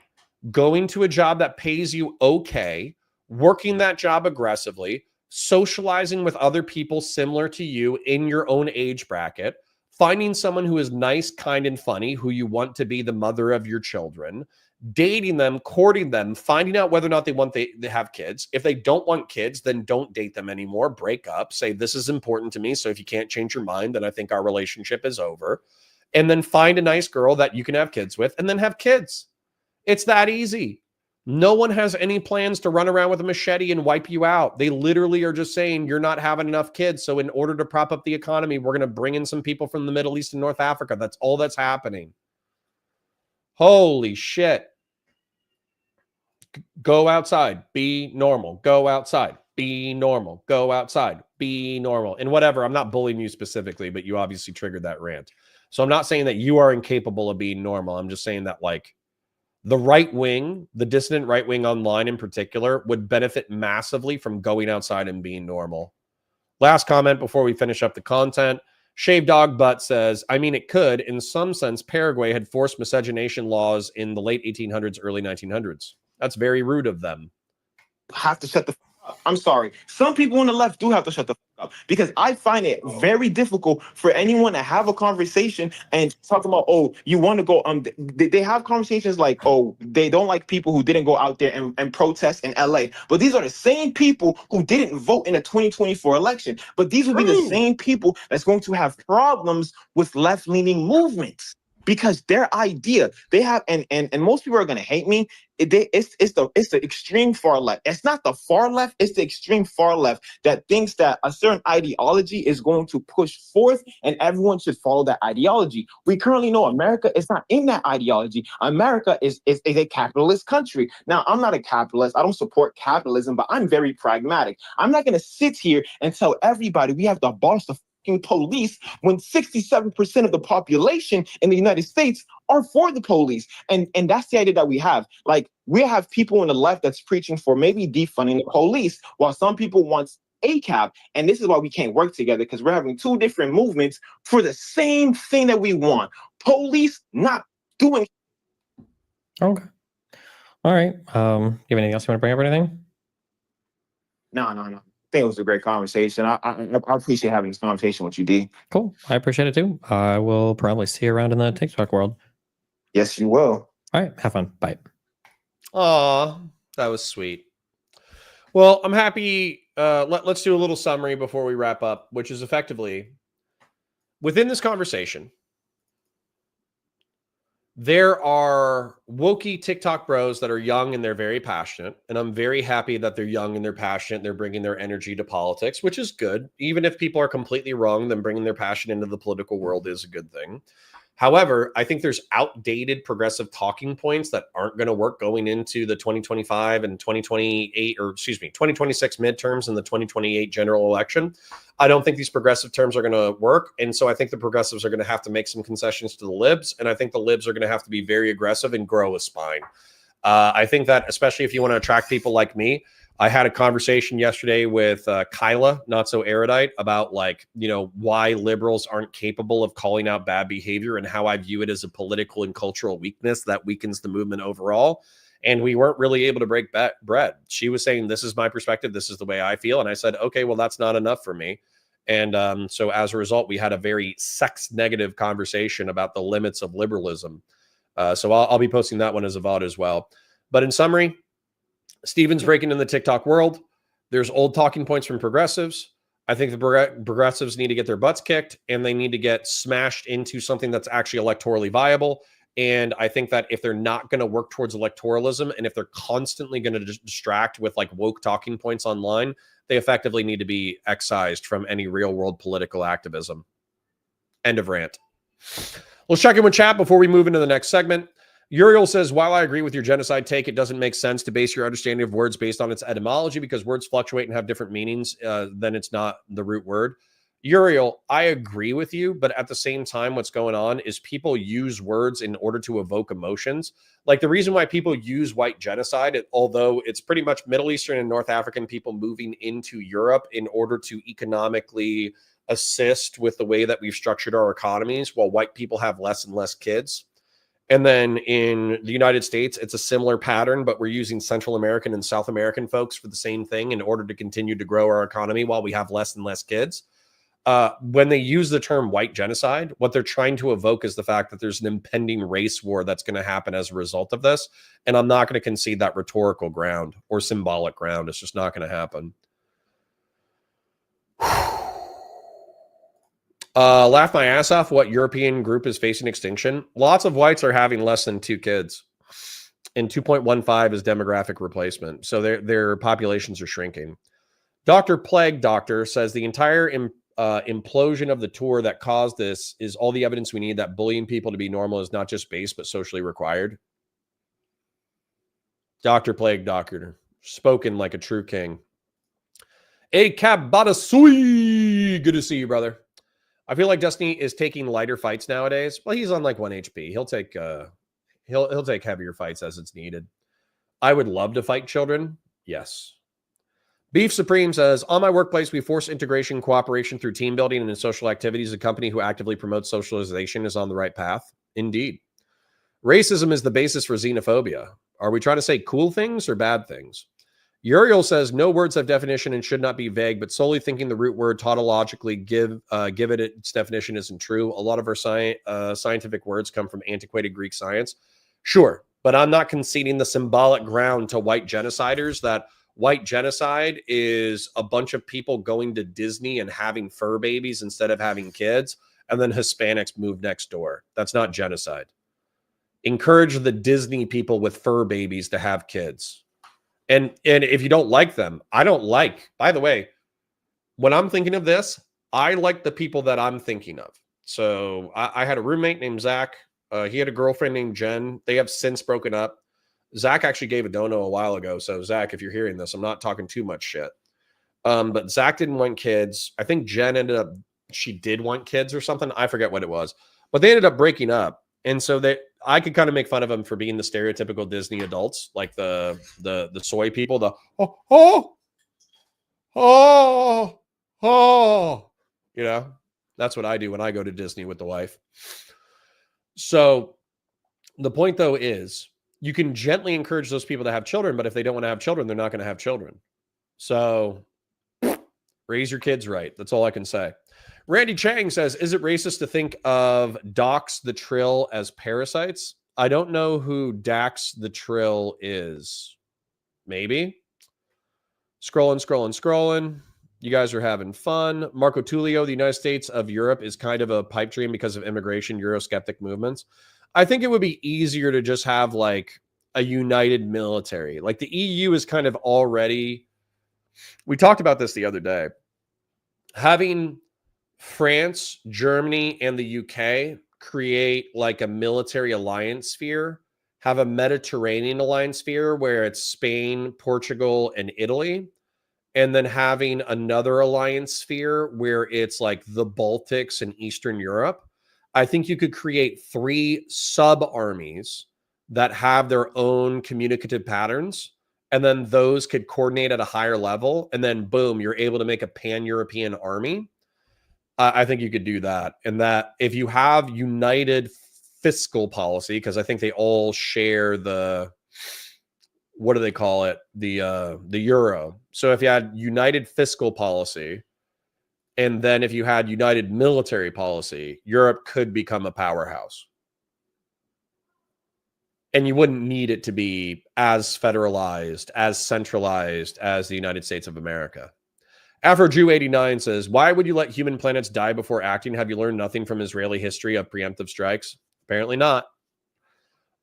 going to a job that pays you okay, working that job aggressively, socializing with other people similar to you in your own age bracket, finding someone who is nice, kind, and funny, who you want to be the mother of your children, dating them, courting them, finding out whether or not they want they have kids. If they don't want kids, then don't date them anymore. Break up. Say, this is important to me. So if you can't change your mind, then I think our relationship is over. And then find a nice girl that you can have kids with and then have kids. It's that easy. No one has any plans to run around with a machete and wipe you out. They literally are just saying you're not having enough kids. So in order to prop up the economy, we're going to bring in some people from the Middle East and North Africa. That's all that's happening. Holy shit. Go outside, be normal. Go outside, be normal. Go outside, be normal. And whatever, I'm not bullying you specifically, but you obviously triggered that rant. So I'm not saying that you are incapable of being normal. I'm just saying that, like, the right wing, the dissident right wing online in particular, would benefit massively from going outside and being normal. Last comment before we finish up the content. Shave Dog Butt says, I mean, it could. In some sense, Paraguay had forced miscegenation laws in the late 1800s, early 1900s. That's very rude of them. Have to shut the I'm sorry. Some people on the left do have to shut the fuck up because I find it very difficult for anyone to have a conversation and talk about, oh, you want to go. They have conversations like, oh, they don't like people who didn't go out there and protest in LA. But these are the same people who didn't vote in the 2024 election. But these will be the same people that's going to have problems with left-leaning movements. Because their idea, they have, and most people are gonna hate me. It's the extreme far left. It's not the far left. It's the extreme far left that thinks that a certain ideology is going to push forth, and everyone should follow that ideology. We currently know America is not in that ideology. America is a capitalist country. Now, I'm not a capitalist. I don't support capitalism, but I'm very pragmatic. I'm not gonna sit here and tell everybody we have to abolish the police when 67% of the population in the United States are for the police. And that's the idea that we have. Like, we have people on the left that's preaching for maybe defunding the police, while some people want ACAB. And this is why we can't work together, because we're having two different movements for the same thing that we want. Police not doing. Okay. All right. You have anything else you want to bring up or anything? No. I think it was a great conversation. I appreciate having this conversation with you, D. Cool. I appreciate it too. I will probably see you around in the TikTok world. Yes, you will. All right. Have fun. Bye. Aw, that was sweet. Well, I'm happy. Let's do a little summary before we wrap up, which is effectively, within this conversation, there are wokey TikTok bros that are young and they're very passionate. And I'm very happy that they're young and they're passionate. They're bringing their energy to politics, which is good. Even if people are completely wrong, then bringing their passion into the political world is a good thing. However, I think there's outdated progressive talking points that aren't going to work going into the 2025 and 2026 midterms and the 2028 general election. I don't think these progressive terms are going to work. And so I think the progressives are going to have to make some concessions to the libs. And I think the libs are going to have to be very aggressive and grow a spine. I think that, especially if you want to attract people like me, I had a conversation yesterday with Kyla, not so erudite, about why liberals aren't capable of calling out bad behavior and how I view it as a political and cultural weakness that weakens the movement overall. And we weren't really able to break bread. She was saying, this is my perspective. This is the way I feel. And I said, okay, well, that's not enough for me. And so as a result, we had a very sex negative conversation about the limits of liberalism. So I'll be posting that one as a VOD as well. But in summary, Steven's breaking in the TikTok world. There's old talking points from progressives. I think the progressives need to get their butts kicked and they need to get smashed into something that's actually electorally viable. And I think that if they're not going to work towards electoralism and if they're constantly going to distract with woke talking points online, they effectively need to be excised from any real world political activism. End of rant. Let's check in with chat before we move into the next segment. Uriel says, while I agree with your genocide take, it doesn't make sense to base your understanding of words based on its etymology because words fluctuate and have different meanings. Then it's not the root word. Uriel, I agree with you, but at the same time, what's going on is people use words in order to evoke emotions. Like the reason why people use white genocide, although it's pretty much Middle Eastern and North African people moving into Europe in order to economically assist with the way that we've structured our economies, while white people have less and less kids. And then in the United States, it's a similar pattern, but we're using Central American and South American folks for the same thing in order to continue to grow our economy while we have less and less kids. When they use the term white genocide, what they're trying to evoke is the fact that there's an impending race war that's going to happen as a result of this. And I'm not going to concede that rhetorical ground or symbolic ground. It's just not going to happen. Laugh my ass off. What European group is facing extinction? Lots of whites are having less than 2 kids. And 2.15 is demographic replacement. So their populations are shrinking. Dr. Plague Doctor says the entire implosion of the tour that caused this is all the evidence we need that bullying people to be normal is not just base, but socially required. Dr. Plague Doctor, spoken like a true king. A Kabatasui. Good to see you, brother. I feel like Destiny is taking lighter fights nowadays. Well, he's on 1 HP. He'll take he'll take heavier fights as it's needed. I would love to fight children. Yes. Beef Supreme says, on my workplace, we force integration, cooperation through team building and in social activities. A company who actively promotes socialization is on the right path. Indeed. Racism is the basis for xenophobia. Are we trying to say cool things or bad things? Uriel says no words have definition and should not be vague, but solely thinking the root word tautologically give it its definition isn't true. A lot of our scientific words come from antiquated Greek science. Sure, but I'm not conceding the symbolic ground to white genociders that white genocide is a bunch of people going to Disney and having fur babies instead of having kids, and then Hispanics move next door. That's not genocide. Encourage the Disney people with fur babies to have kids. And if you don't like them, I don't like, by the way, when I'm thinking of this, I like the people that I'm thinking of. So I had a roommate named Zach. He had a girlfriend named Jen. They have since broken up. Zach actually gave a dono a while ago. So Zach, if you're hearing this, I'm not talking too much shit. But Zach didn't want kids. I think Jen she did want kids or something. I forget what it was, but they ended up breaking up. And so I could kind of make fun of them for being the stereotypical Disney adults, like the soy people, you know, that's what I do when I go to Disney with the wife. So the point though is you can gently encourage those people to have children, but if they don't want to have children, they're not going to have children. So raise your kids right. That's all I can say. Randy Chang says, is it racist to think of Docs the Trill as parasites? I don't know who Dax the Trill is. Maybe. Scrolling. You guys are having fun. Marco Tullio, the United States of Europe is kind of a pipe dream because of immigration, Eurosceptic movements. I think it would be easier to just have like a united military. Like the EU is kind of already, we talked about this the other day. Having France, Germany, and the UK create like a military alliance sphere, have a Mediterranean alliance sphere where it's Spain, Portugal, and Italy, and then having another alliance sphere where it's like the Baltics and Eastern Europe. I think you could create 3 sub-armies that have their own communicative patterns, and then those could coordinate at a higher level, and then boom, you're able to make a pan-European army. I think you could do that. And that if you have united fiscal policy, because I think they all share the, what do they call it? The euro. So if you had united fiscal policy, and then if you had united military policy, Europe could become a powerhouse. And you wouldn't need it to be as federalized, as centralized as the United States of America. AfroJew89 says, why would you let human planets die before acting? Have you learned nothing from Israeli history of preemptive strikes? Apparently not.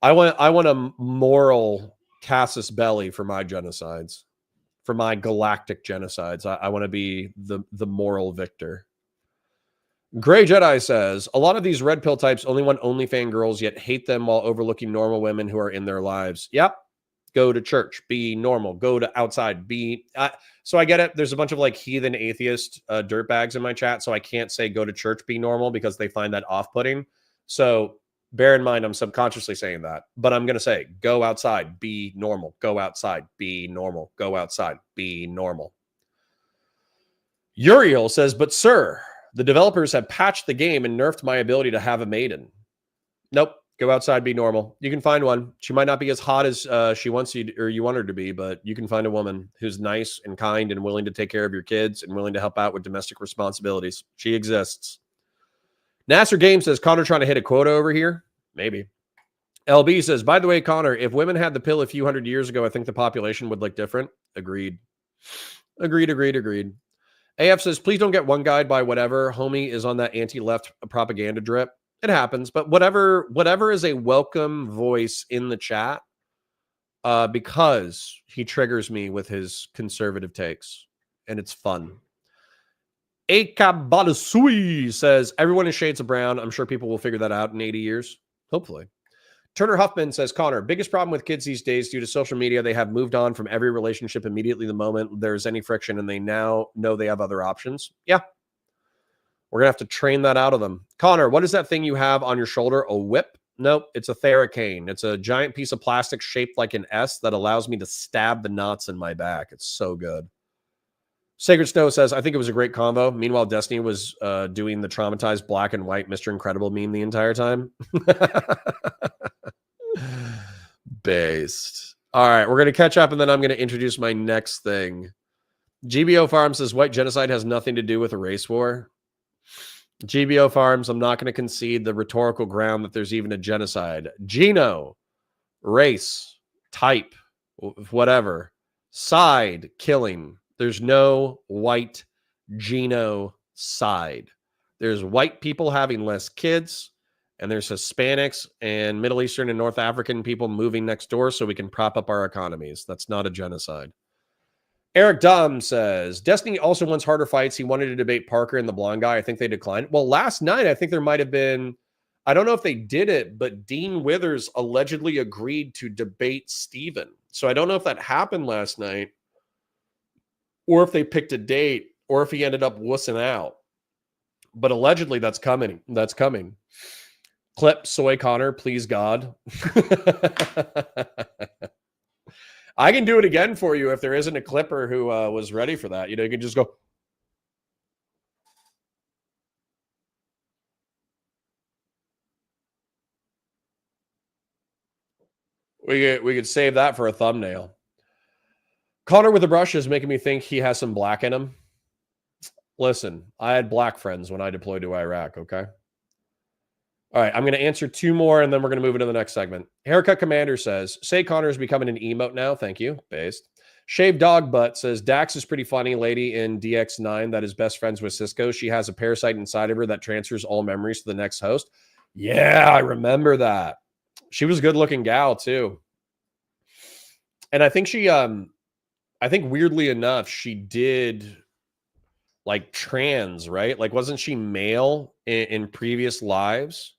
I want a moral casus belli for my genocides, for my galactic genocides. I want to be the moral victor. Gray Jedi says, a lot of these red pill types only want OnlyFans girls, yet hate them while overlooking normal women who are in their lives. Yep. Go to church, be normal, go to outside, be... so I get it. There's a bunch of like heathen atheist dirtbags in my chat, so I can't say go to church, be normal, because they find that off-putting. So bear in mind, I'm subconsciously saying that. But I'm going to say, go outside, be normal. Go outside, be normal. Go outside, be normal. Uriel says, but sir, the developers have patched the game and nerfed my ability to have a maiden. Nope. Go outside, be normal. You can find one. She might not be as hot as she wants you or you want her to be, but you can find a woman who's nice and kind and willing to take care of your kids and willing to help out with domestic responsibilities. She exists. Nasser Game says, Connor trying to hit a quota over here? Maybe. LB says, by the way, Connor, if women had the pill a few hundred years ago, I think the population would look different. Agreed. Agreed. AF says, please don't get one guide by whatever. Homie is on that anti-left propaganda drip. It happens, but whatever is a welcome voice in the chat, because he triggers me with his conservative takes, and it's fun. Akabalasui says, everyone is shades of brown. I'm sure people will figure that out in 80 years. Hopefully. Turner Huffman says, Connor, biggest problem with kids these days due to social media, they have moved on from every relationship immediately the moment there's any friction, and they now know they have other options. Yeah. We're going to have to train that out of them. Connor, what is that thing you have on your shoulder? A whip? Nope, it's a Theracane. It's a giant piece of plastic shaped like an S that allows me to stab the knots in my back. It's so good. Sacred Snow says, I think it was a great convo. Meanwhile, Destiny was doing the traumatized black and white Mr. Incredible meme the entire time. Based. All right, we're going to catch up, and then I'm going to introduce my next thing. GBO Farm says white genocide has nothing to do with a race war. GBO Farms, I'm not going to concede the rhetorical ground that there's even a genocide. Geno, race, type, whatever, side, killing. There's no white genocide. There's white people having less kids, and there's Hispanics and Middle Eastern and North African people moving next door so we can prop up our economies. That's not a genocide. Eric Dom says, Destiny also wants harder fights. He wanted to debate Parker and the blonde guy. I think they declined. Well, last night, I think there might have been, I don't know if they did it, but Dean Withers allegedly agreed to debate Steven. So I don't know if that happened last night, or if they picked a date, or if he ended up wussing out. But allegedly that's coming. That's coming. Clip Soy Connor, please God. I can do it again for you if there isn't a clipper who was ready for that. You know, you can just go. We could save that for a thumbnail. Connor with the brush is making me think he has some black in him. Listen, I had black friends when I deployed to Iraq, okay? All right, I'm going to answer two more, and then we're going to move into the next segment. Haircut Commander says, say Connor is becoming an emote now. Thank you. Based. Shaved Dog Butt says, Dax is pretty funny lady in DX9 that is best friends with Cisco. She has a parasite inside of her that transfers all memories to the next host. Yeah, I remember that. She was a good-looking gal, too. And I think she, I think weirdly enough, she did, like, trans, right? Like, wasn't she male in previous lives?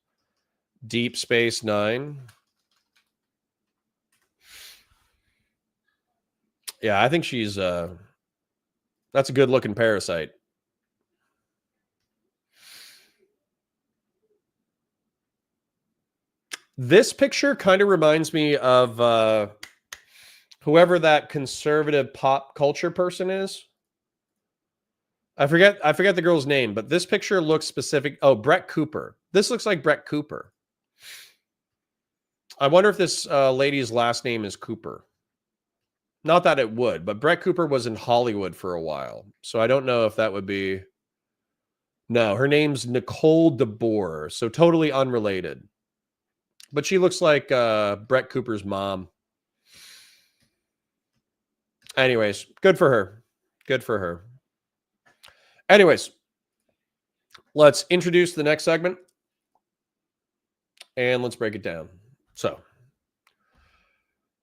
Deep Space Nine. Yeah, I think she's that's a good looking parasite. This picture kind of reminds me of whoever that conservative pop culture person is. I forget the girl's name, but this picture looks specific. Oh, Brett Cooper. This looks like Brett Cooper. I wonder if this lady's last name is Cooper. Not that it would, but Brett Cooper was in Hollywood for a while. So I don't know if that would be. No, her name's Nicole DeBoer. So totally unrelated. But she looks like Brett Cooper's mom. Anyways, good for her. Good for her. Anyways, let's introduce the next segment. And let's break it down. So,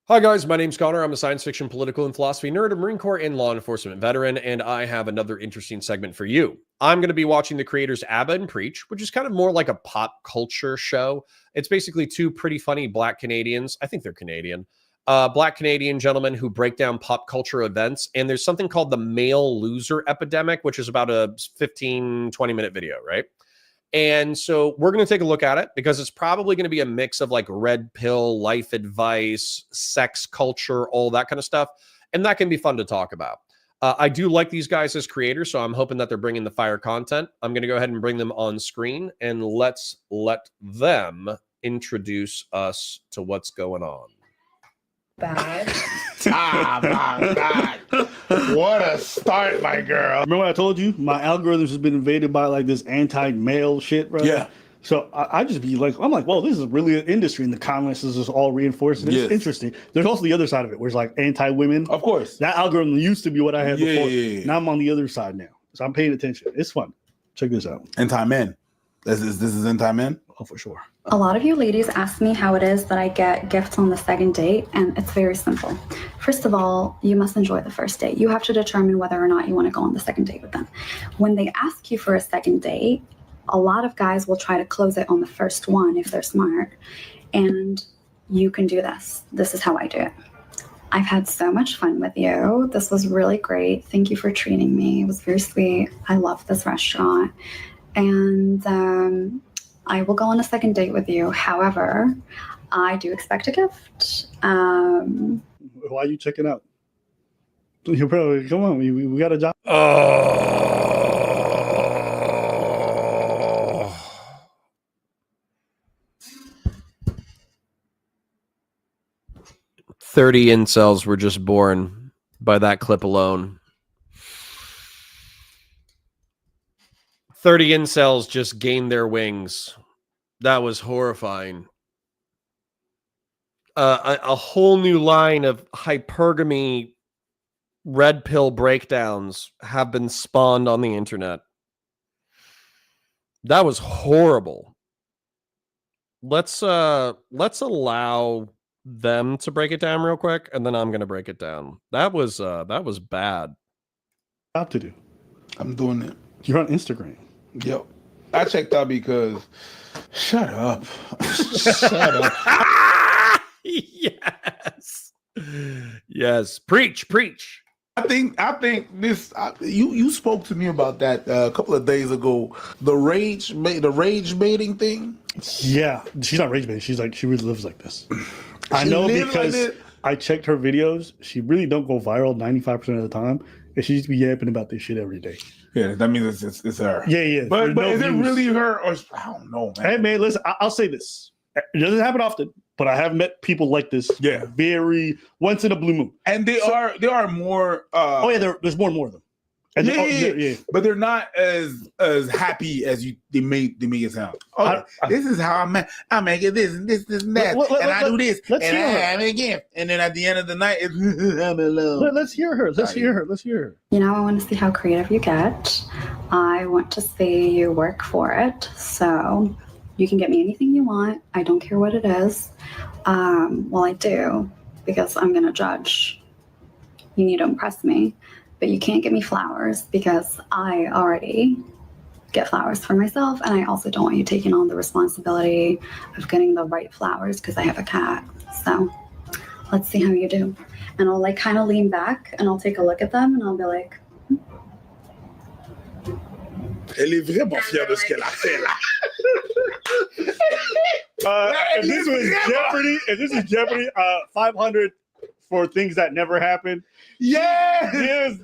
hi guys, my name's Connor. I'm a science fiction, political, and philosophy nerd, a Marine Corps and law enforcement veteran, and I have another interesting segment for you. I'm going to be watching the creators Abba and Preach, which is kind of more like a pop culture show. It's basically two pretty funny Black Canadians. I think they're Canadian. Black Canadian gentlemen who break down pop culture events. And there's something called the male loser epidemic, which is about a 15, 20-minute video, right? And so we're going to take a look at it because it's probably going to be a mix of like red pill, life advice, sex culture, all that kind of stuff. And that can be fun to talk about. I do like these guys as creators, so I'm hoping that they're bringing the fire content. I'm going to go ahead and bring them on screen, and let's let them introduce us to what's going on. Bad. My God. What a start, my girl. Remember what I told you? My algorithms has been invaded by like this anti-male shit, bro. Yeah. So I just be like, I'm like, well, this is really an industry, and the comments is just all reinforced. It's Yes. interesting. There's also the other side of it, where it's like anti-women. Of course. That algorithm used to be what I had before. Yeah. Now I'm on the other side now, so I'm paying attention. It's fun. Check this out. Anti-men. This is anti-men? Oh, for sure. A lot of you ladies ask me how it is that I get gifts on the second date, and it's very simple. First of all, you must enjoy the first date. You have to determine whether or not you want to go on the second date with them. When they ask you for a second date, a lot of guys will try to close it on the first one if they're smart. And you can do this. This is how I do it. I've had so much fun with you. This was really great. Thank you for treating me. It was very sweet. I love this restaurant. And I will go on a second date with you. However, I do expect a gift. Why are you checking out? You probably come on. We got a job. 30 incels were just born by that clip alone. 30 incels just gained their wings. That was horrifying. A whole new line of hypergamy red pill breakdowns have been spawned on the internet. That was horrible. Let's allow them to break it down real quick, and then I'm gonna break it down. That was bad. Job to do. I'm doing it. You're on Instagram. Yep. I checked out because shut up. Shut up. Yes. Preach. I think this. You spoke to me about that a couple of days ago. The rage baiting thing. Yeah, she's not rage baiting. She's like, she really lives like this. I She know lives because like this? I checked her videos. She really don't go viral 95% of the time, and she just be yapping about this shit every day. Yeah, that means it's her. Yeah. But No is it views. really her? Or I don't know, man. Hey man, listen. I'll say this. It doesn't happen often, but I have met people like this. Yeah. Very once in a blue moon. And there are more. Oh yeah, there's more and more of them. And Yeah. But they're not as happy as they make it sound. Oh, this is how I make it this and this and that, and I do this, and I have it again, and then at the end of the night, it's I'm alone. Let's hear her. Let's hear her. You know, I want to see how creative you get. I want to see you work for it. So you can get me anything you want. I don't care what it is. Well, I do, because I'm going to judge. You need to impress me. But you can't get me flowers because I already get flowers for myself. And I also don't want you taking on the responsibility of getting the right flowers because I have a cat. So let's see how you do. And I'll like kind of lean back and I'll take a look at them and I'll be like, Elle est vraiment fière de ce qu'elle a fait là. If this is Jeopardy, 500 for things that never happened. Yes,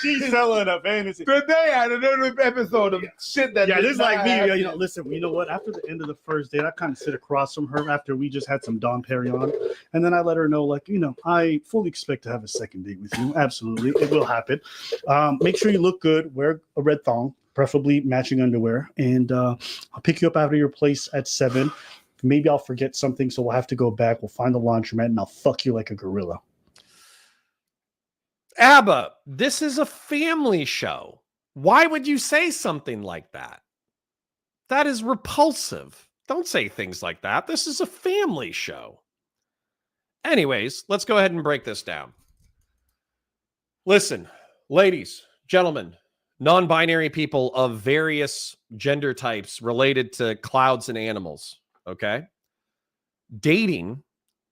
She's selling a fantasy. Today I had another episode of shit that. Yeah, this is like me. happen. You know, listen. You know what? After the end of the first date, I kind of sit across from her after we just had some Dom Perignon, and then I let her know, like, you know, I fully expect to have a second date with you. Absolutely, it will happen. Make sure you look good. Wear a red thong, preferably matching underwear, and I'll pick you up out of your place at 7. Maybe I'll forget something, so we'll have to go back. We'll find the laundromat, and I'll fuck you like a gorilla. Abba, this is a family show. Why would you say something like that? That is repulsive. Don't say things like that. This is a family show. Anyways, let's go ahead and break this down. Listen, ladies, gentlemen, non-binary people of various gender types related to clouds and animals, okay? Dating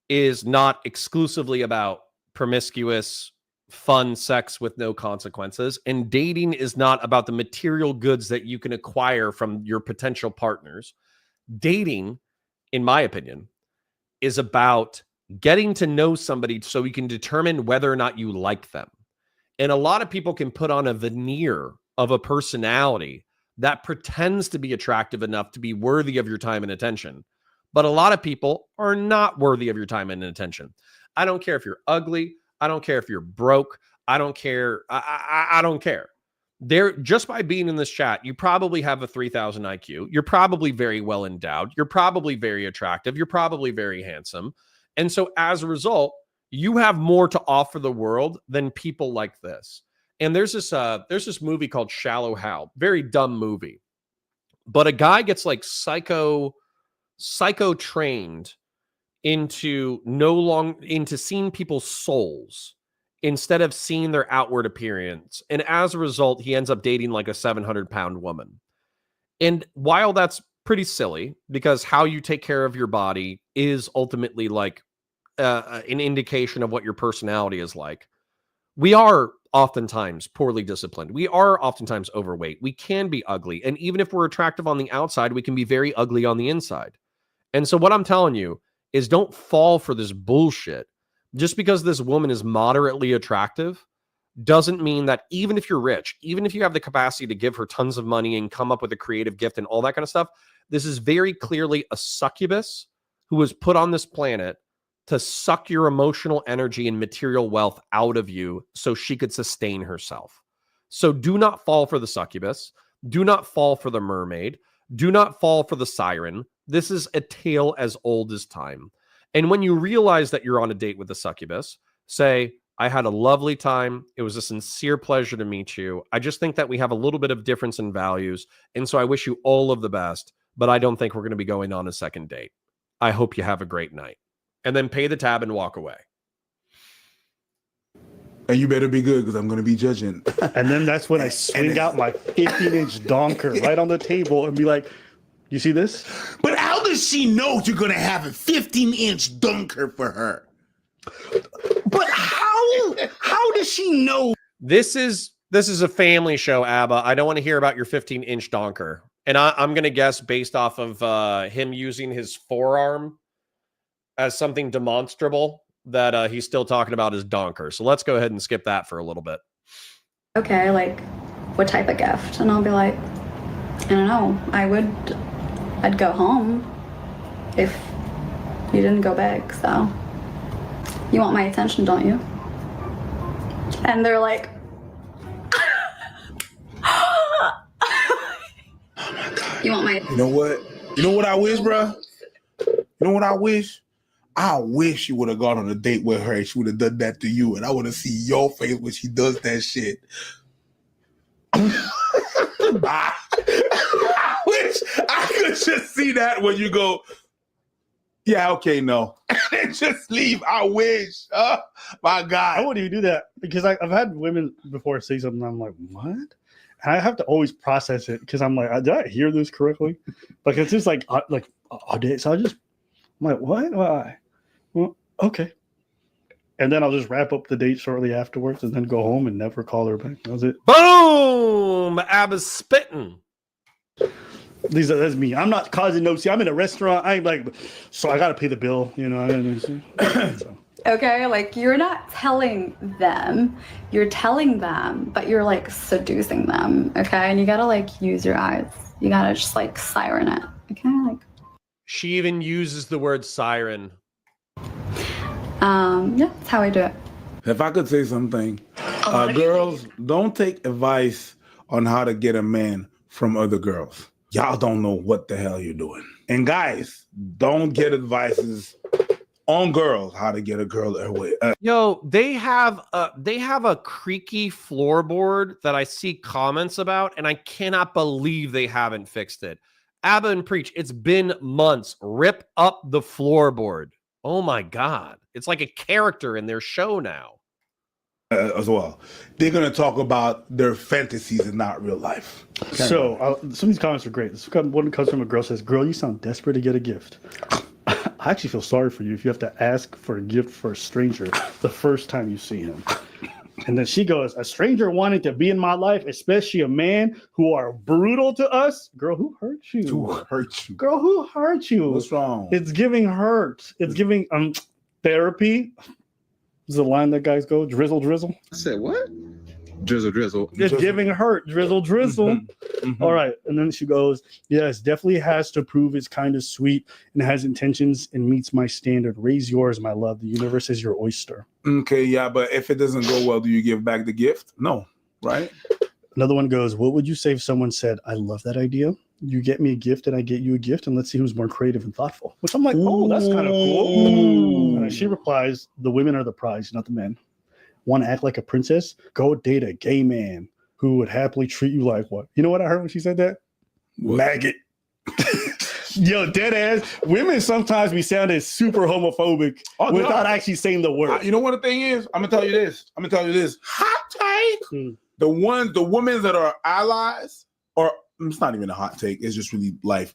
is not exclusively about promiscuous, fun sex with no consequences, and dating is not about the material goods that you can acquire from your potential partners. Dating, in my opinion, is about getting to know somebody so you can determine whether or not you like them. And a lot of people can put on a veneer of a personality that pretends to be attractive enough to be worthy of your time and attention. But a lot of people are not worthy of your time and attention. I don't care if you're ugly. I don't care if you're broke. I don't care. I don't care. There, just by being in this chat, you probably have a 3,000 IQ. You're probably very well endowed. You're probably very attractive. You're probably very handsome. And so as a result, you have more to offer the world than people like this. And there's this movie called Shallow Hal. Very dumb movie. But a guy gets like psycho trained into seeing people's souls instead of seeing their outward appearance. And as a result, he ends up dating like a 700-pound woman. And while that's pretty silly, because how you take care of your body is ultimately like an indication of what your personality is like, we are oftentimes poorly disciplined. We are oftentimes overweight. We can be ugly. And even if we're attractive on the outside, we can be very ugly on the inside. And so what I'm telling you is don't fall for this bullshit. Just because this woman is moderately attractive doesn't mean that even if you're rich, even if you have the capacity to give her tons of money and come up with a creative gift and all that kind of stuff, this is very clearly a succubus who was put on this planet to suck your emotional energy and material wealth out of you so she could sustain herself. So do not fall for the succubus. Do not fall for the mermaid. Do not fall for the siren. This is a tale as old as time. And when you realize that you're on a date with the succubus, say, I had a lovely time. It was a sincere pleasure to meet you. I just think that we have a little bit of difference in values. And so I wish you all of the best, but I don't think we're going to be going on a second date. I hope you have a great night. And then pay the tab and walk away. And you better be good because I'm going to be judging. And then that's when I swing out my 15-inch donker right on the table and be like, you see this? But how does she know you're going to have a 15-inch dunker for her? But how does she know? This is a family show, Abba. I don't want to hear about your 15-inch donker. And I'm going to guess based off of him using his forearm as something demonstrable that he's still talking about his donker. So let's go ahead and skip that for a little bit. Okay, like, what type of gift? And I'll be like, I don't know. I'd go home if you didn't go big, so. You want my attention, don't you? And they're like, oh my God. You want my attention? You know what? You know what I wish, bro? You know what I wish? I wish you would have gone on a date with her and she would have done that to you. And I want to see your face when she does that shit. I wish I could just see that when you go, yeah, okay, no. And just leave. I wish. Oh, my God. I wouldn't even do that because I've had women before say something and I'm like, what? And I have to always process it because I'm like, did I hear this correctly? Like, it's just like all day. So I'm like, what? Why? Well, okay. And then I'll just wrap up the date shortly afterwards and then go home and never call her back. That was it. Boom! Abba's spitting. That's me. I'm not causing no. See, I'm in a restaurant. I'm like, so I got to pay the bill, you know. So. Okay, like, you're not telling them. You're telling them, but you're, like, seducing them, okay? And you got to, like, use your eyes. You got to just, like, siren it, okay? Like. She even uses the word siren. Yeah, that's how I do it. If I could say something, girls, don't take advice on how to get a man from other girls. Y'all don't know what the hell you're doing. And guys, don't get advices on girls how to get a girl their way. Yo, they have a creaky floorboard that I see comments about, and I cannot believe they haven't fixed it. Abba and Preach, it's been months. Rip up the floorboard. Oh my God. It's like a character in their show now. As well. They're going to talk about their fantasies and not real life. So some of these comments are great. This one comes from a girl says, girl, you sound desperate to get a gift. I actually feel sorry for you if you have to ask for a gift for a stranger the first time you see him. And then she goes, a stranger wanting to be in my life, especially a man who are brutal to us. Girl, who hurt you? Who hurt you? Girl, who hurt you? What's wrong? It's giving hurt. It's giving therapy. Is the line that guys go, drizzle, drizzle? I said, what? Drizzle, drizzle. It's giving hurt, drizzle, drizzle. Mm-hmm. All right. And then she goes, yes, definitely has to prove it's kind of sweet and has intentions and meets my standard. Raise yours, my love. The universe is your oyster. Okay, yeah, but if it doesn't go well, do you give back the gift? No, right? Another one goes, what would you say if someone said, I love that idea? You get me a gift and I get you a gift, and let's see who's more creative and thoughtful. Which I'm like, oh, that's kind of cool. And she replies, the women are the prize, not the men. Want to act like a princess? Go date a gay man who would happily treat you like what? You know what I heard when she said that? Maggot. Yo, dead ass. Women sometimes be sounding super homophobic without actually saying the word. You know what the thing is? I'm gonna tell you this. Hot take. The women that are allies, or it's not even a hot take, it's just really life.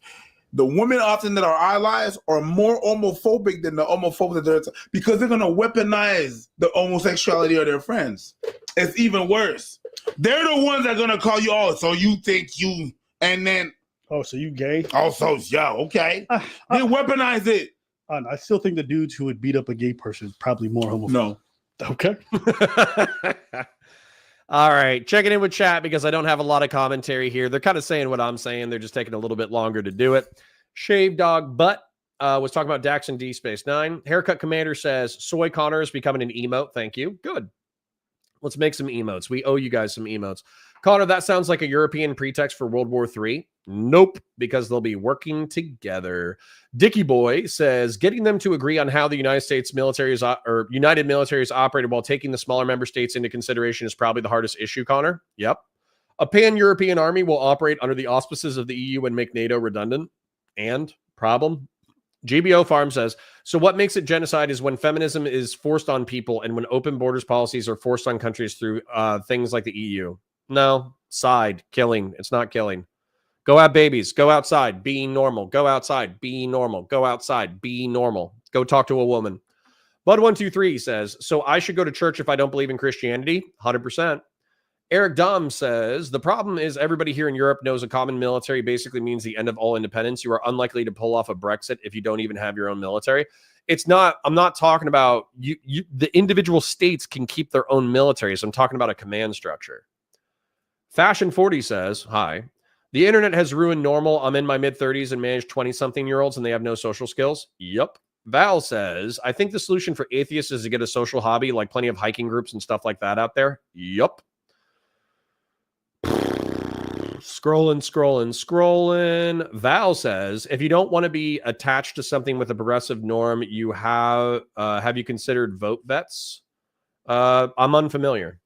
The women often that are allies are more homophobic than the homophobes that they're, because they're gonna weaponize the homosexuality of their friends. It's even worse. They're the ones that are gonna call you, oh, so you think you, and then, oh, so you gay? Also, yeah, okay. They weaponize it. I still think the dudes who would beat up a gay person is probably more homophobic. No. Okay. All right, checking in with chat because I don't have a lot of commentary here. They're kind of saying what I'm saying. They're just taking a little bit longer to do it. Shave Dog Butt was talking about Dax and D Space 9. Haircut Commander says, Soy Connor is becoming an emote. Thank you. Good. Let's make some emotes. We owe you guys some emotes. Connor, that sounds like a European pretext for World War III. Nope, because they'll be working together. Dickie Boy says, getting them to agree on how the United States military is, or United military is operated while taking the smaller member states into consideration is probably the hardest issue, Connor. Yep. A pan-European army will operate under the auspices of the EU and make NATO redundant. And problem? GBO Farm says, so what makes it genocide is when feminism is forced on people and when open borders policies are forced on countries through things like the EU. No, side, killing. It's not killing. Go have babies. Go outside. Be normal. Go outside. Be normal. Go outside. Be normal. Go talk to a woman. Bud123 says, so I should go to church if I don't believe in Christianity? 100%. Eric Dom says, the problem is everybody here in Europe knows a common military basically means the end of all independence. You are unlikely to pull off a Brexit if you don't even have your own military. It's not, I'm not talking about the individual states can keep their own militaries. I'm talking about a command structure. Fashion 40 says, hi, the internet has ruined normal. I'm in my mid-30s and manage 20-something-year-olds and they have no social skills. Yep. Val says, I think the solution for atheists is to get a social hobby, like plenty of hiking groups and stuff like that out there. Yep. Scrolling. Val says, if you don't want to be attached to something with a progressive norm, you have you considered vote vets? I'm unfamiliar.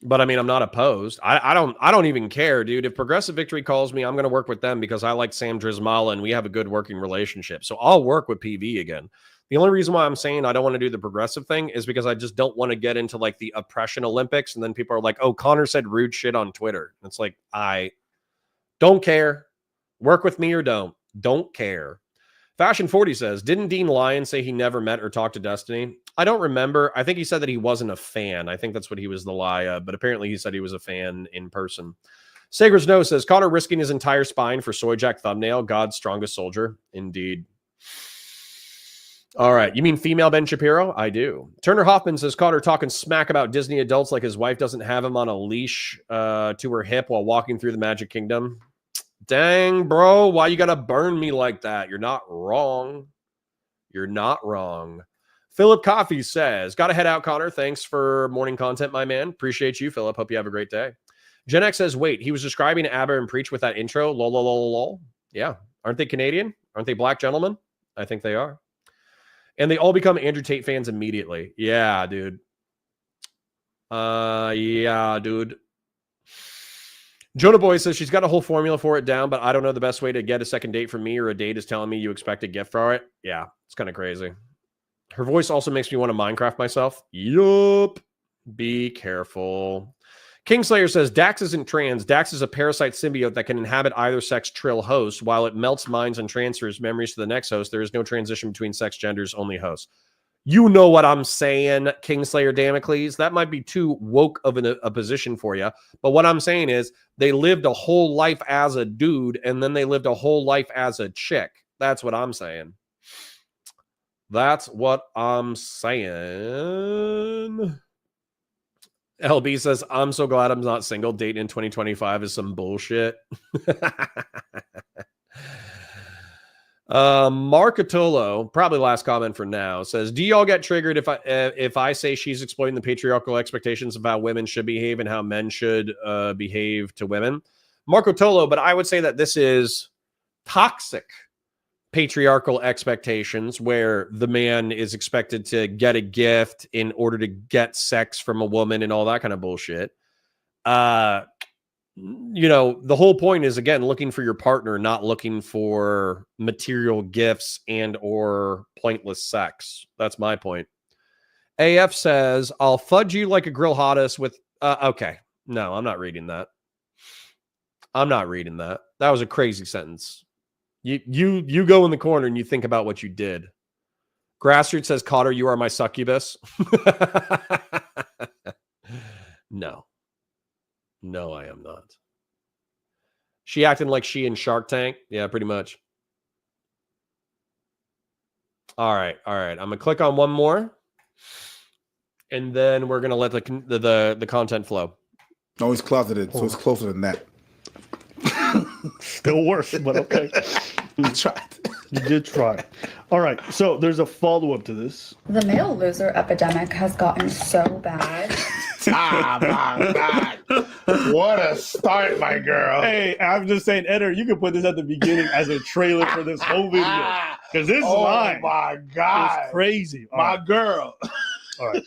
But I mean, I'm not opposed. I don't even care, dude. If Progressive Victory calls me, I'm going to work with them because I like Sam Drizmala and we have a good working relationship. So I'll work with PV again. The only reason why I'm saying I don't want to do the progressive thing is because I just don't want to get into like the oppression Olympics. And then people are like, oh, Connor said rude shit on Twitter. And it's like, I don't care. Work with me or don't care. Fashion 40 says, didn't Dean Lyon say he never met or talked to Destiny? I don't remember. I think he said that he wasn't a fan. I think that's what he was the lie of, but apparently he said he was a fan in person. Sager's No says, Connor risking his entire spine for Soy Jack thumbnail. God's strongest soldier. Indeed. All right. You mean female Ben Shapiro? I do. Turner Hoffman says, Connor talking smack about Disney adults like his wife doesn't have him on a leash to her hip while walking through the Magic Kingdom. Dang, bro. Why you got to burn me like that? You're not wrong. You're not wrong. Philip Coffey says, got to head out, Connor. Thanks for morning content, my man. Appreciate you, Philip. Hope you have a great day. Gen X says, wait, he was describing ABBA and Preach with that intro. Lol, lol, lol, lol. Yeah. Aren't they Canadian? Aren't they black gentlemen? I think they are. And they all become Andrew Tate fans immediately. Yeah, dude. Yeah, dude. Jonah Boy says she's got a whole formula for it down, but I don't know the best way to get a second date from me or a date is telling me you expect a gift for it. Yeah, it's kind of crazy. Her voice also makes me want to Minecraft myself. Yup. Be careful. Kingslayer says Dax isn't trans. Dax is a parasite symbiote that can inhabit either sex trill host. While it melts minds and transfers memories to the next host, there is no transition between sex genders, only hosts. You know what I'm saying, Kingslayer Damocles. That might be too woke of a position for you. But what I'm saying is they lived a whole life as a dude and then they lived a whole life as a chick. That's what I'm saying. That's what I'm saying. LB says, I'm so glad I'm not single. Dating in 2025 is some bullshit. Marcatolo, probably last comment for now, says, do y'all get triggered if I say she's exploiting the patriarchal expectations of how women should behave and how men should behave to women? Marcatolo, but I would say that this is toxic patriarchal expectations where the man is expected to get a gift in order to get sex from a woman and all that kind of bullshit. You know, the whole point is, again, looking for your partner, not looking for material gifts and or pointless sex. That's my point. AF says, I'll fudge you like a grill hottest with... okay. No, I'm not reading that. I'm not reading that. That was a crazy sentence. You go in the corner and you think about what you did. Grassroots says, Cotter, you are my succubus. No, I am not. She acting like she in Shark Tank. Yeah, pretty much. All right. I'm gonna click on one more, and then we're gonna let the content flow. No, he's closeted, so it's closer than that. Still worse, but okay. I tried. You did try. All right, so there's a follow-up to this. The male loser epidemic has gotten so bad. My God. What a start, my girl. Hey, I'm just saying, Eder, you can put this at the beginning as a trailer for this whole video. Because this line my God. is crazy. All My right. girl. All right.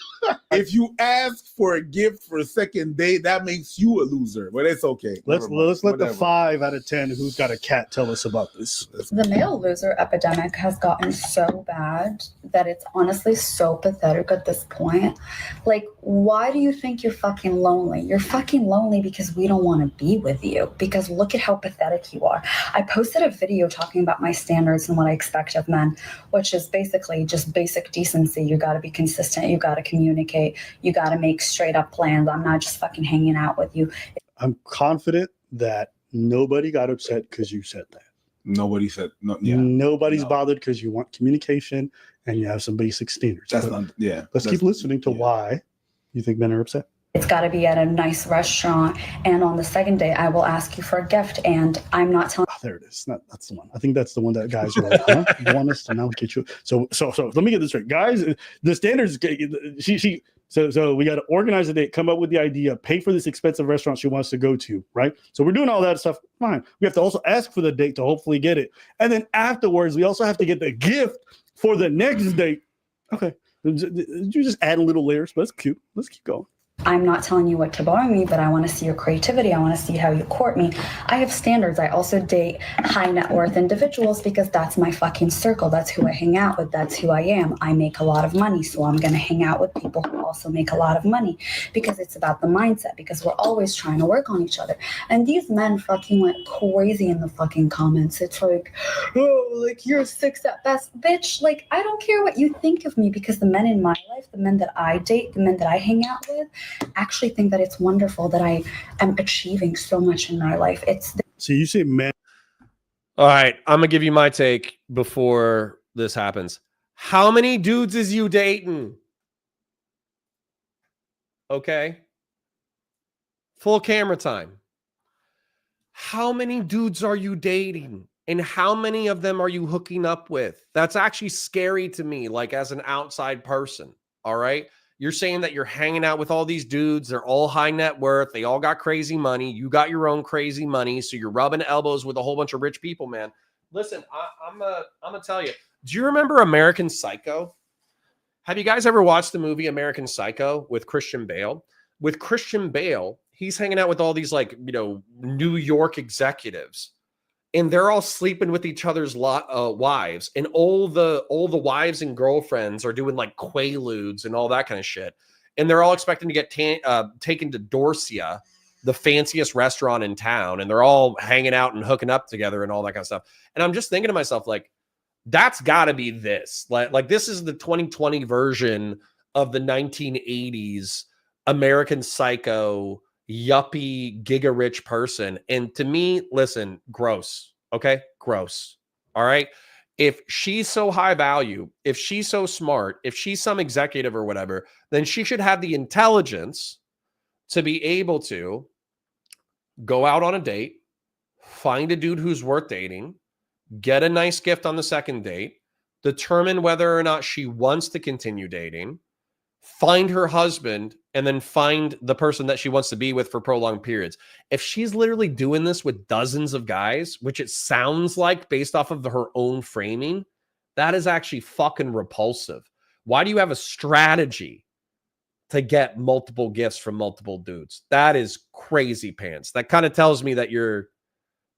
If you ask for a gift for a second date, that makes you a loser. But it's okay. Let's let the Whatever. 5 out of 10 who's got a cat tell us about this. The male loser epidemic has gotten so bad that it's honestly so pathetic at this point. Like, why do you think you're fucking lonely? You're fucking lonely because we don't want to be with you. Because look at how pathetic you are. I posted a video talking about my standards and what I expect of men, which is basically just basic decency. You got to be consistent. You got to communicate. You got to make straight up plans. I'm not just fucking hanging out with you. I'm confident that nobody got upset because you said that. Nobody said no. Yeah. Nobody's bothered because you want communication and you have some basic standards. That's But not, yeah. let's keep listening to why you think men are upset. It's got to be at a nice restaurant. And on the second day, I will ask you for a gift. And I'm not telling. Oh, there it is. That's the one. I think that's the one that guys are like, huh? You want us to now get you? So let me get this straight, guys. The standards. So we got to organize a date, come up with the idea, pay for this expensive restaurant she wants to go to, right? So we're doing all that stuff. Fine. We have to also ask for the date to hopefully get it, and then afterwards, we also have to get the gift for the next date. Okay, you just add a little layers, but it's cute. Let's keep going. I'm not telling you what to buy me, but I want to see your creativity. I want to see how you court me. I have standards. I also date high net worth individuals because that's my fucking circle. That's who I hang out with. That's who I am. I make a lot of money, so I'm going to hang out with people who also make a lot of money because it's about the mindset, because we're always trying to work on each other. And these men fucking went crazy in the fucking comments. It's like, oh, like you're 6 at best. Bitch, like I don't care what you think of me because the men in my life, the men that I date, the men that I hang out with, actually think that it's wonderful that I am achieving so much in my life. So you say men. All right, I'm gonna give you my take before this happens. How many dudes is you dating? Okay. Full camera time. How many dudes are you dating? And how many of them are you hooking up with? That's actually scary to me, like as an outside person. All right. You're saying that you're hanging out with all these dudes. They're all high net worth. They all got crazy money. You got your own crazy money. So you're rubbing elbows with a whole bunch of rich people, man. Listen, I'm gonna tell you. Do you remember American Psycho? Have you guys ever watched the movie American Psycho with Christian Bale? With Christian Bale, he's hanging out with all these New York executives. And they're all sleeping with each other's wives, and all the wives and girlfriends are doing like quaaludes and all that kind of shit. And they're all expecting to get taken to Dorsia, the fanciest restaurant in town, and they're all hanging out and hooking up together and all that kind of stuff. And I'm just thinking to myself, like, that's got to be this. Like this is the 2020 version of the 1980s American Psycho yuppie giga rich person. And to me, listen, gross. Okay, gross. All right. If she's so high value, if she's so smart, if she's some executive or whatever, then she should have the intelligence to be able to go out on a date, find a dude who's worth dating, get a nice gift on the second date, determine whether or not she wants to continue dating, find her husband, and then find the person that she wants to be with for prolonged periods. If she's literally doing this with dozens of guys, which it sounds like based off of her own framing, that is actually fucking repulsive. Why do you have a strategy to get multiple gifts from multiple dudes? That is crazy pants. That kind of tells me that you're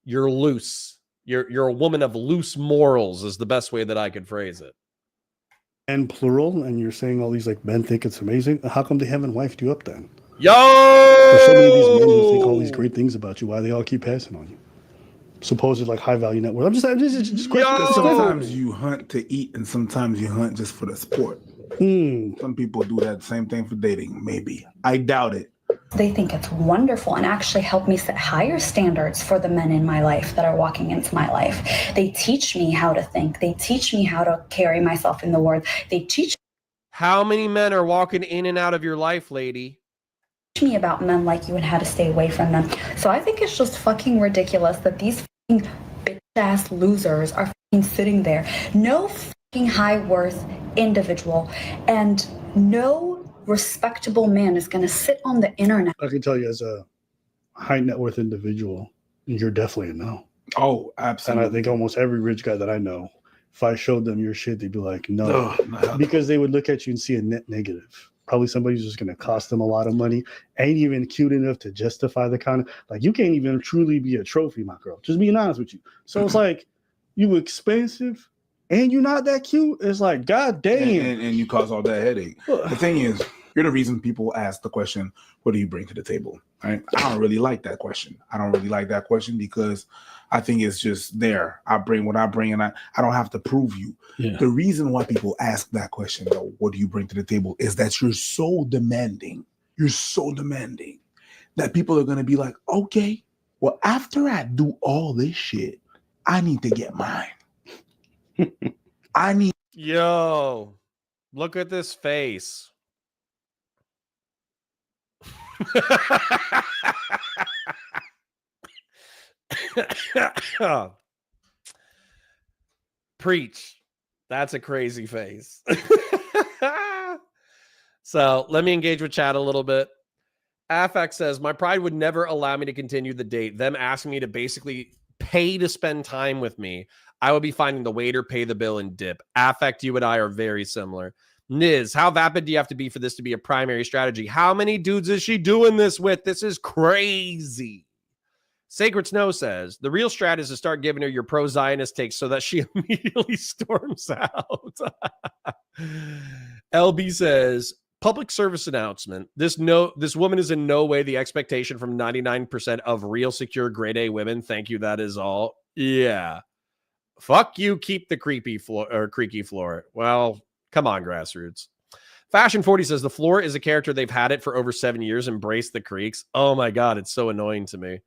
loose. You're a woman of loose morals is the best way that I could phrase it. And plural, and you're saying all these like men think it's amazing. How come they haven't wifed you up then? Yo! There's so many of these men who think all these great things about you. Why they all keep passing on you? Supposed like high value network. I'm just because sometimes you hunt to eat, and sometimes you hunt just for the sport. Some people do that same thing for dating. Maybe I doubt it. They think it's wonderful and actually help me set higher standards for the men in my life that are walking into my life. They teach me how to think. They teach me how to carry myself in the world. They teach. How many men are walking in and out of your life, lady? Me about men like you and how to stay away from them. So I think it's just fucking ridiculous that these ass losers are sitting there. No fucking high worth individual and no respectable man is going to sit on the internet. I can tell you, as a high net worth individual, you're definitely a no. Oh, absolutely. And I think almost every rich guy that I know, if I showed them your shit, they'd be like, no, because they would look at you and see a net negative. Probably somebody who's just going to cost them a lot of money, ain't even cute enough to justify the kind of, like, you can't even truly be a trophy, my girl. Just being honest with you. So it's like, you expensive and you're not that cute. It's like, God damn. And you cause all that headache. The thing is, you're the reason people ask the question, what do you bring to the table? Right? I don't really like that question. I don't really like that question because I think it's just there. I bring what I bring, and I don't have to prove you. Yeah. The reason why people ask that question, though, what do you bring to the table, is that you're so demanding. You're so demanding that people are going to be like, okay, well, after I do all this shit, I need to get mine. I need. Yo, look at this face. Preach. That's a crazy face. So let me engage with chat a little bit. Affect says, my pride would never allow me to continue the date. Them asking me to basically pay to spend time with me. I would be finding the waiter, pay the bill, and dip. Affect, you and I are very similar. Niz, how vapid do you have to be for this to be a primary strategy? How many dudes is she doing this with? This is crazy. Sacred Snow says, the real strat is to start giving her your pro-Zionist takes so that she immediately storms out. LB says, public service announcement. This woman is in no way the expectation from 99% of real secure grade A women. Thank you. That is all. Yeah. Fuck you. Keep the creepy floor or creaky floor. Well, come on, grassroots. Fashion 40 says the floor is a character. They've had it for over 7 years. Embrace the creaks. Oh my God. It's so annoying to me.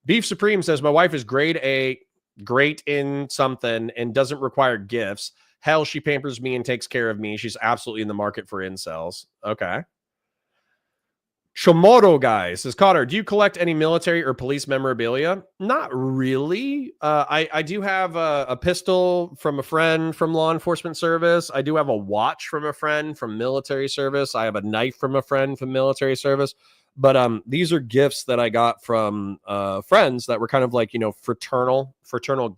Beef Supreme says my wife is grade A, great in something, and doesn't require gifts. Hell, she pampers me and takes care of me. She's absolutely in the market for incels. Okay. Shimoto guy says, Cotter, do you collect any military or police memorabilia? Not really. I do have a pistol from a friend from law enforcement service. I do have a watch from a friend from military service. I have a knife from a friend from military service. But these are gifts that I got from friends that were kind of like, fraternal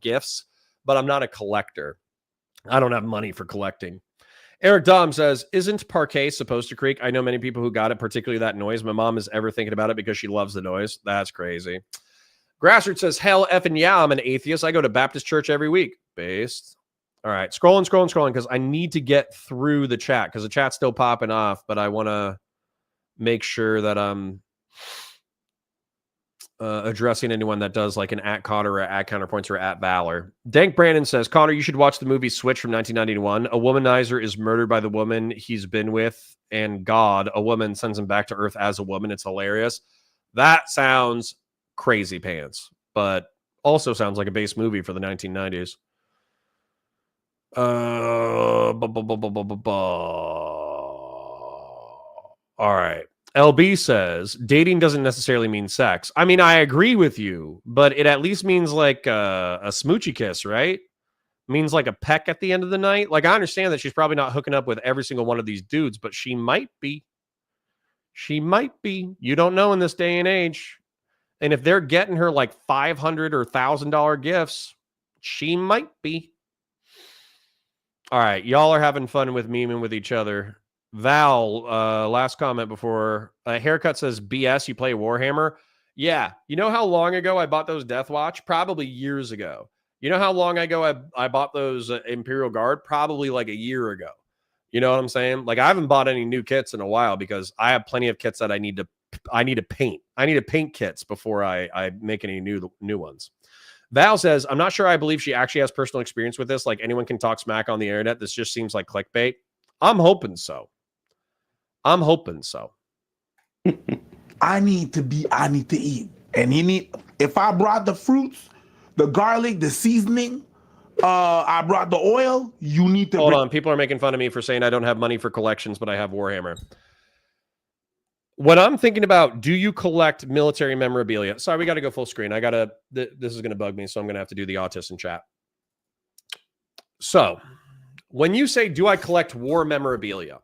gifts. But I'm not a collector. I don't have money for collecting. Eric Dom says, isn't parquet supposed to creak? I know many people who got it, particularly that noise. My mom is ever thinking about it because she loves the noise. That's crazy. Grassroots says, hell effing yeah, I'm an atheist. I go to Baptist church every week. Based. All right. Scrolling because I need to get through the chat because the chat's still popping off, but I want to make sure that I'm addressing anyone that does like an at Cotter or at Counterpoints or at Valor. Dank Brandon says, Connor, you should watch the movie Switch from 1991. A womanizer is murdered by the woman he's been with, and God, a woman, sends him back to Earth as a woman. It's hilarious. That sounds crazy pants, but also sounds like a base movie for the 1990s. All right. LB says, dating doesn't necessarily mean sex. I mean, I agree with you, but it at least means like a smoochy kiss, right? Means like a peck at the end of the night. Like, I understand that she's probably not hooking up with every single one of these dudes, but she might be. She might be. You don't know in this day and age. And if they're getting her like $500 or $1,000 gifts, she might be. All right. Y'all are having fun with memeing with each other. Val, last comment before haircut says BS, you play Warhammer. Yeah. You know how long ago I bought those Death Watch? Probably years ago. You know how long ago I bought those Imperial Guard? Probably like a year ago. You know what I'm saying? Like, I haven't bought any new kits in a while because I have plenty of kits that I need to paint. I need to paint kits before I make any new ones. Val says, I'm not sure I believe she actually has personal experience with this. Like, anyone can talk smack on the internet. This just seems like clickbait. I'm hoping so. I need to eat. And if I brought the fruits, the garlic, the seasoning, I brought the oil, you need to hold on. People are making fun of me for saying I don't have money for collections, but I have Warhammer. when I'm thinking about, do you collect military memorabilia? Sorry, we got to go full screen. This is going to bug me, so I'm going to have to do the autism chat. So when you say, do I collect war memorabilia?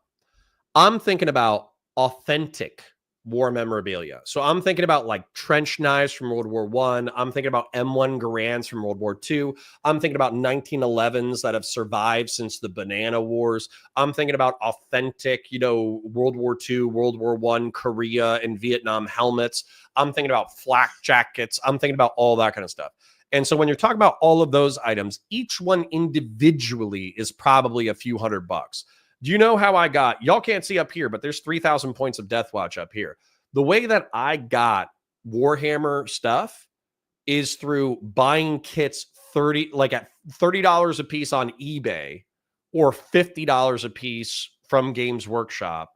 I'm thinking about authentic war memorabilia. So I'm thinking about like trench knives from World War I. I'm thinking about M1 Garands from World War II. I'm thinking about 1911s that have survived since the Banana Wars. I'm thinking about authentic, World War II, World War I, Korea, and Vietnam helmets. I'm thinking about flak jackets. I'm thinking about all that kind of stuff. And so when you're talking about all of those items, each one individually is probably a few $100. Do you know how I got, y'all can't see up here, but there's 3,000 points of Death Watch up here. The way that I got Warhammer stuff is through buying kits at $30 a piece on eBay or $50 a piece from Games Workshop.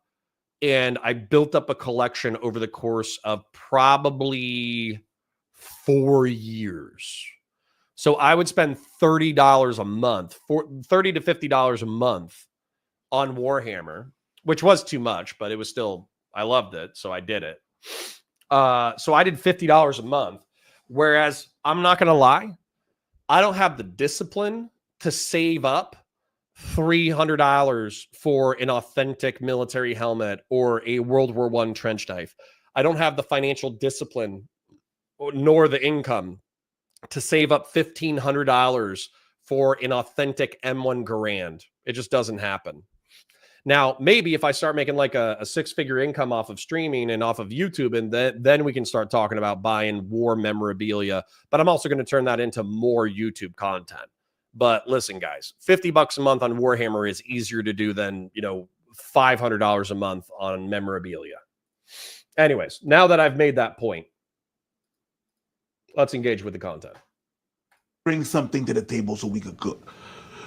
And I built up a collection over the course of probably 4 years. So I would spend $30 a month, $30 to $50 a month on Warhammer, which was too much, but it was still, I loved it, so I did it. So I did $50 a month, whereas I'm not going to lie, I don't have the discipline to save up $300 for an authentic military helmet or a World War I trench knife. I don't have the financial discipline nor the income to save up $1,500 for an authentic M1 Garand. It just doesn't happen. Now, maybe if I start making like a six-figure income off of streaming and off of YouTube, and then we can start talking about buying war memorabilia. But I'm also going to turn that into more YouTube content. But listen, guys, $50 a month on Warhammer is easier to do than, $500 a month on memorabilia. Anyways, now that I've made that point, let's engage with the content. Bring something to the table so we could cook.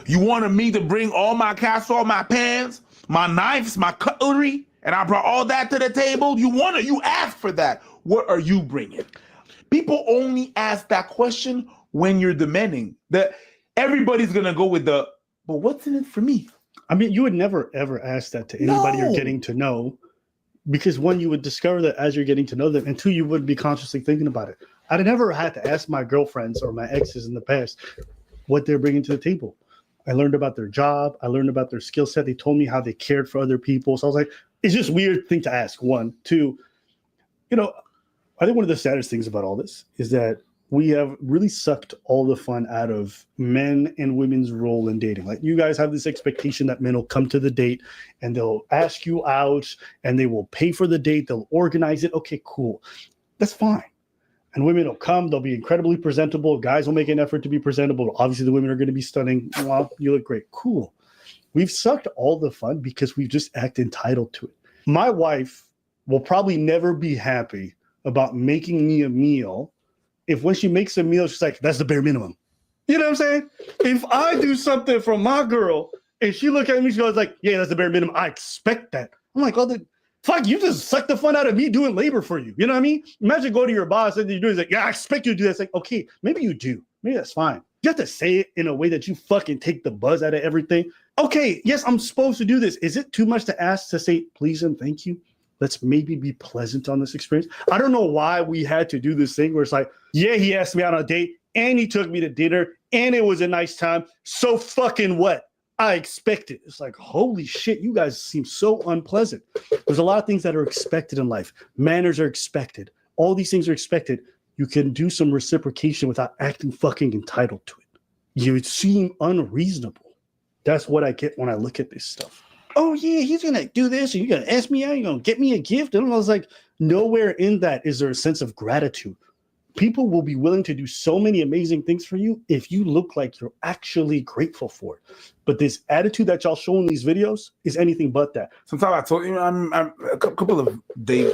You wanted me to bring all my casserole, my pans, my knives, my cutlery, and I brought all that to the table? You asked for that. What are you bringing? People only ask that question when you're demanding. That everybody's going to go with but what's in it for me? I mean, you would never, ever ask that to anybody you're getting to know, because one, you would discover that as you're getting to know them, and two, you wouldn't be consciously thinking about it. I never had to ask my girlfriends or my exes in the past what they're bringing to the table. I learned about their job. I learned about their skill set. They told me how they cared for other people. So I was like, it's just a weird thing to ask. One, two, I think one of the saddest things about all this is that we have really sucked all the fun out of men and women's role in dating. Like, you guys have this expectation that men will come to the date and they'll ask you out and they will pay for the date. They'll organize it. Okay, cool. That's fine. And women will come, they'll be incredibly presentable. Guys will make an effort to be presentable. Obviously, the women are going to be stunning. Wow, you look great. Cool. We've sucked all the fun because we just act entitled to it. My wife will probably never be happy about making me a meal if when she makes a meal, she's like, that's the bare minimum. You know what I'm saying? If I do something for my girl and she look at me, she goes like, yeah, that's the bare minimum. I expect that. I'm like, oh, fuck, you just suck the fun out of me doing labor for you. You know what I mean? Imagine going to your boss and you do it. He's like, yeah, I expect you to do that. It's like, okay, maybe you do. Maybe that's fine. You have to say it in a way that you fucking take the buzz out of everything. Okay, yes, I'm supposed to do this. Is it too much to ask to say please and thank you? Let's maybe be pleasant on this experience. I don't know why we had to do this thing where it's like, yeah, he asked me out on a date and he took me to dinner and it was a nice time. So fucking what? I expect it. It's like, holy shit, you guys seem so unpleasant. There's a lot of things that are expected in life. Manners are expected. All these things are expected. You can do some reciprocation without acting fucking entitled to it. You seem unreasonable. That's what I get when I look at this stuff. Oh, yeah, he's going to do this, and you're going to ask me out, you're going to get me a gift. And I was like, nowhere in that is there a sense of gratitude. People will be willing to do so many amazing things for you if you look like you're actually grateful for it. But this attitude that y'all show in these videos is anything but that. Sometimes I told you, I'm a couple of days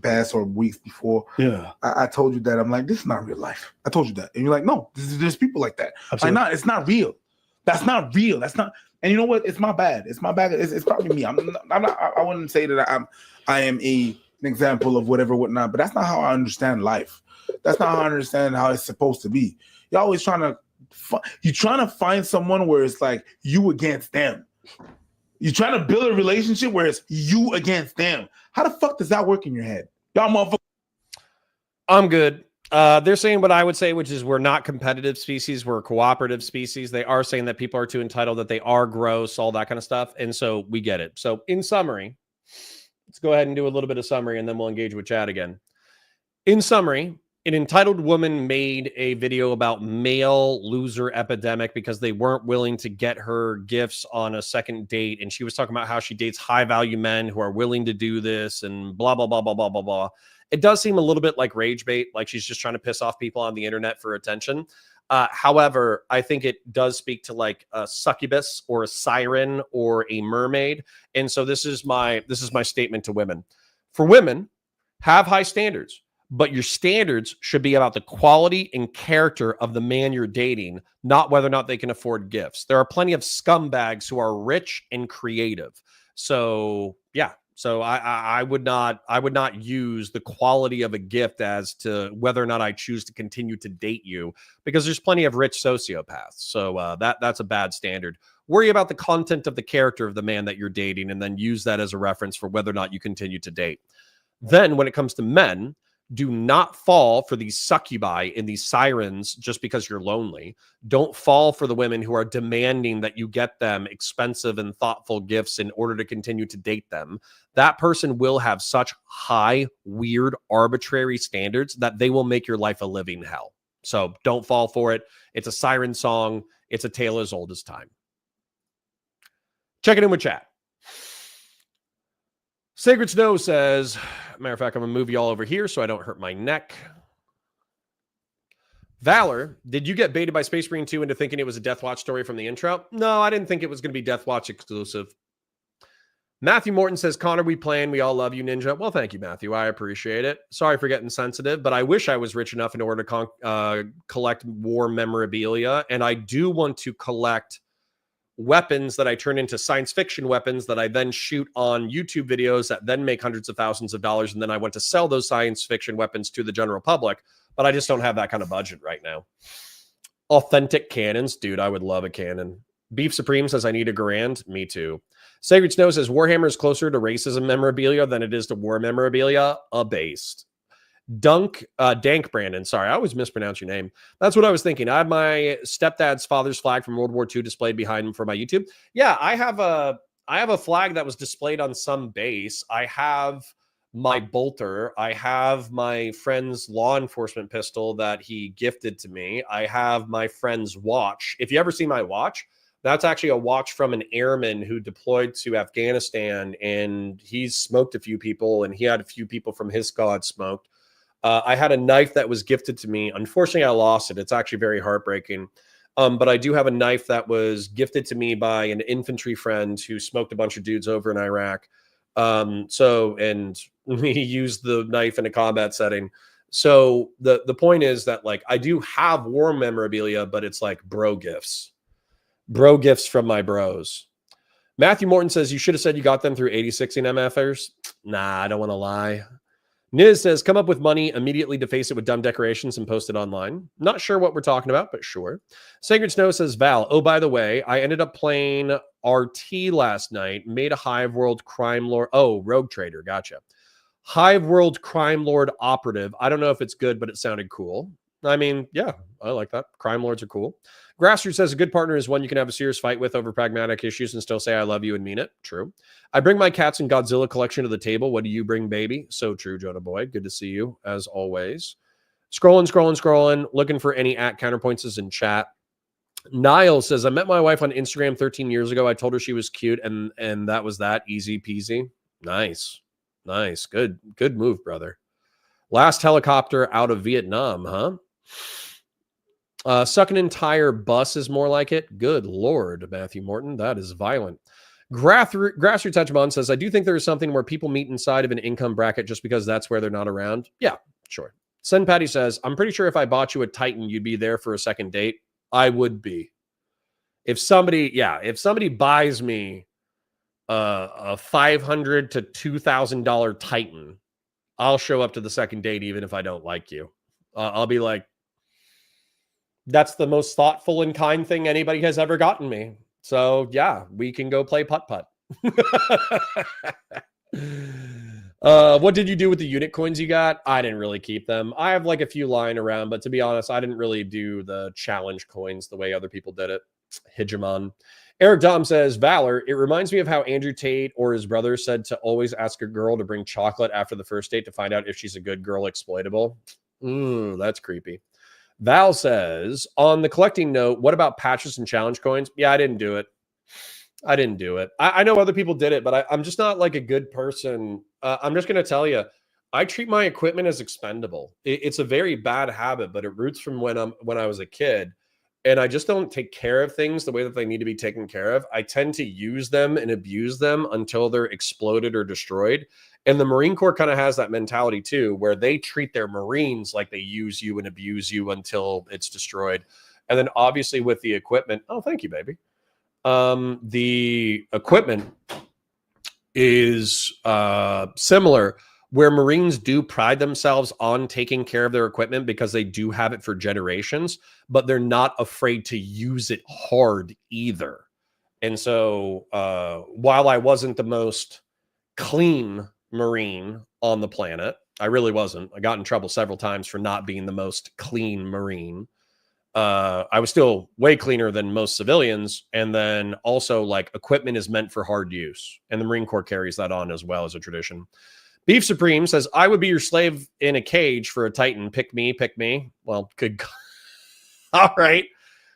past or weeks before. Yeah, I told you that I'm like, this is not real life. I told you that, and you're like, no, there's people like that. Absolutely. It's not real. That's not real. That's not. And you know what? It's my bad. It's my bad. It's probably me. I'm not. I wouldn't say that I am an example of whatever, whatnot. But that's not how I understand life. That's not how I understand how it's supposed to be. You're always trying to find someone where it's like you against them. You're trying to build a relationship where it's you against them. How the fuck does that work in your head? Y'all motherfuckers. I'm good. They're saying what I would say, which is we're not competitive species. We're a cooperative species. They are saying that people are too entitled, that they are gross, all that kind of stuff. And so we get it. So in summary, let's go ahead and do a little bit of summary and then we'll engage with chat again. In summary, an entitled woman made a video about male loser epidemic because they weren't willing to get her gifts on a second date. And she was talking about how she dates high value men who are willing to do this and blah, blah, blah, blah, blah, blah, blah. It does seem a little bit like rage bait, like she's just trying to piss off people on the internet for attention. However, I think it does speak to like a succubus or a siren or a mermaid. And so this is my statement to women. For women, have high standards, but your standards should be about the quality and character of the man you're dating, not whether or not they can afford gifts. There are plenty of scumbags who are rich and creative. So yeah. So I would not use the quality of a gift as to whether or not I choose to continue to date you, because there's plenty of rich sociopaths. So that's a bad standard. Worry about the content of the character of the man that you're dating, and then use that as a reference for whether or not you continue to date. Then when it comes to men, do not fall for these succubi and these sirens just because you're lonely. Don't fall for the women who are demanding that you get them expensive and thoughtful gifts in order to continue to date them. That person will have such high, weird, arbitrary standards that they will make your life a living hell. So don't fall for it. It's a siren song. It's a tale as old as time. Check it in with chat. Sacred Snow says, matter of fact, I'm going to move you all over here so I don't hurt my neck. Valor, did you get baited by Space Marine 2 into thinking it was a Death Watch story from the intro? No, I didn't think it was going to be Death Watch exclusive. Matthew Morton says, Connor, we playing. We all love you, Ninja. Well, thank you, Matthew. I appreciate it. Sorry for getting sensitive, but I wish I was rich enough in order to collect war memorabilia. And I do want to collect weapons that I turn into science fiction weapons that I then shoot on YouTube videos that then make hundreds of thousands of dollars. And then I want to sell those science fiction weapons to the general public, but I just don't have that kind of budget right now. Authentic cannons. Dude, I would love a cannon. Beef Supreme says, I need a grand. Me too. Sacred Snow says, Warhammer is closer to racism memorabilia than it is to war memorabilia. Abased. Dank Brandon. Sorry, I always mispronounce your name. That's what I was thinking. I have my stepdad's father's flag from World War II displayed behind him for my YouTube. Yeah, I have a flag that was displayed on some base. I have my bolter. I have my friend's law enforcement pistol that he gifted to me. I have my friend's watch. If you ever see my watch, that's actually a watch from an airman who deployed to Afghanistan, and he's smoked a few people, and he had a few people from his squad smoked. I had a knife that was gifted to me. Unfortunately, I lost it. It's actually very heartbreaking. But I do have a knife that was gifted to me by an infantry friend who smoked a bunch of dudes over in Iraq. And we used the knife in a combat setting. So the point is that, like, I do have war memorabilia, but it's like bro gifts from my bros. Matthew Morton says, you should have said you got them through 86ing MFers. Nah, I don't want to lie. Niz says, come up with money, immediately deface it with dumb decorations and post it online. Not sure what we're talking about, but sure. Sacred Snow says, Val, oh, by the way, I ended up playing RT last night, made a Hive World Crime Lord. Oh, Rogue Trader. Gotcha. Hive World Crime Lord Operative. I don't know if it's good, but it sounded cool. I mean, yeah, I like that. Crime Lords are cool. Grassroots says a good partner is one you can have a serious fight with over pragmatic issues and still say I love you and mean it. True. I bring my cats and Godzilla collection to the table. What do you bring, baby? So true, Jonah Boy. Good to see you, as always. Scrolling. Looking for any counterpoints in chat. Niall says, I met my wife on Instagram 13 years ago. I told her she was cute, and that was that. Easy peasy. Nice. Good move, brother. Last helicopter out of Vietnam, huh? Suck an entire bus is more like it. Good Lord, Matthew Morton. That is violent. Grassroots Hegemon says, I do think there is something where people meet inside of an income bracket just because that's where they're not around. Yeah, sure. Sen Patty says, I'm pretty sure if I bought you a Titan, you'd be there for a second date. I would be. If somebody buys me a $500 to $2,000 Titan, I'll show up to the second date even if I don't like you. I'll be like, that's the most thoughtful and kind thing anybody has ever gotten me. So yeah, we can go play putt-putt. What did you do with the unit coins you got? I didn't really keep them. I have like a few lying around, but to be honest, I didn't really do the challenge coins the way other people did it. Hegemon. Eric Dom says, Valor, it reminds me of how Andrew Tate or his brother said to always ask a girl to bring chocolate after the first date to find out if she's a good girl exploitable. That's creepy. Val says, on the collecting note, what about patches and challenge coins? Yeah, I didn't do it. I know other people did it, but I'm just not like a good person. I'm just going to tell you, I treat my equipment as expendable. It's a very bad habit, but it roots from when I was a kid, and I just don't take care of things the way that they need to be taken care of. I tend to use them and abuse them until they're exploded or destroyed. And the Marine Corps kind of has that mentality too, where they treat their Marines like they use you and abuse you until it's destroyed. And then obviously with the equipment, oh, thank you, baby. The equipment is similar, where Marines do pride themselves on taking care of their equipment because they do have it for generations, but they're not afraid to use it hard either. And so while I wasn't the most clean Marine on the planet, I really wasn't. I got in trouble several times for not being the most clean Marine. I was still way cleaner than most civilians. And then also, like, equipment is meant for hard use. And the Marine Corps carries that on as well as a tradition. Beef Supreme says, I would be your slave in a cage for a Titan. Pick me, pick me. Well, good. All right.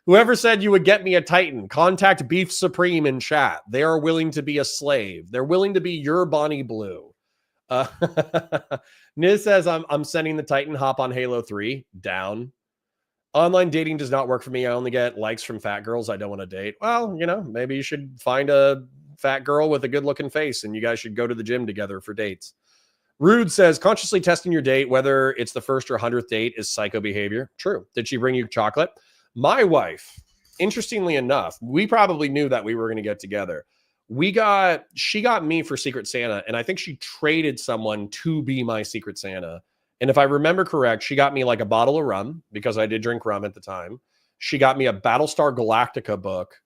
Whoever said you would get me a Titan, contact Beef Supreme in chat. They are willing to be a slave. They're willing to be your Bonnie Blue. Niz says, I'm sending the Titan. Hop on Halo 3. Down. Online dating does not work for me. I only get likes from fat girls I don't want to date. Well, you know, maybe you should find a fat girl with a good looking face and you guys should go to the gym together for dates. Rude says, consciously testing your date, whether it's the first or 100th date, is psycho behavior. True. Did she bring you chocolate? My wife, interestingly enough, we probably knew that we were going to get together. She got me for Secret Santa, and I think she traded someone to be my Secret Santa. And if I remember correct, she got me like a bottle of rum because I did drink rum at the time. She got me a Battlestar Galactica book,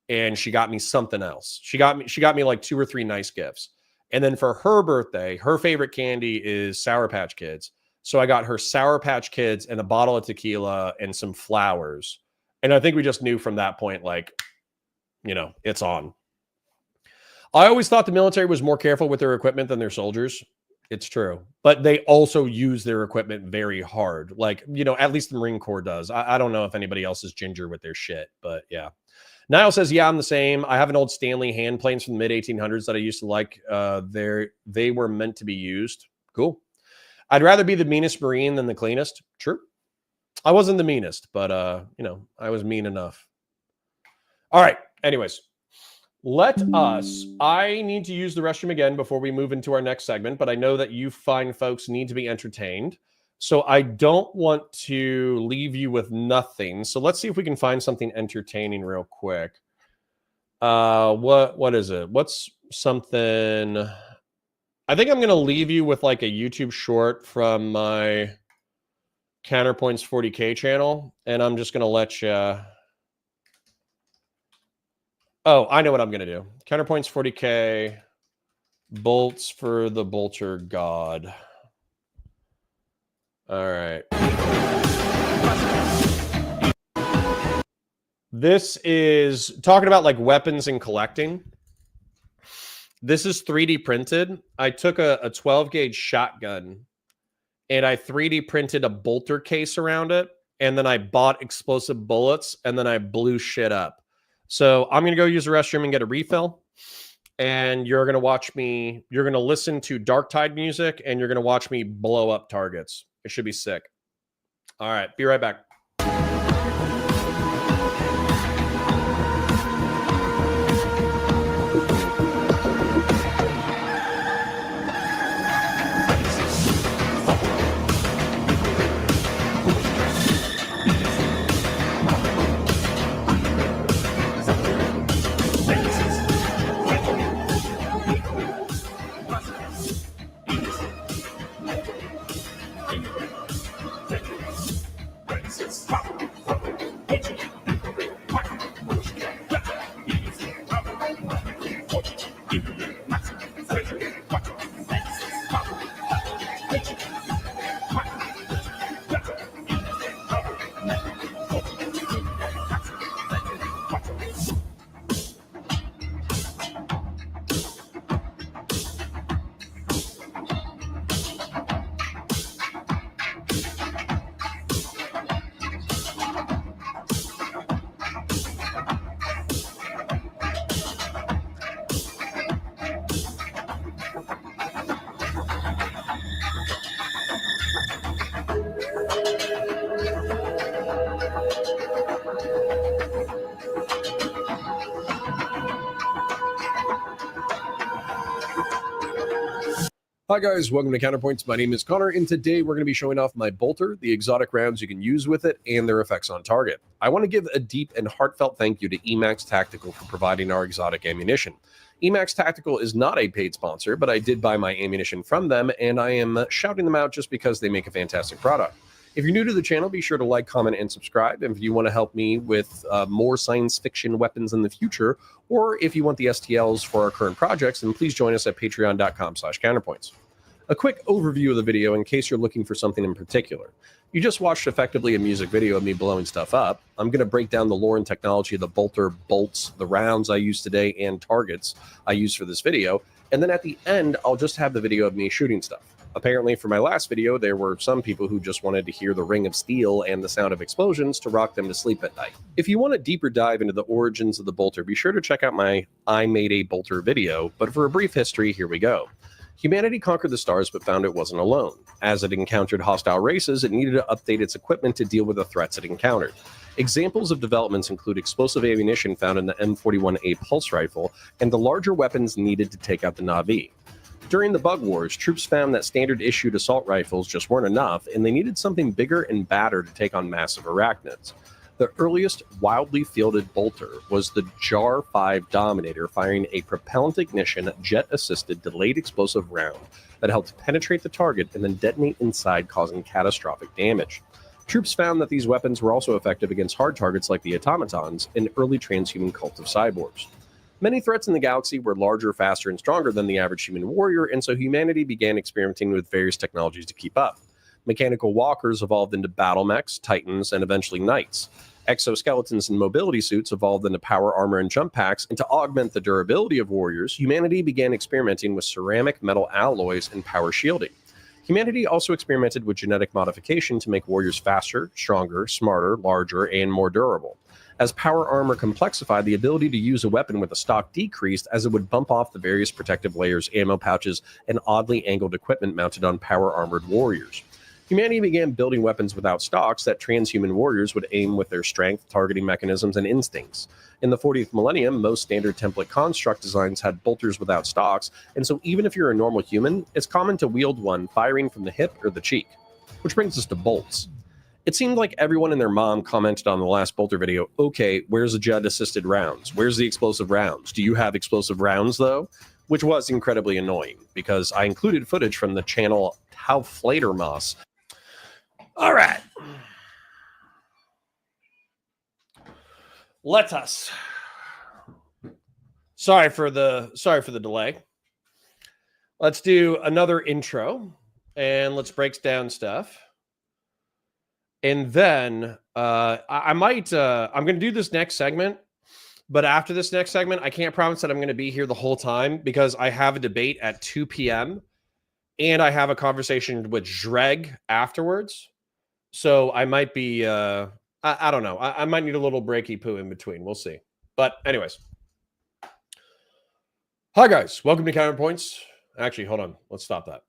and she got me something else. She got me like 2 or 3 nice gifts. And then for her birthday, her favorite candy is Sour Patch Kids. So I got her Sour Patch Kids and a bottle of tequila and some flowers. And I think we just knew from that point, like, you know, it's on. I always thought the military was more careful with their equipment than their soldiers. It's true. But they also use their equipment very hard. Like, you know, at least the Marine Corps does. I don't know if anybody else is ginger with their shit, but yeah. Niall says, yeah, I'm the same. I have an old Stanley hand planes from the mid-1800s that I used to like. They were meant to be used. Cool. I'd rather be the meanest Marine than the cleanest. True. I wasn't the meanest, but, you know, I was mean enough. All right. Anyways. I need to use the restroom again before we move into our next segment, but I know that you fine folks need to be entertained. So I don't want to leave you with nothing. So let's see if we can find something entertaining real quick. What is it? What's something? I think I'm going to leave you with like a YouTube short from my Counterpoints 40K channel, and I'm just going to let you... Oh, I know what I'm going to do. Counterpoints 40K, bolts for the bolter god. All right. This is talking about like weapons and collecting. This is 3D printed. I took a 12 gauge shotgun and I 3D printed a bolter case around it. And then I bought explosive bullets and then I blew shit up. So I'm going to go use the restroom and get a refill. And you're going to watch me. You're going to listen to Dark Tide music and you're going to watch me blow up targets. It should be sick. All right. Be right back. Hi guys, welcome to Counterpoints. My name is Connor, and today we're going to be showing off my bolter, the exotic rounds you can use with it, and their effects on target. I want to give a deep and heartfelt thank you to Emax Tactical for providing our exotic ammunition. Emax Tactical is not a paid sponsor, but I did buy my ammunition from them, and I am shouting them out just because they make a fantastic product. If you're new to the channel, be sure to like, comment, and subscribe. And if you want to help me with more science fiction weapons in the future, or if you want the STLs for our current projects, then please join us at patreon.com/counterpoints. A quick overview of the video in case you're looking for something in particular. You just watched effectively a music video of me blowing stuff up. I'm going to break down the lore and technology of the bolter, bolts, the rounds I use today, and targets I use for this video. And then at the end, I'll just have the video of me shooting stuff. Apparently, for my last video, there were some people who just wanted to hear the ring of steel and the sound of explosions to rock them to sleep at night. If you want a deeper dive into the origins of the bolter, be sure to check out my I Made a Bolter video. But for a brief history, here we go. Humanity conquered the stars but found it wasn't alone. As it encountered hostile races, it needed to update its equipment to deal with the threats it encountered. Examples of developments include explosive ammunition found in the M41A pulse rifle and the larger weapons needed to take out the Na'vi. During the Bug Wars, troops found that standard-issued assault rifles just weren't enough, and they needed something bigger and badder to take on massive arachnids. The earliest wildly fielded bolter was the JAR 5 Dominator, firing a propellant-ignition, jet-assisted, delayed explosive round that helped penetrate the target and then detonate inside, causing catastrophic damage. Troops found that these weapons were also effective against hard targets like the automatons, an early transhuman cult of cyborgs. Many threats in the galaxy were larger, faster, and stronger than the average human warrior, and so humanity began experimenting with various technologies to keep up. Mechanical walkers evolved into battle mechs, titans, and eventually knights. Exoskeletons and mobility suits evolved into power armor and jump packs, and to augment the durability of warriors, humanity began experimenting with ceramic metal alloys and power shielding. Humanity also experimented with genetic modification to make warriors faster, stronger, smarter, larger, and more durable. As power armor complexified, the ability to use a weapon with a stock decreased as it would bump off the various protective layers, ammo pouches, and oddly angled equipment mounted on power-armored warriors. Humanity began building weapons without stocks that transhuman warriors would aim with their strength, targeting mechanisms, and instincts. In the 40th millennium, most standard template construct designs had bolters without stocks, and so even if you're a normal human, it's common to wield one firing from the hip or the cheek. Which brings us to bolts. It seemed like everyone and their mom commented on the last bolter video, okay, where's the jet-assisted rounds? Where's the explosive rounds? Do you have explosive rounds, though? Which was incredibly annoying, because I included footage from the channel How Flatermoss. All right. Let us. Sorry for the delay. Let's do another intro, and let's break down stuff. And then I'm going to do this next segment, but after this next segment, I can't promise that I'm going to be here the whole time because I have a debate at 2 p.m. and I have a conversation with Dreg afterwards. So I might be, I don't know. I might need a little breaky poo in between. We'll see. But anyways. Hi, guys. Welcome to Counterpoints. Actually, hold on. Let's stop that.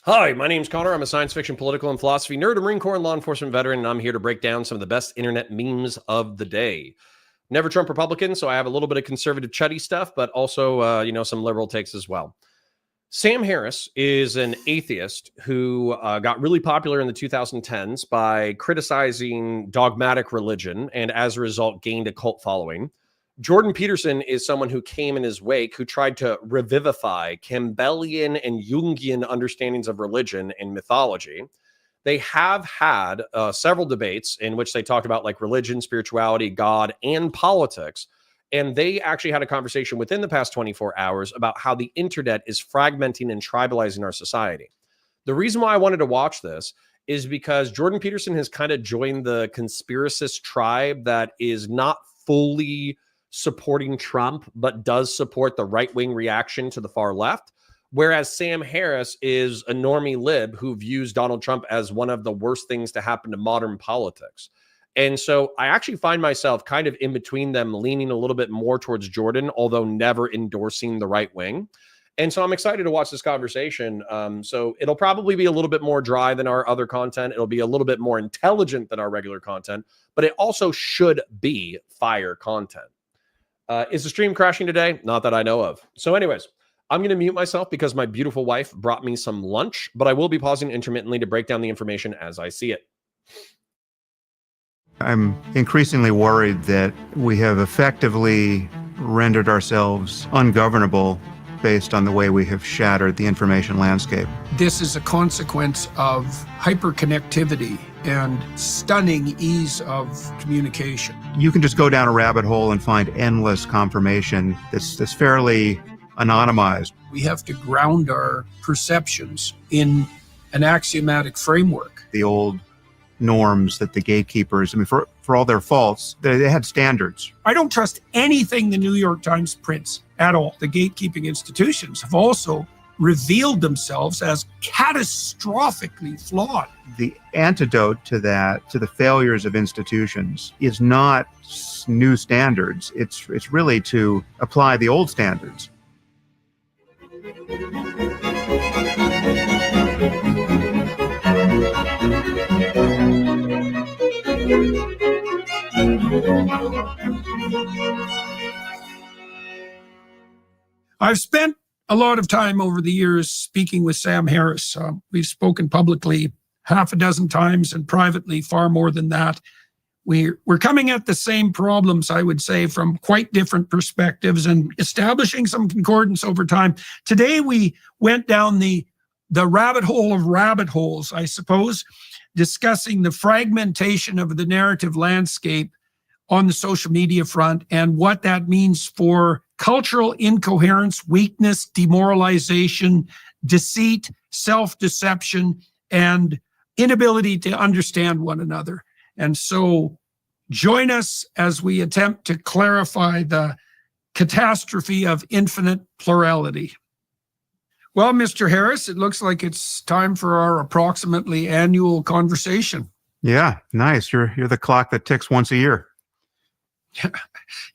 Hi, my name's Connor. I'm a science fiction, political, and philosophy nerd, a Marine Corps and law enforcement veteran, and I'm here to break down some of the best internet memes of the day. Never Trump Republican, so I have a little bit of conservative chuddy stuff, but also, some liberal takes as well. Sam Harris is an atheist who got really popular in the 2010s by criticizing dogmatic religion and as a result gained a cult following. Jordan Peterson is someone who came in his wake who tried to revivify Campbellian and Jungian understandings of religion and mythology. They have had several debates in which they talked about like religion, spirituality, God, and politics. And they actually had a conversation within the past 24 hours about how the internet is fragmenting and tribalizing our society. The reason why I wanted to watch this is because Jordan Peterson has kind of joined the conspiracist tribe that is not fully supporting Trump, but does support the right-wing reaction to the far left. Whereas Sam Harris is a normie lib who views Donald Trump as one of the worst things to happen to modern politics. And so I actually find myself kind of in between them, leaning a little bit more towards Jordan, although never endorsing the right wing. And so I'm excited to watch this conversation. So it'll probably be a little bit more dry than our other content. It'll be a little bit more intelligent than our regular content, but it also should be fire content. Is the stream crashing today? Not that I know of. So anyways, I'm going to mute myself because my beautiful wife brought me some lunch, but I will be pausing intermittently to break down the information as I see it. I'm increasingly worried that we have effectively rendered ourselves ungovernable based on the way we have shattered the information landscape. This is a consequence of hyperconnectivity and stunning ease of communication. You can just go down a rabbit hole and find endless confirmation that's fairly anonymized. We have to ground our perceptions in an axiomatic framework. The old norms that the gatekeepers, I mean, for all their faults, they had standards. I don't trust anything the New York Times prints at all. The gatekeeping institutions have also revealed themselves as catastrophically flawed. The antidote to that, to the failures of institutions, is not new standards. It's really to apply the old standards. I've spent a lot of time over the years speaking with Sam Harris. We've spoken publicly half a dozen times and privately far more than that. We're coming at the same problems, I would say, from quite different perspectives and establishing some concordance over time. Today, we went down the rabbit hole of rabbit holes, I suppose, discussing the fragmentation of the narrative landscape on the social media front and what that means for cultural incoherence, weakness, demoralization, deceit, self-deception, and inability to understand one another. And so join us as we attempt to clarify the catastrophe of infinite plurality. Well, Mr. Harris, it looks like it's time for our approximately annual conversation. Yeah, nice. You're the clock that ticks once a year.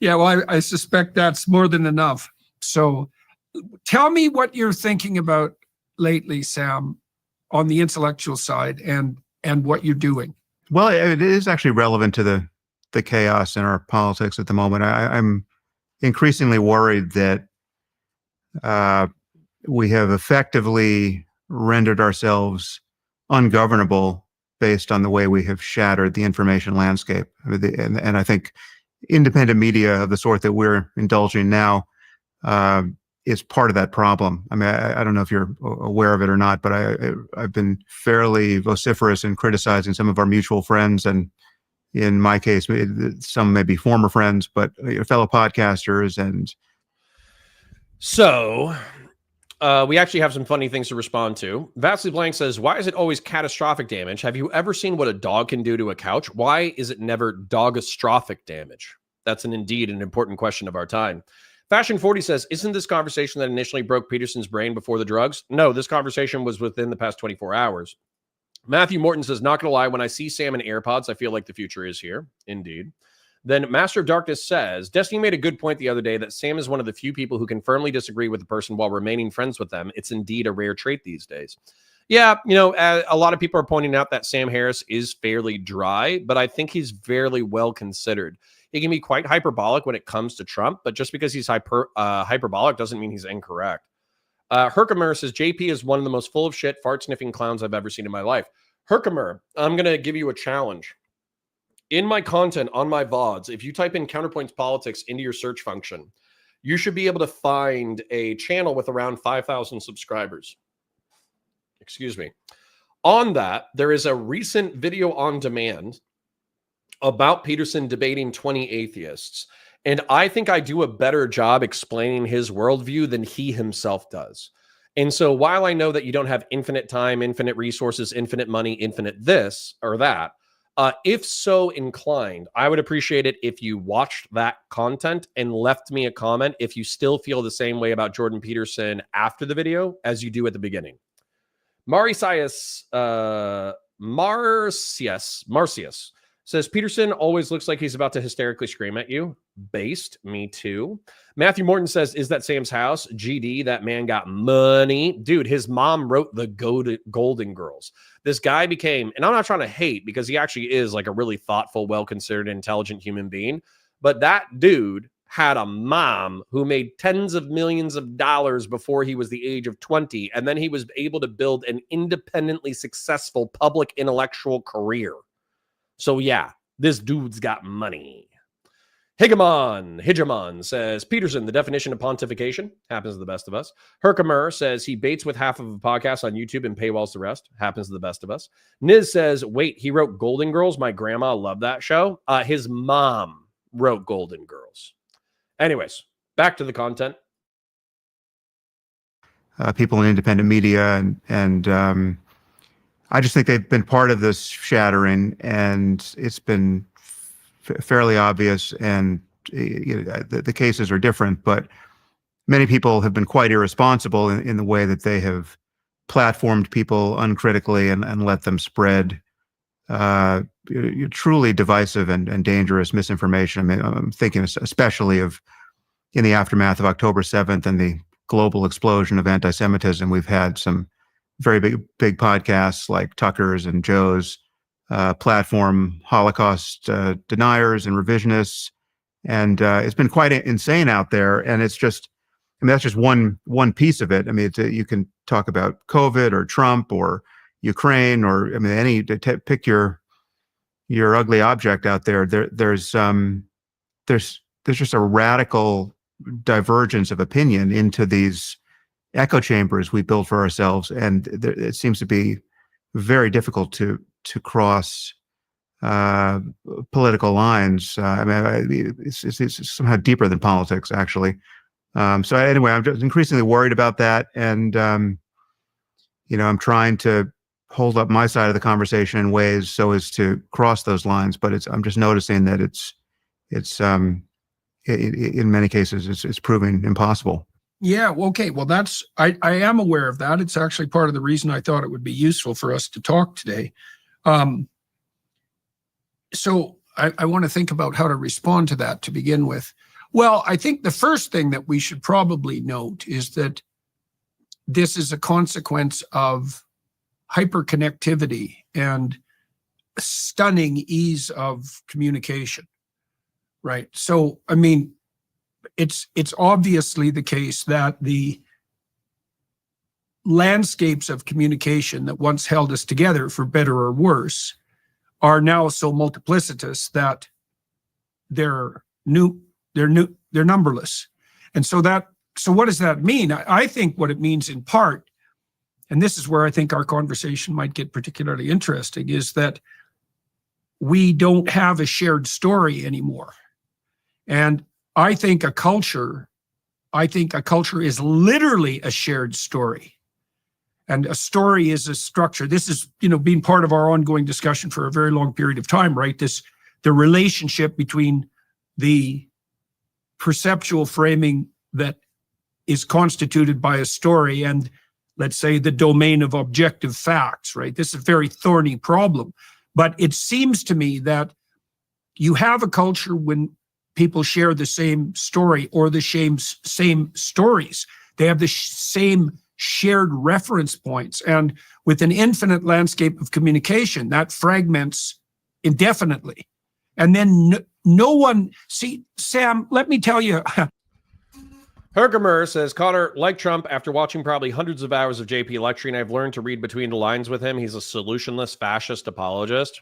Yeah, well, I suspect that's more than enough. So tell me what you're thinking about lately, Sam, on the intellectual side and what you're doing. Well, it is actually relevant to the chaos in our politics at the moment. I'm increasingly worried that we have effectively rendered ourselves ungovernable based on the way we have shattered the information landscape. And I think independent media of the sort that we're indulging now is part of that problem. I mean, I don't know if you're aware of it or not, but I've been fairly vociferous in criticizing some of our mutual friends, and in my case, some may be former friends, but fellow podcasters. And so we actually have some funny things to respond to. Vastly Blank says, why is it always catastrophic damage? Have you ever seen what a dog can do to a couch? Why is it never dogastrophic damage? That's indeed an important question of our time. Fashion 40 says, isn't this conversation that initially broke Peterson's brain before the drugs? No, this conversation was within the past 24 hours. Matthew Morton says, not going to lie, when I see Sam in AirPods, I feel like the future is here. Indeed. Then Master of Darkness says, Destiny made a good point the other day that Sam is one of the few people who can firmly disagree with a person while remaining friends with them. It's indeed a rare trait these days. Yeah, you know, a lot of people are pointing out that Sam Harris is fairly dry, but I think he's fairly well considered. He can be quite hyperbolic when it comes to Trump, but just because he's hyperbolic doesn't mean he's incorrect. Herkimer says, JP is one of the most full of shit, fart-sniffing clowns I've ever seen in my life. Herkimer, I'm going to give you a challenge. In my content on my VODs, if you type in Counterpoints Politics into your search function, you should be able to find a channel with around 5,000 subscribers. Excuse me. On that, there is a recent video on demand about Peterson debating 20 atheists. And I think I do a better job explaining his worldview than he himself does. And so while I know that you don't have infinite time, infinite resources, infinite money, infinite this or that, if so inclined, I would appreciate it if you watched that content and left me a comment if you still feel the same way about Jordan Peterson after the video as you do at the beginning. Marcius says, Peterson always looks like he's about to hysterically scream at you. Based, me too. Matthew Morton says, is that Sam's house? GD, that man got money. Dude, his mom wrote the Golden Girls. This guy became, and I'm not trying to hate because he actually is like a really thoughtful, well-considered, intelligent human being, but that dude had a mom who made tens of millions of dollars before he was the age of 20, and then he was able to build an independently successful public intellectual career. So yeah, this dude's got money. Hegemon says, Peterson, the definition of pontification, happens to the best of us. Herkimer says he baits with half of a podcast on YouTube and paywalls the rest, happens to the best of us. Niz says, wait, he wrote Golden Girls? My grandma loved that show. His mom wrote Golden Girls. Anyways, back to the content. People in independent media, and I just think they've been part of this shattering, and it's been fairly obvious, and the cases are different, but many people have been quite irresponsible in the way that they have platformed people uncritically and let them spread truly divisive and dangerous misinformation. I mean, I'm thinking especially of in the aftermath of October 7th and the global explosion of anti-Semitism. We've had some very big podcasts like Tukker's and Joe's platform Holocaust deniers and revisionists, and it's been quite insane out there. And it's just, I mean, that's just one piece of it. I mean, you can talk about COVID or Trump or Ukraine, or I mean, pick your ugly object out there. There's just a radical divergence of opinion into these echo chambers we built for ourselves, and it seems to be very difficult to cross political lines. I mean, it's somehow deeper than politics, actually. So anyway, I'm just increasingly worried about that, and I'm trying to hold up my side of the conversation in ways so as to cross those lines. But I'm just noticing that it's in many cases it's proving impossible. Yeah. Okay. Well, I am aware of that. It's actually part of the reason I thought it would be useful for us to talk today. So I want to think about how to respond to that to begin with. Well, I think the first thing that we should probably note is that this is a consequence of hyperconnectivity and stunning ease of communication, right? So, I mean, it's obviously the case that the landscapes of communication that once held us together, for better or worse, are now so multiplicitous that they're numberless. And so what does that mean? I think what it means in part, and this is where I think our conversation might get particularly interesting, is that we don't have a shared story anymore. And I think a culture is literally a shared story. And a story is a structure. This is, been part of our ongoing discussion for a very long period of time, right? The relationship between the perceptual framing that is constituted by a story and, let's say, the domain of objective facts, right? This is a very thorny problem. But it seems to me that you have a culture when people share the same story or the same stories. They have the same shared reference points. And with an infinite landscape of communication, that fragments indefinitely. And then no one, see, Sam, let me tell you. Herkimer says, Connor, like Trump, after watching probably hundreds of hours of JP lecturing, I've learned to read between the lines with him. He's a solutionless fascist apologist.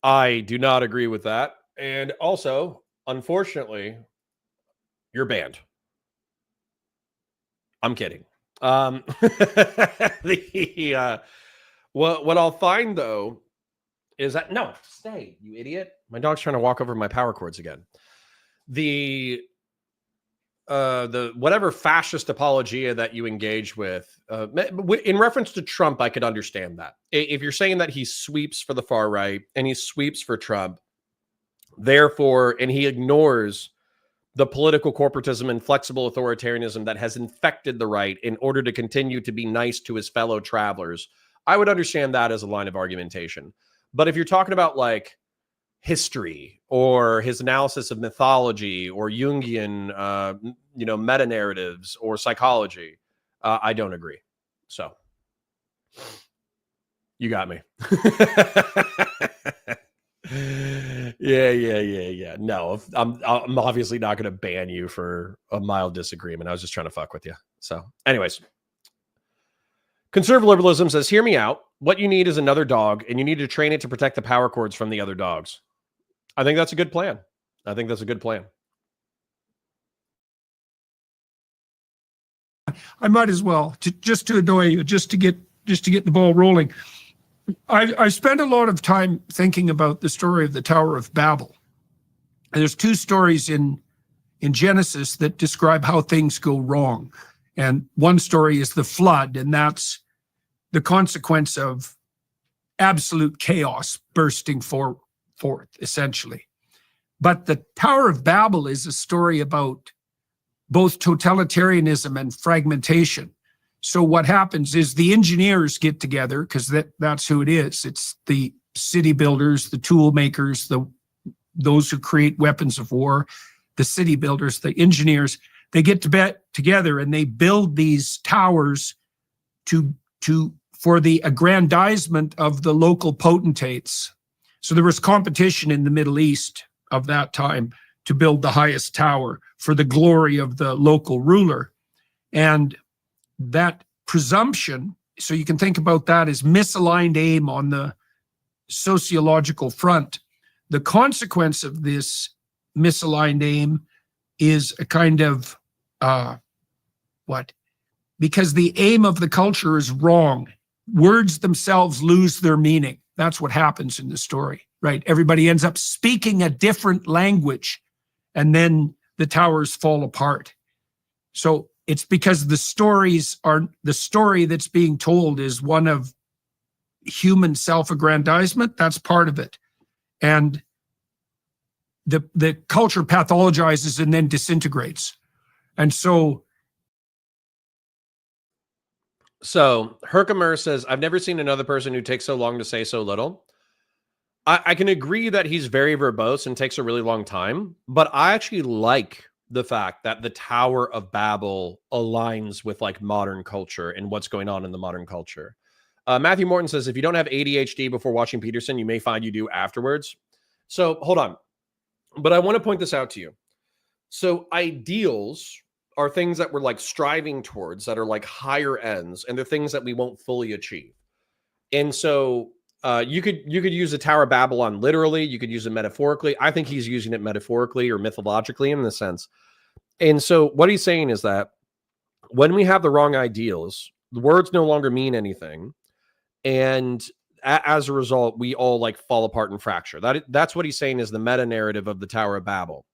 I do not agree with that. And also, unfortunately, you're banned. I'm kidding. What I'll find, though, is that, no, stay, you idiot. My dog's trying to walk over my power cords again. The whatever fascist apologia that you engage with, in reference to Trump, I could understand that. If you're saying that he sweeps for the far right and he sweeps for Trump, therefore, and he ignores the political corporatism and flexible authoritarianism that has infected the right in order to continue to be nice to his fellow travelers, I would understand that as a line of argumentation. But if you're talking about like history or his analysis of mythology or Jungian, meta narratives or psychology, I don't agree. So you got me. Yeah. No, I'm obviously not going to ban you for a mild disagreement. I was just trying to fuck with you. So, anyways, conservative liberalism says, hear me out. What you need is another dog, and you need to train it to protect the power cords from the other dogs. I think that's a good plan. I might as well, just to annoy you, just to get the ball rolling. I spent a lot of time thinking about the story of the Tower of Babel. And there's two stories in Genesis that describe how things go wrong. And one story is the flood, and that's the consequence of absolute chaos bursting forth, essentially. But the Tower of Babel is a story about both totalitarianism and fragmentation. So what happens is the engineers get together, because that's who it is. It's the city builders, the tool makers, those who create weapons of war, the city builders, the engineers. They get together and they build these towers for the aggrandizement of the local potentates. So there was competition in the Middle East of that time to build the highest tower for the glory of the local ruler. And that presumption, so you can think about that as misaligned aim on the sociological front. The consequence of this misaligned aim is a kind of because the aim of the culture is wrong. Words themselves lose their meaning. That's what happens in the story, right? Everybody ends up speaking a different language, and then the towers fall apart. So it's because the story that's being told is one of human self-aggrandizement. That's part of it. And the culture pathologizes and then disintegrates. And so Herkimer says, I've never seen another person who takes so long to say so little. I can agree that he's very verbose and takes a really long time, but I actually like the fact that the Tower of Babel aligns with like modern culture and what's going on in the modern culture. Matthew Morton says, if you don't have ADHD before watching Peterson, you may find you do afterwards. So hold on. But I want to point this out to you. So ideals are things that we're like striving towards that are like higher ends, and they're things that we won't fully achieve. And so you could use the Tower of Babylon literally, you could use it metaphorically. I think he's using it metaphorically or mythologically in this sense. And so what he's saying is that when we have the wrong ideals, the words no longer mean anything. And as a result, we all like fall apart and fracture. That's what he's saying is the meta narrative of the Tower of Babel.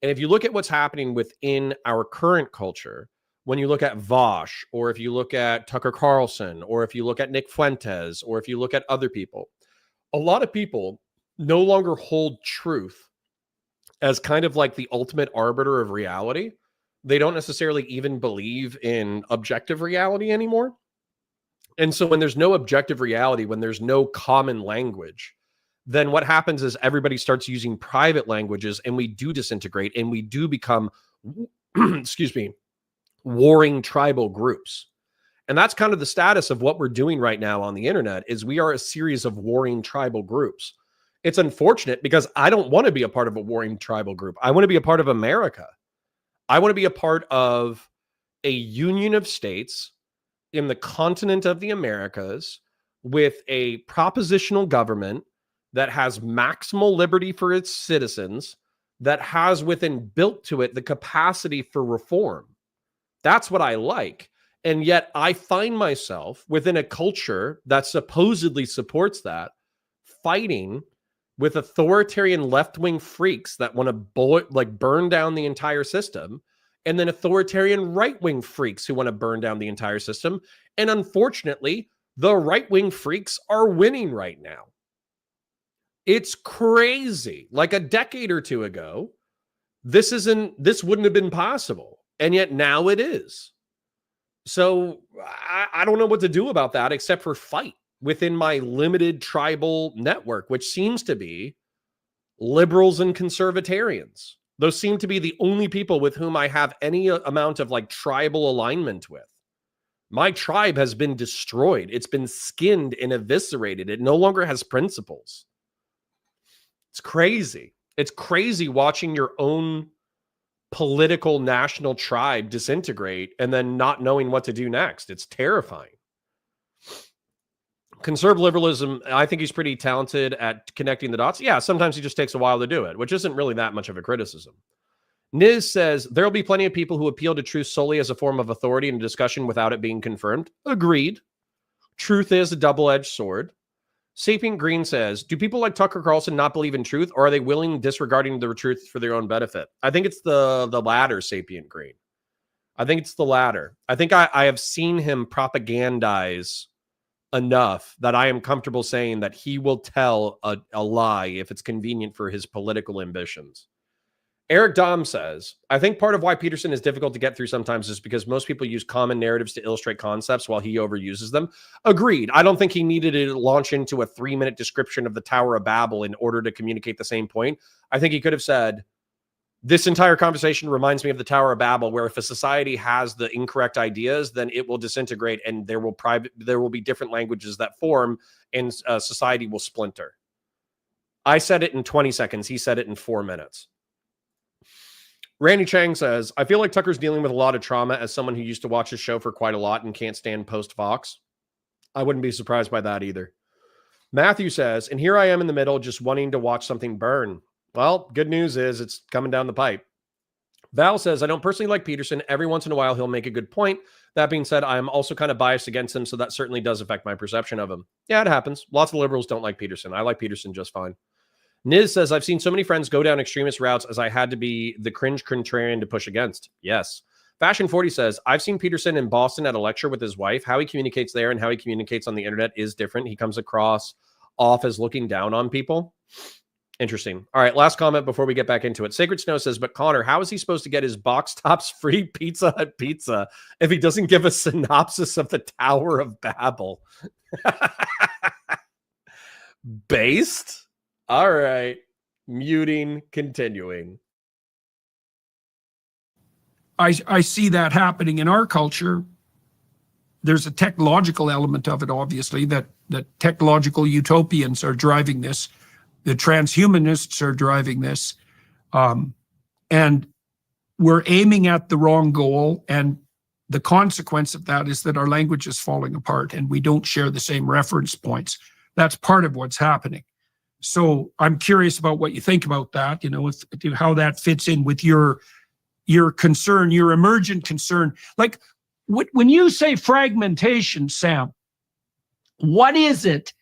And if you look at what's happening within our current culture, when you look at Vosh, or if you look at Tucker Carlson, or if you look at Nick Fuentes, or if you look at other people, a lot of people no longer hold truth as kind of like the ultimate arbiter of reality. They don't necessarily even believe in objective reality anymore. And so when there's no objective reality, when there's no common language, then what happens is everybody starts using private languages, and we do disintegrate, and we do become, excuse me, warring tribal groups. And that's kind of the status of what we're doing right now on the internet, is we are a series of warring tribal groups. It's unfortunate because I don't want to be a part of a warring tribal group. I want to be a part of America. I want to be a part of a union of states in the continent of the Americas with a propositional government that has maximal liberty for its citizens, that has within built to it the capacity for reform. That's what I like. And yet I find myself within a culture that supposedly supports that, fighting with authoritarian left-wing freaks that want to burn down the entire system, and then authoritarian right-wing freaks who want to burn down the entire system. And unfortunately, the right-wing freaks are winning right now. It's crazy. Like a decade or two ago, this wouldn't have been possible. And yet now it is. So I don't know what to do about that except for fight within my limited tribal network, which seems to be liberals and conservatarians. Those seem to be the only people with whom I have any amount of like tribal alignment with. My tribe has been destroyed. It's been skinned and eviscerated. It no longer has principles. It's crazy. It's crazy watching your own political national tribe disintegrate and then not knowing what to do next. It's terrifying. Conservative liberalism, I think he's pretty talented at connecting the dots. Yeah, sometimes he just takes a while to do it, which isn't really that much of a criticism. Niz says, there'll be plenty of people who appeal to truth solely as a form of authority in a discussion without it being confirmed. Agreed. Truth is a double-edged sword. Sapient Green says, do people like Tucker Carlson not believe in truth, or are they willing disregarding the truth for their own benefit? I think it's the latter, Sapient Green. I think it's the latter. I think I have seen him propagandize enough that I am comfortable saying that he will tell a lie if it's convenient for his political ambitions. Eric Dom says, I think part of why Peterson is difficult to get through sometimes is because most people use common narratives to illustrate concepts while he overuses them. Agreed. I don't think he needed to launch into a 3-minute description of the Tower of Babel in order to communicate the same point. I think he could have said, this entire conversation reminds me of the Tower of Babel, where if a society has the incorrect ideas, then it will disintegrate and there will be different languages that form and society will splinter. I said it in 20 seconds. He said it in 4 minutes. Randy Chang says, I feel like Tucker's dealing with a lot of trauma as someone who used to watch his show for quite a lot and can't stand post-Fox. I wouldn't be surprised by that either. Matthew says, and here I am in the middle just wanting to watch something burn. Well, good news is it's coming down the pipe. Val says, I don't personally like Peterson. Every once in a while, he'll make a good point. That being said, I'm also kind of biased against him, so that certainly does affect my perception of him. Yeah, it happens. Lots of liberals don't like Peterson. I like Peterson just fine. Niz says, I've seen so many friends go down extremist routes as I had to be the cringe contrarian to push against. Yes. Fashion 40 says, I've seen Peterson in Boston at a lecture with his wife. How he communicates there and how he communicates on the internet is different. He comes across off as looking down on people. Interesting. All right, last comment before we get back into it. Sacred Snow says, but Connor, how is he supposed to get his box tops free Pizza Hut pizza if he doesn't give a synopsis of the Tower of Babel? Based? All right. Muting, continuing. I see that happening in our culture. There's a technological element of it, obviously, that technological utopians are driving this. The transhumanists are driving this. And we're aiming at the wrong goal. And the consequence of that is that our language is falling apart and we don't share the same reference points. That's part of what's happening. So I'm curious about what you think about that, how that fits in with your concern, your emergent concern. Like when you say fragmentation, Sam, what is it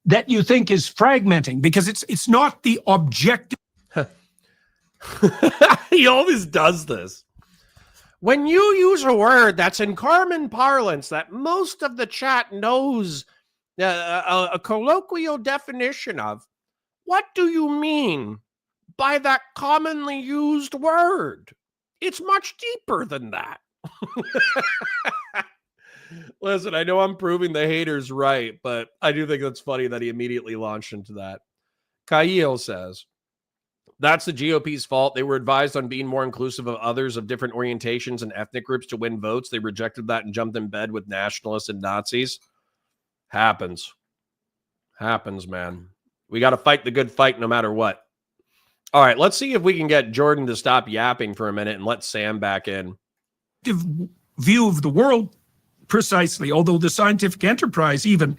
that you think is fragmenting? Because it's not the objective. He always does this. When you use a word that's in common parlance that most of the chat knows a colloquial definition of, what do you mean by that commonly used word? It's much deeper than that. Listen, I know I'm proving the haters right, but I do think that's funny that he immediately launched into that. Kyle says, that's the GOP's fault. They were advised on being more inclusive of others of different orientations and ethnic groups to win votes. They rejected that and jumped in bed with nationalists and Nazis. Happens, man. We got to fight the good fight no matter what. All right, let's see if we can get Jordan to stop yapping for a minute and let Sam back in. View of the world, precisely, although the scientific enterprise even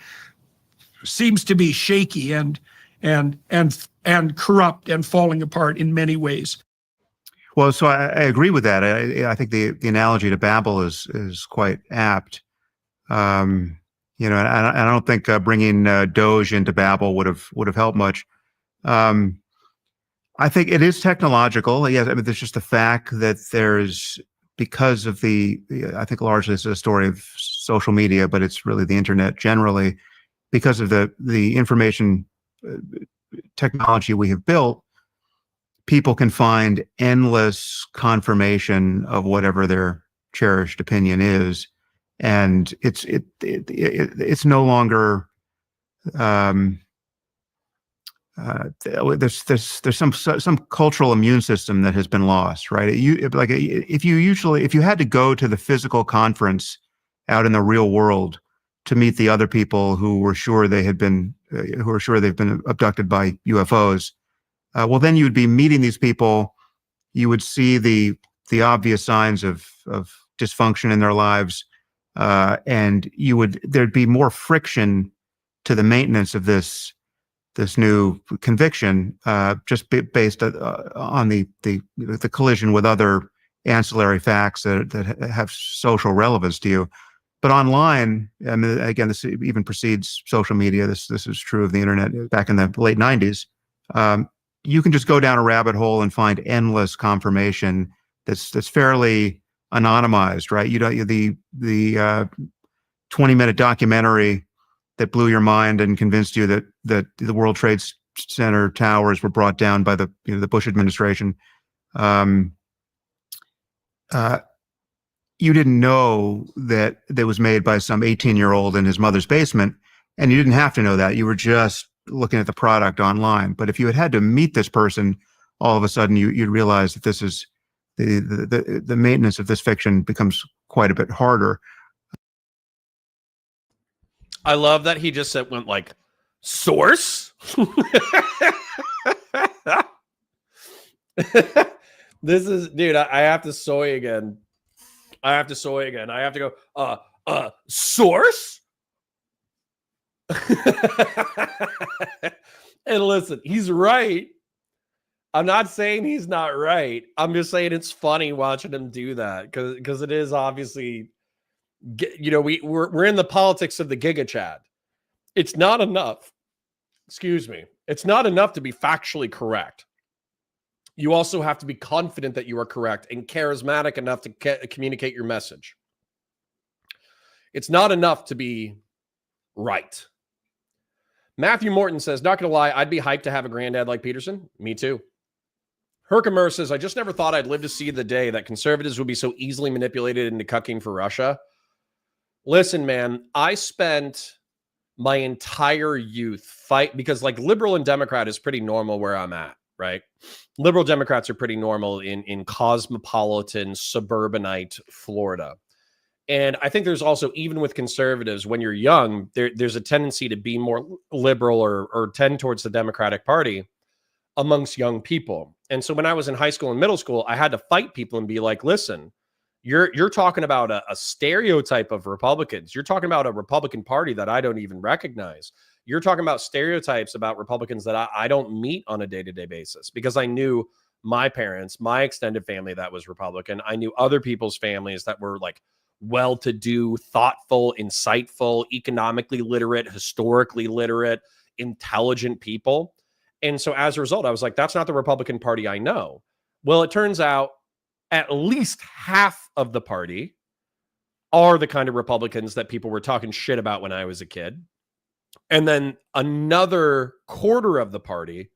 seems to be shaky and corrupt and falling apart in many ways. Well, so I agree with that. I think the analogy to Babel is quite apt. And I don't think bringing Doge into Babel would have helped much. I think it is technological. Yes, I mean, there's just the fact that there's, because of I think largely it's a story of social media, but it's really the internet generally, because of the information technology we have built, people can find endless confirmation of whatever their cherished opinion is. And it's no longer there's some cultural immune system that has been lost, right? If you had to go to the physical conference out in the real world to meet the other people who were sure they've been abducted by UFOs, well, then you'd be meeting these people. You would see the obvious signs of dysfunction in their lives, and there'd be more friction to the maintenance of this new conviction, just based on the collision with other ancillary facts that have social relevance to you. But online, I mean, again, this even precedes social media. This is true of the internet back in the late 90s. You can just go down a rabbit hole and find endless confirmation that's fairly anonymized, right? You know, the 20-minute documentary that blew your mind and convinced you that the World Trade Center towers were brought down by the Bush administration. You didn't know that was made by some 18-year-old in his mother's basement, and you didn't have to know that. You were just looking at the product online. But if you had to meet this person, all of a sudden you'd realize that this is the maintenance of this fiction becomes quite a bit harder. I love that he just went like, source? This is, dude, I have to soy again. I have to go, source? And listen, he's right. I'm not saying he's not right. I'm just saying it's funny watching him do that because it is obviously, you know, we're in the politics of the Giga Chad. It's not enough. Excuse me. It's not enough to be factually correct. You also have to be confident that you are correct and charismatic enough to communicate your message. It's not enough to be right. Matthew Morton says, not going to lie, I'd be hyped to have a granddad like Peterson. Me too. Herkimer says, I just never thought I'd live to see the day that conservatives would be so easily manipulated into cucking for Russia. Listen, man, I spent my entire youth because like liberal and Democrat is pretty normal where I'm at, right? Liberal Democrats are pretty normal in cosmopolitan, suburbanite Florida. And I think there's also, even with conservatives, when you're young, there's a tendency to be more liberal or tend towards the Democratic Party amongst young people. And so when I was in high school and middle school, I had to fight people and be like, listen, you're talking about a stereotype of Republicans. You're talking about a Republican Party that I don't even recognize. You're talking about stereotypes about Republicans that I don't meet on a day-to-day basis, because I knew my parents, my extended family that was Republican. I knew other people's families that were like well-to-do, thoughtful, insightful, economically literate, historically literate, intelligent people. And so as a result, I was like, that's not the Republican Party I know. Well, it turns out at least half of the party are the kind of Republicans that people were talking shit about when I was a kid. And then another quarter of the party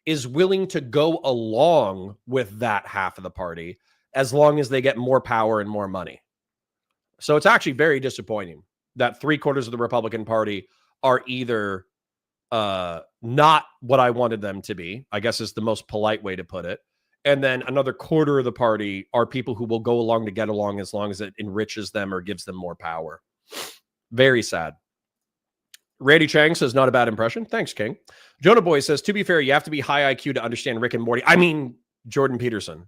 is willing to go along with that half of the party as long as they get more power and more money. So it's actually very disappointing that 3/4 of the Republican Party are either not what I wanted them to be, I guess is the most polite way to put it. And then another quarter of the party are people who will go along to get along as long as it enriches them or gives them more power. Very sad. Randy Chang says, not a bad impression. Thanks, King. Jonah Boy says, to be fair, you have to be high IQ to understand Rick and Morty. I mean, Jordan Peterson.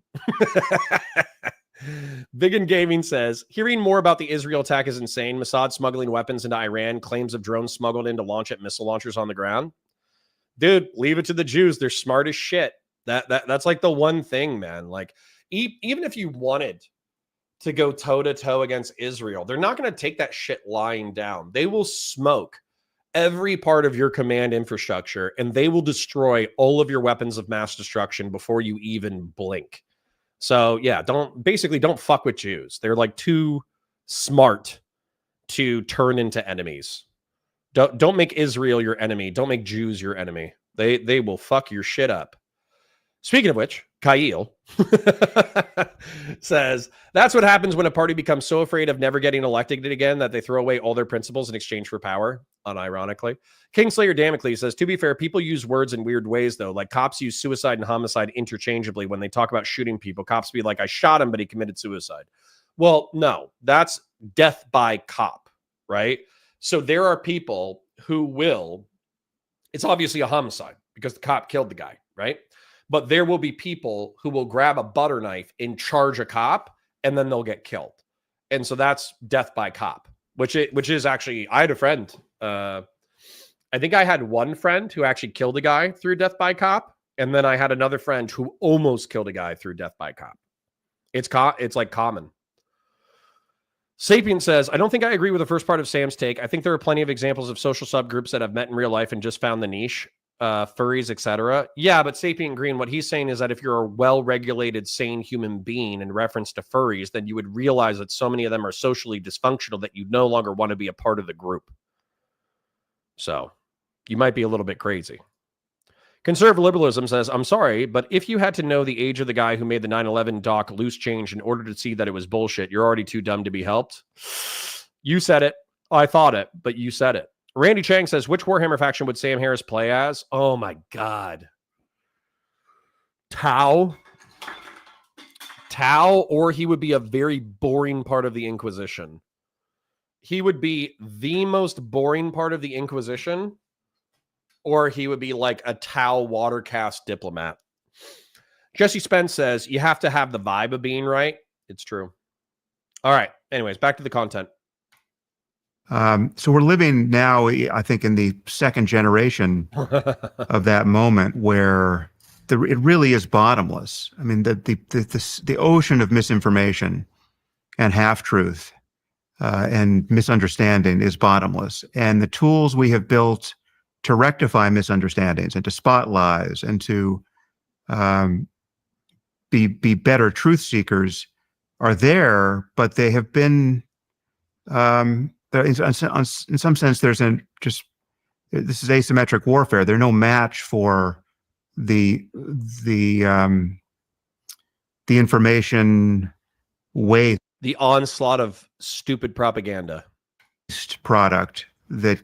Biggin Gaming says, hearing more about the Israel attack is insane. Mossad smuggling weapons into Iran, claims of drones smuggled in to launch at missile launchers on the ground. Dude, leave it to the Jews. They're smart as shit. That's like the one thing, man. Like, even if you wanted to go toe-to-toe against Israel, they're not going to take that shit lying down. They will smoke every part of your command infrastructure, and they will destroy all of your weapons of mass destruction before you even blink. So yeah, don't fuck with Jews. They're like too smart to turn into enemies. Don't make Israel your enemy. Don't make Jews your enemy. They will fuck your shit up. Speaking of which, Kyle says, that's what happens when a party becomes so afraid of never getting elected again that they throw away all their principles in exchange for power, unironically. Kingslayer Damocles says, to be fair, people use words in weird ways, though. Like cops use suicide and homicide interchangeably when they talk about shooting people. Cops be like, I shot him, but he committed suicide. Well, no, that's death by cop, right? So there are people who will, it's obviously a homicide because the cop killed the guy, right? But there will be people who will grab a butter knife and charge a cop, and then they'll get killed. And so that's death by cop, which is actually, I had a friend. I think I had one friend who actually killed a guy through death by cop. And then I had another friend who almost killed a guy through death by cop. It's like common. Sapien says, I don't think I agree with the first part of Sam's take. I think there are plenty of examples of social subgroups that have met in real life and just found the niche, furries, etc. Yeah, but Sapien Green, what he's saying is that if you're a well-regulated, sane human being in reference to furries, then you would realize that so many of them are socially dysfunctional that you no longer want to be a part of the group. So you might be a little bit crazy. Conservative liberalism says, I'm sorry, but if you had to know the age of the guy who made the 9/11 doc loose change in order to see that it was bullshit, you're already too dumb to be helped. You said it. I thought it, but you said it. Randy Chang says, which Warhammer faction would Sam Harris play as? Oh my God. Tau, or he would be a very boring part of the Inquisition. He would be the most boring part of the Inquisition, or he would be like a Tau watercast diplomat. Jesse Spence says, you have to have the vibe of being right. It's true. All right. Anyways, back to the content. So we're living now, I think, in the second generation of that moment where it really is bottomless. I mean, the ocean of misinformation and half-truth and misunderstanding is bottomless. And the tools we have built to rectify misunderstandings and to spot lies and to be better truth seekers are there, but they have been in some sense this is asymmetric warfare. They're no match for the information waste, the onslaught of stupid propaganda product that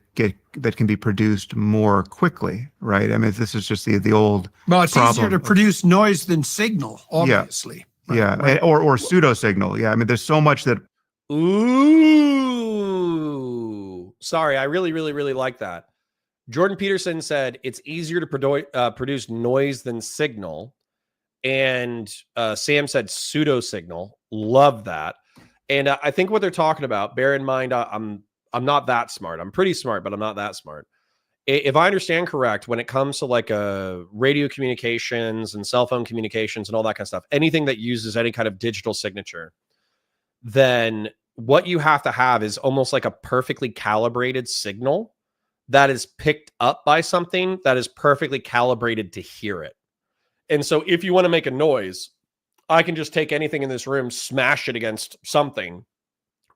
can be produced more quickly, right? I mean, this is just the old. Well, it's problem. easier to produce noise than signal, obviously. Yeah, right. Or pseudo signal. Yeah, I mean, there's so much that. Ooh, sorry, I really like that. Jordan Peterson said it's easier to produce noise than signal, and Sam said pseudo signal. Love that. And I think what they're talking about. Bear in mind, I'm not that smart. I'm pretty smart, but I'm not that smart. If I understand correct, when it comes to like radio communications and cell phone communications and all that kind of stuff, anything that uses any kind of digital signature, then what you have to have is almost like a perfectly calibrated signal that is picked up by something that is perfectly calibrated to hear it. And so if you want to make a noise, I can just take anything in this room, smash it against something,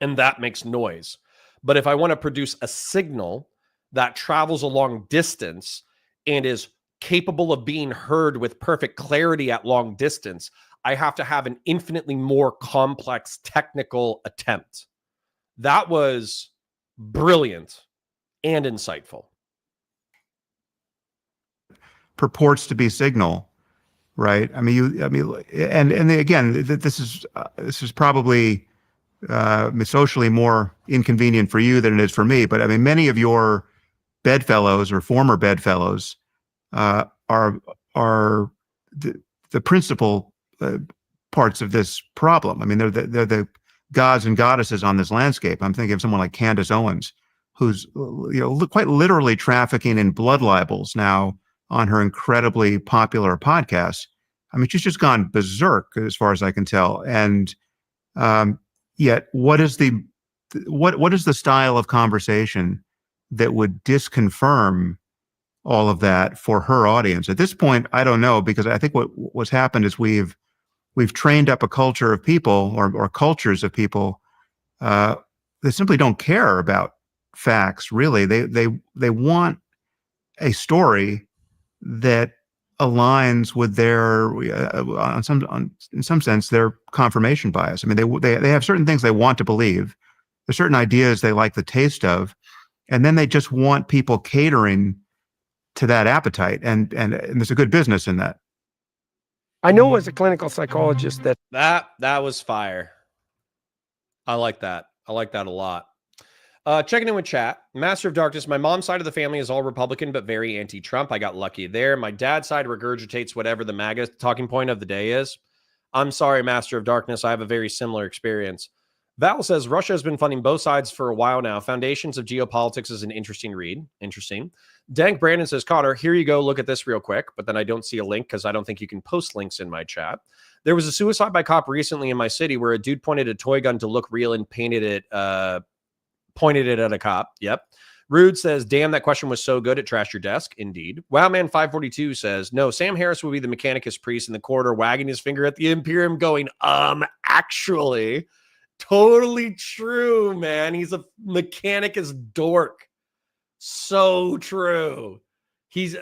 and that makes noise. But if I want to produce a signal that travels a long distance and is capable of being heard with perfect clarity at long distance, I have to have an infinitely more complex technical attempt. That was brilliant and insightful. Purports to be signal, right? And again, this is probably socially more inconvenient for you than it is for me. But I mean, many of your bedfellows or former bedfellows are the principal parts of this problem. I mean, they're the gods and goddesses on this landscape. I'm thinking of someone like Candace Owens, who's quite literally trafficking in blood libels now on her incredibly popular podcast. I mean, she's just gone berserk as far as I can tell. And yet, what is the style of conversation that would disconfirm all of that for her audience? At this point, I don't know, because I think what's happened is we've trained up a culture of people or cultures of people that simply don't care about facts. Really, they want a story that aligns with their in some sense their confirmation bias. I mean, they have certain things they want to believe. There's certain ideas they like the taste of, and then they just want people catering to that appetite, and there's a good business in that. I know as a clinical psychologist that was fire. I like that. I like that a lot. Checking in with chat. Master of Darkness. My mom's side of the family is all Republican, but very anti-Trump. I got lucky there. My dad's side regurgitates whatever the MAGA talking point of the day is. I'm sorry, Master of Darkness. I have a very similar experience. Val says, Russia has been funding both sides for a while now. Foundations of Geopolitics is an interesting read. Interesting. Dank Brandon says, Connor, here you go. Look at this real quick. But then I don't see a link because I don't think you can post links in my chat. There was a suicide by cop recently in my city where a dude pointed a toy gun to look real and pointed it at a cop. Yep. Rude says, damn, that question was so good it trashed your desk. Indeed. Wowman542 says, no, Sam Harris will be the Mechanicus priest in the corridor wagging his finger at the Imperium going, actually, totally true, man. He's a Mechanicus dork. So true.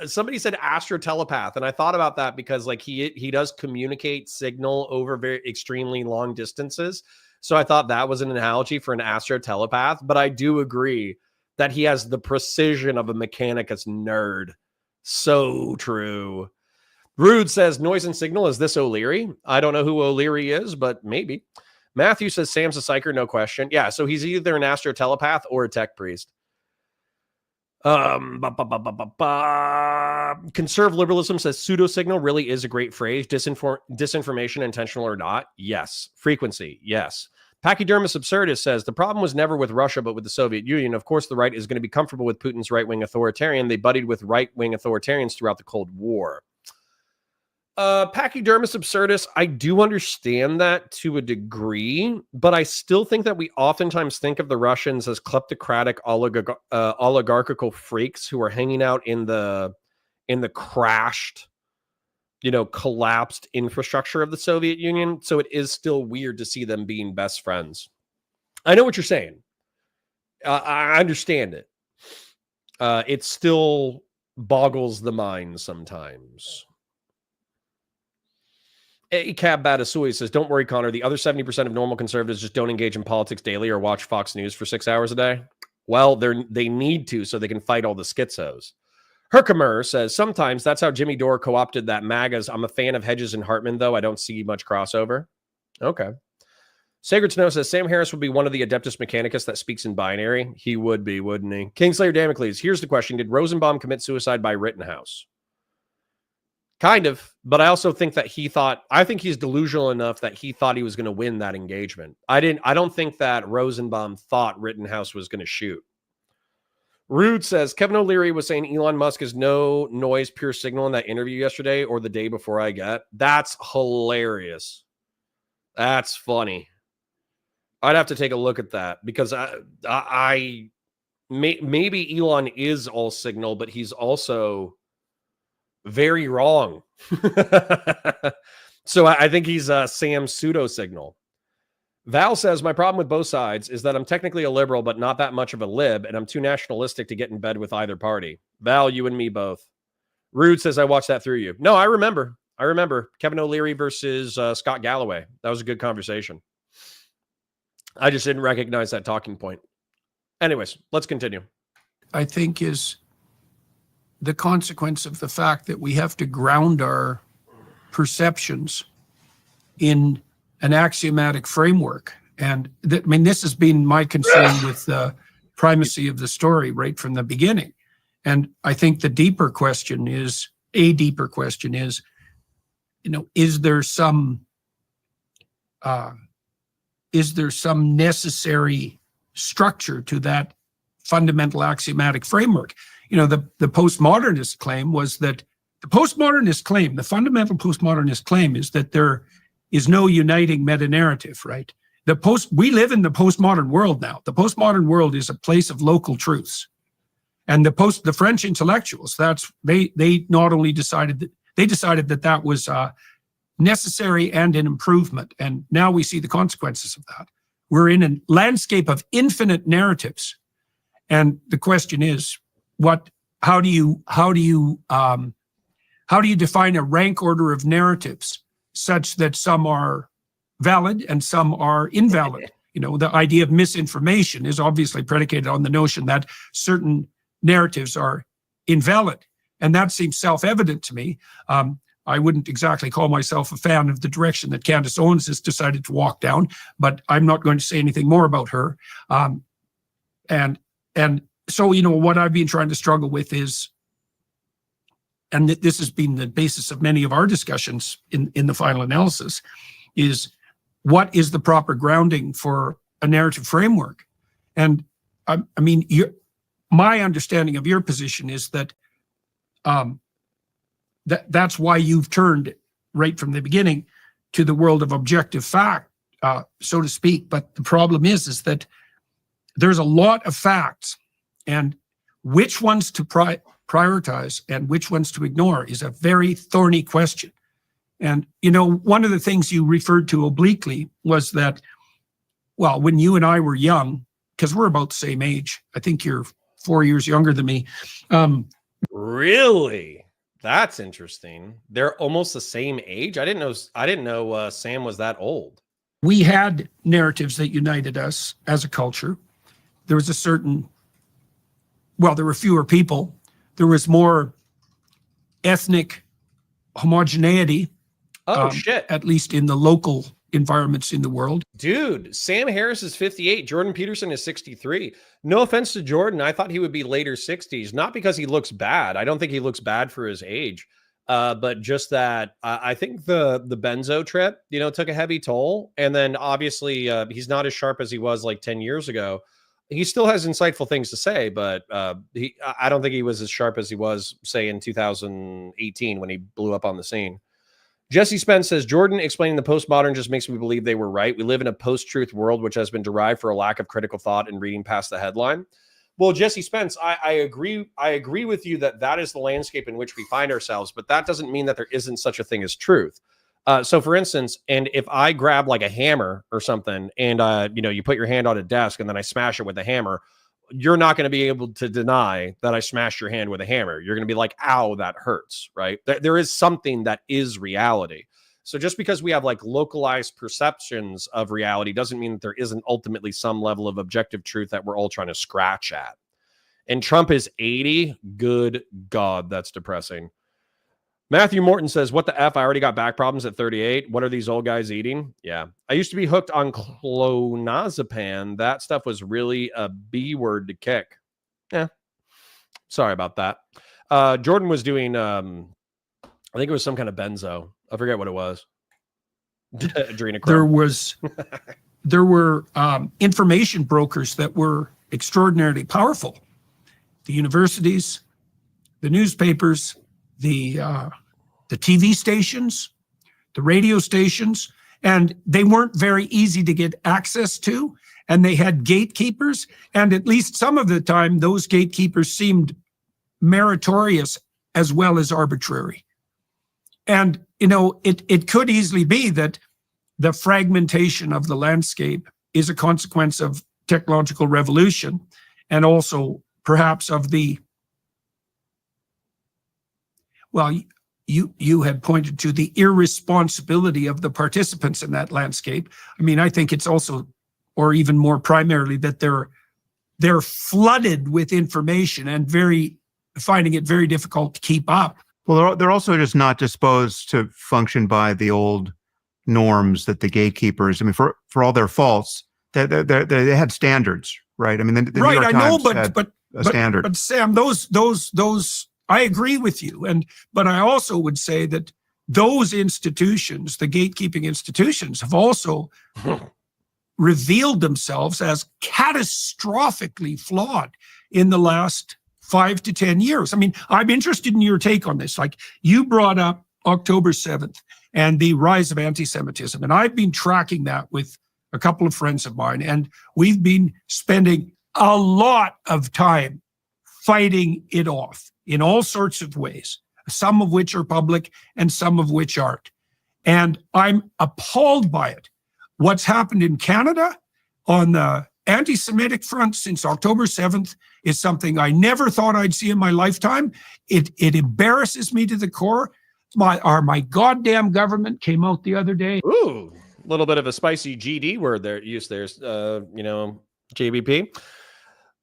Somebody said astrotelepath, and I thought about that because like he does communicate signal over very extremely long distances. So I thought that was an analogy for an astrotelepath, but I do agree that he has the precision of a Mechanicus nerd. So true. Rude says, noise and signal, is this O'Leary? I don't know who O'Leary is, but maybe. Matthew says, Sam's a psyker, no question. Yeah, so he's either an astrotelepath or a tech priest. Conserve liberalism says pseudo signal really is a great phrase. Disinformation, intentional or not. Yes. Frequency. Yes. Pachydermis absurdus says the problem was never with Russia, but with the Soviet Union. Of course, the right is going to be comfortable with Putin's right-wing authoritarian. They buddied with right-wing authoritarians throughout the Cold War. Pachydermis absurdus, I do understand that to a degree, but I still think that we oftentimes think of the Russians as kleptocratic oligarchical freaks who are hanging out in the crashed, collapsed infrastructure of the Soviet Union. So it is still weird to see them being best friends. I know what you're saying. I understand it. It still boggles the mind sometimes. Cab Batasui says, don't worry, Connor. The other 70% of normal conservatives just don't engage in politics daily or watch Fox News for 6 hours a day. Well, they need to so they can fight all the schizos. Herkimer says, sometimes that's how Jimmy Dore co-opted that MAGA's. I'm a fan of Hedges and Hartman, though. I don't see much crossover. Okay. Sacred Snow says, Sam Harris would be one of the Adeptus Mechanicus that speaks in binary. He would be, wouldn't he? Kingslayer Damocles, here's the question. Did Rosenbaum commit suicide by Rittenhouse? Kind of, but I also think that I think he's delusional enough that he thought he was going to win that engagement. I don't think that Rosenbaum thought Rittenhouse was going to shoot. Rude says, Kevin O'Leary was saying Elon Musk is no noise, pure signal in that interview yesterday or the day before I get. That's hilarious. That's funny. I'd have to take a look at that because maybe Elon is all signal, but he's also very wrong. So I think he's Sam's pseudo signal. Val says, my problem with both sides is that I'm technically a liberal, but not that much of a lib, and I'm too nationalistic to get in bed with either party. Val, you and me both. Rude says, I watched that through you. No, I remember. Kevin O'Leary versus Scott Galloway. That was a good conversation. I just didn't recognize that talking point. Anyways, let's continue. I think is the consequence of the fact that we have to ground our perceptions in an axiomatic framework. And this has been my concern with the primacy of the story right from the beginning. And I think the deeper question is, is there some necessary structure to that fundamental axiomatic framework? The postmodernist claim was that the fundamental postmodernist claim is that there is no uniting meta-narrative, right? We live in the postmodern world now. The postmodern world is a place of local truths. And the French intellectuals, they not only decided that was necessary and an improvement. And now we see the consequences of that. We're in a landscape of infinite narratives. And the question is, how do you define a rank order of narratives such that some are valid and some are invalid? The idea of misinformation is obviously predicated on the notion that certain narratives are invalid. And that seems self-evident to me. I wouldn't exactly call myself a fan of the direction that Candace Owens has decided to walk down, but I'm not going to say anything more about her. And so, you know, what I've been trying to struggle with is, and this has been the basis of many of our discussions in the final analysis, is what is the proper grounding for a narrative framework? And I mean, my understanding of your position is that that's why you've turned right from the beginning to the world of objective fact, so to speak. But the problem is that there's a lot of facts, and which ones to prioritize and which ones to ignore is a very thorny question. And, you know, one of the things you referred to obliquely was that, well, when you and I were young, because we're about the same age, I think you're 4 years younger than me. Really? That's interesting. They're almost the same age. I didn't know Sam was that old. We had narratives that united us as a culture. There was a certain, well, there were fewer people. There was more ethnic homogeneity. Oh, shit. At least in the local environments in the world. Dude, Sam Harris is 58. Jordan Peterson is 63. No offense to Jordan. I thought he would be later 60s. Not because he looks bad. I don't think he looks bad for his age. But just that I think the benzo trip, you know, took a heavy toll. And then obviously he's not as sharp as he was like 10 years ago. He still has insightful things to say, but I don't think he was as sharp as he was, say, in 2018 when he blew up on the scene. Jesse Spence says, Jordan explaining the postmodern just makes me believe they were right. We live in a post-truth world, which has been derived for a lack of critical thought and reading past the headline. Well, Jesse Spence, I agree. I agree with you that is the landscape in which we find ourselves, but that doesn't mean that there isn't such a thing as truth. So for instance, and if I grab like a hammer or something and, you know, you put your hand on a desk and then I smash it with a hammer, you're not going to be able to deny that I smashed your hand with a hammer. You're going to be like, ow, that hurts, right? There is something that is reality. So just because we have like localized perceptions of reality doesn't mean that there isn't ultimately some level of objective truth that we're all trying to scratch at. And Trump is 80. Good God, that's depressing. Matthew Morton says, what the F? I already got back problems at 38. What are these old guys eating? Yeah. I used to be hooked on clonazepam. That stuff was really a B word to kick. Yeah. Sorry about that. Jordan was doing, I think it was some kind of benzo. I forget what it was. Adrenochrome. There were information brokers that were extraordinarily powerful. The universities, the newspapers, the TV stations, the radio stations, and they weren't very easy to get access to, and they had gatekeepers, and at least some of the time, those gatekeepers seemed meritorious as well as arbitrary. And, you know, it could easily be that the fragmentation of the landscape is a consequence of technological revolution, and also perhaps of the, well, you had pointed to the irresponsibility of the participants in that landscape. I mean, I think it's also, or even more primarily, that they're flooded with information and finding it very difficult to keep up. Well, they're also just not disposed to function by the old norms that the gatekeepers, I mean, for all their faults, they had standards, right? I mean, the right, New York I know, Times had a standard. But Sam, those I agree with you, but I also would say that those institutions, the gatekeeping institutions, have also revealed themselves as catastrophically flawed in the last 5 to 10 years. I mean, I'm interested in your take on this. Like, you brought up October 7th and the rise of anti-Semitism, and I've been tracking that with a couple of friends of mine, and we've been spending a lot of time fighting it off in all sorts of ways, some of which are public and some of which aren't. And I'm appalled by it. What's happened in Canada on the anti-Semitic front since October 7th is something I never thought I'd see in my lifetime. It embarrasses me to the core. My goddamn government came out the other day. Ooh, a little bit of a spicy GD word there used there, you know, JBP.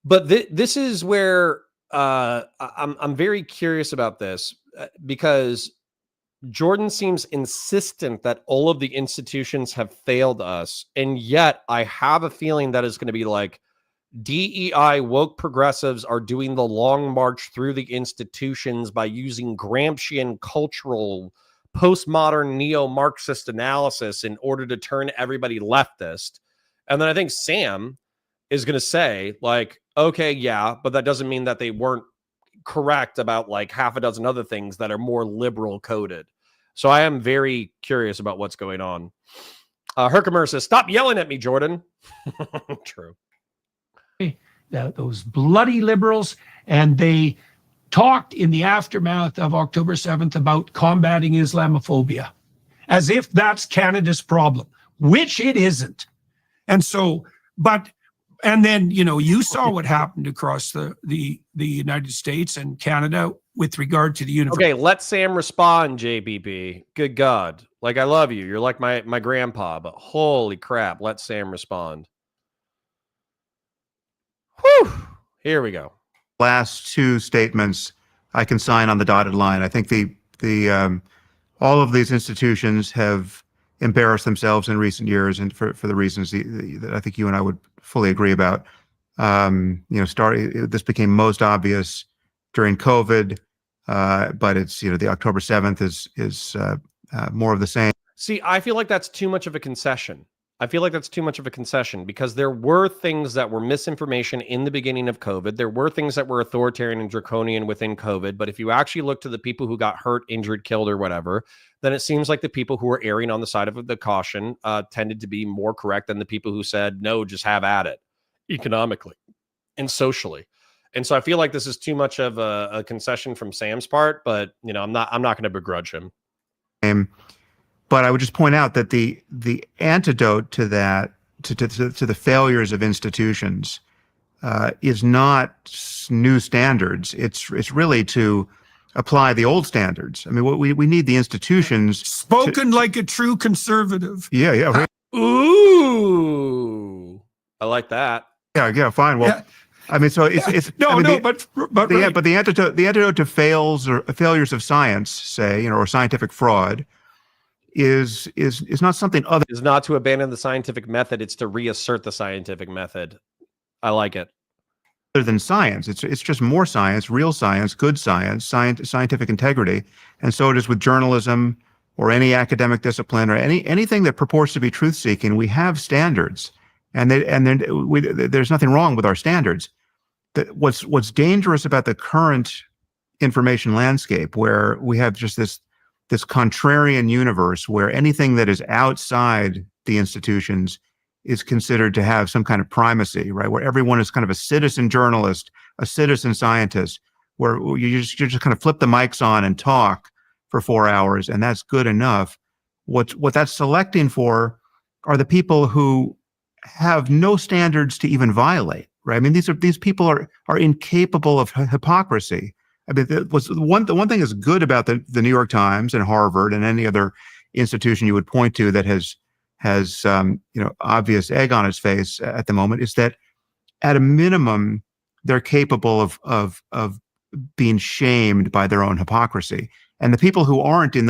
But this is where I'm very curious about this because Jordan seems insistent that all of the institutions have failed us. And yet I have a feeling that is going to be like, DEI woke progressives are doing the long march through the institutions by using Gramscian cultural postmodern neo-Marxist analysis in order to turn everybody leftist. And then I think Sam is going to say, like, okay, yeah, but that doesn't mean that they weren't correct about like half a dozen other things that are more liberal coded. So I am very curious about what's going on. Herkimer says, stop yelling at me, Jordan. True. Those bloody liberals, and they talked in the aftermath of October 7th about combating Islamophobia, as if that's Canada's problem, which it isn't. And so, and then, you know, you saw what happened across the United States and Canada with regard to the university. Okay, let Sam respond, JBB. Good God. Like, I love you. You're like my grandpa, but holy crap, let Sam respond. Whew. Here we go. Last two statements I can sign on the dotted line. I think the all of these institutions have embarrassed themselves in recent years, and for the reasons that I think you and I would fully agree about. You know, this became most obvious during COVID, but it's, you know, the October 7th is more of the same. See, I feel like that's too much of a concession. Because there were things that were misinformation in the beginning of COVID. There were things that were authoritarian and draconian within COVID. But if you actually look to the people who got hurt, injured, killed, or whatever, then it seems like the people who were erring on the side of the caution tended to be more correct than the people who said, no, just have at it economically and socially. And so I feel like this is too much of a concession from Sam's part, but, you know, I'm not going to begrudge him. But I would just point out that the antidote to that, to the failures of institutions, is not new standards. It's really to apply the old standards. I mean, we need the institutions. Spoken like a true conservative. Yeah. Ooh, I like that. Yeah, fine. Well, yeah. I mean, so it's but the antidote to failures of science, say, you know, or scientific fraud, is not something other. Is not to abandon the scientific method. It's to reassert the scientific method. I like it. Other than science, it's just more science, real science, good science, scientific integrity, and so it is with journalism or any academic discipline or anything that purports to be truth seeking. We have standards, and there's nothing wrong with our standards. What's dangerous about the current information landscape, where we have just this contrarian universe where anything that is outside the institutions is considered to have some kind of primacy, right? Where everyone is kind of a citizen journalist, a citizen scientist, where you just kind of flip the mics on and talk for 4 hours, and that's good enough. What that's selecting for are the people who have no standards to even violate, right? I mean, these people are incapable of hypocrisy. I mean, the one thing that's good about the New York Times and Harvard and any other institution you would point to that has obvious egg on its face at the moment is that at a minimum they're capable of being shamed by their own hypocrisy. And the people who aren't in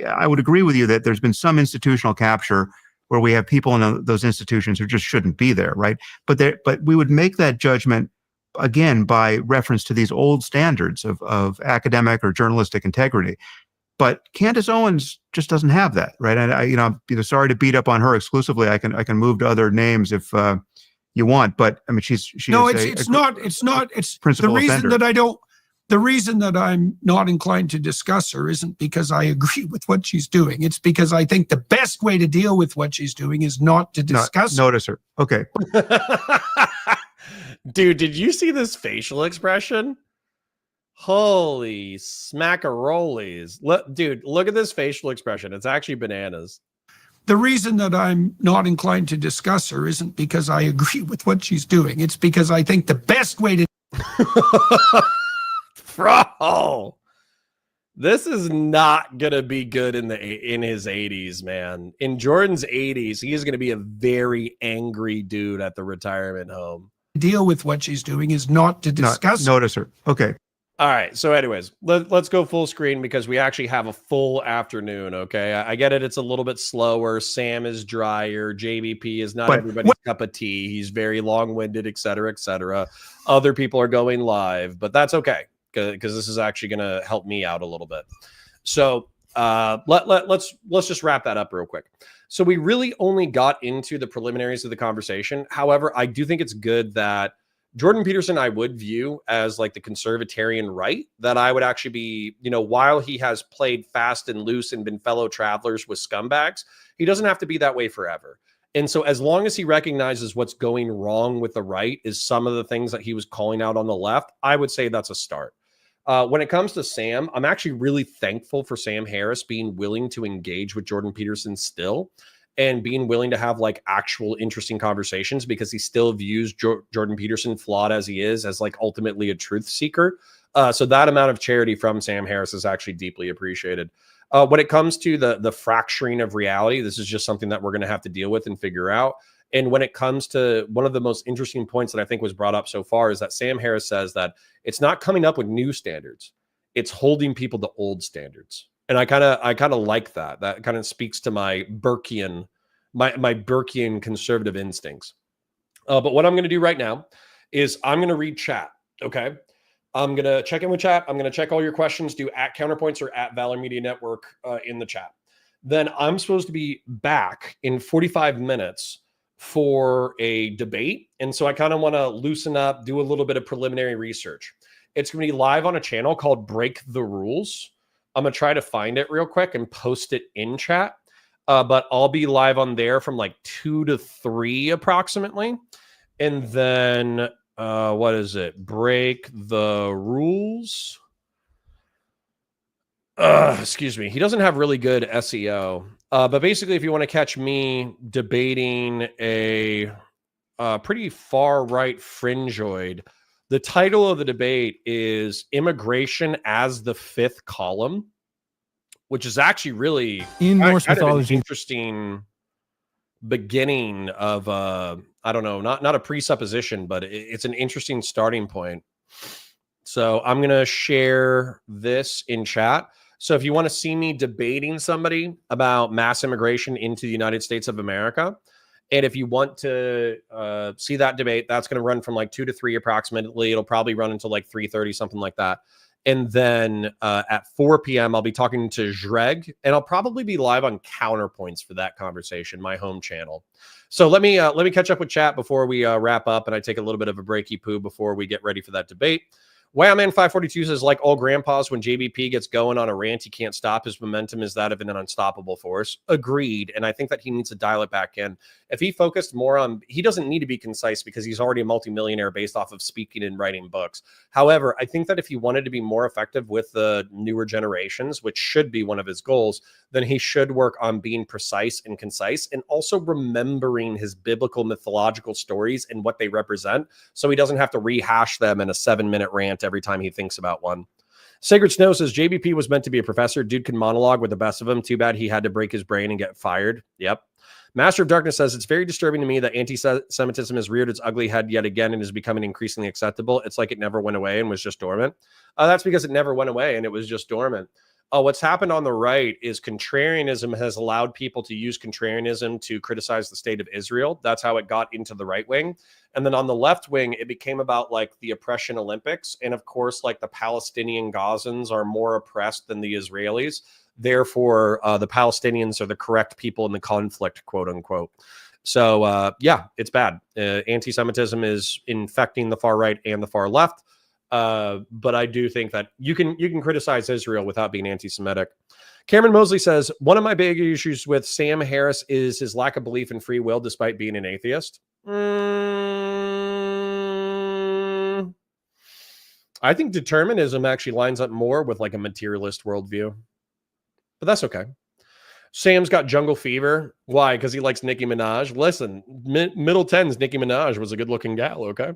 I would agree with you that there's been some institutional capture where we have people in those institutions who just shouldn't be there, right? But we would make that judgment again by reference to these old standards of academic or journalistic integrity. But Candace Owens just doesn't have that, right? And I'm sorry to beat up on her exclusively. I can move to other names if you want, but I mean she's no, it's not principal offender. The reason that I'm not inclined to discuss her isn't because I agree with what she's doing. It's because I think the best way to deal with what she's doing is not to discuss. Notice her. Okay. Dude, did you see this facial expression? Holy smackaroles. Dude, look at this facial expression. It's actually bananas. The reason that I'm not inclined to discuss her isn't because I agree with what she's doing. It's because I think the best way to... Bro, this is not going to be good in his 80s, man. In Jordan's 80s, he is going to be a very angry dude at the retirement home. Deal with what she's doing is not to discuss. Notice her. Okay. All right. So, anyways, let's go full screen because we actually have a full afternoon. Okay. I get it. It's a little bit slower. Sam is drier. JBP is not everybody's cup of tea. He's very long winded, et cetera, et cetera. Other people are going live, but that's okay because this is actually going to help me out a little bit. So, let's just wrap that up real quick. So, we really only got into the preliminaries of the conversation. However, I do think it's good that Jordan Peterson, I would view as like the conservatarian right, that I would actually be, while he has played fast and loose and been fellow travelers with scumbags, he doesn't have to be that way forever. And so as long as he recognizes what's going wrong with the right is some of the things that he was calling out on the left, I would say that's a start. When it comes to Sam, I'm actually really thankful for Sam Harris being willing to engage with Jordan Peterson still, and being willing to have like actual interesting conversations because he still views Jordan Peterson, flawed as he is, as like ultimately a truth seeker. So that amount of charity from Sam Harris is actually deeply appreciated. When it comes to the fracturing of reality, this is just something that we're going to have to deal with and figure out. And when it comes to one of the most interesting points that I think was brought up so far is that Sam Harris says that it's not coming up with new standards. It's holding people to old standards. And I kind of like that. That kind of speaks to my Burkean, my Burkean conservative instincts. But what I'm going to do right now is I'm going to read chat. Okay. I'm going to check in with chat. I'm going to check all your questions, do at Counterpoints or at Valor Media Network in the chat. Then I'm supposed to be back in 45 minutes for a debate. And so I kind of want to loosen up, do a little bit of preliminary research. It's going to be live on a channel called Break the Rules. I'm going to try to find it real quick and post it in chat. But I'll be live on there from like 2 to 3 approximately. And then, what is it? Break the Rules. Excuse me. He doesn't have really good SEO. But basically, if you want to catch me debating a pretty far right fringeoid, the title of the debate is Immigration as the Fifth Column, which is actually really in Norse mythology an interesting beginning of I don't know, not a presupposition, but it's an interesting starting point. So I'm going to share this in chat. So if you want to see me debating somebody about mass immigration into the United States of America, and if you want to see that debate, that's going to run from like 2 to 3 approximately. It'll probably run until like 3:30, something like that. And then at 4 p.m., I'll be talking to Zhreg, and I'll probably be live on Counterpoints for that conversation, my home channel. So let me catch up with chat before we wrap up, and I take a little bit of a breaky poo before we get ready for that debate. Wowman542 says, like all grandpas, when JBP gets going on a rant, he can't stop. His momentum is that of an unstoppable force. Agreed. And I think that he needs to dial it back in. If he focused more on, he doesn't need to be concise because he's already a multimillionaire based off of speaking and writing books. However, I think that if he wanted to be more effective with the newer generations, which should be one of his goals, then he should work on being precise and concise and also remembering his biblical mythological stories and what they represent, so he doesn't have to rehash them in a 7-minute rant every time he thinks about one. Sacred Snow says, JBP was meant to be a professor. Dude can monologue with the best of them. Too bad he had to break his brain and get fired. Yep. Master of Darkness says, it's very disturbing to me that anti-Semitism has reared its ugly head yet again and is becoming increasingly acceptable. It's like it never went away and was just dormant. That's because it never went away and it was just dormant. What's happened on the right is contrarianism has allowed people to use contrarianism to criticize the state of Israel. That's how it got into the right wing. And then on the left wing, it became about like the oppression Olympics. And of course, like the Palestinian Gazans are more oppressed than the Israelis. Therefore, the Palestinians are the correct people in the conflict, quote unquote. So, yeah, it's bad. Anti-Semitism is infecting the far right and the far left. But I do think that you can criticize Israel without being anti-Semitic. Cameron Mosley says, one of my big issues with Sam Harris is his lack of belief in free will despite being an atheist. I think determinism actually lines up more with like a materialist worldview. But that's okay. Sam's got jungle fever. Why? Because he likes Nicki Minaj. Listen, middle 10s, Nicki Minaj was a good-looking gal, okay?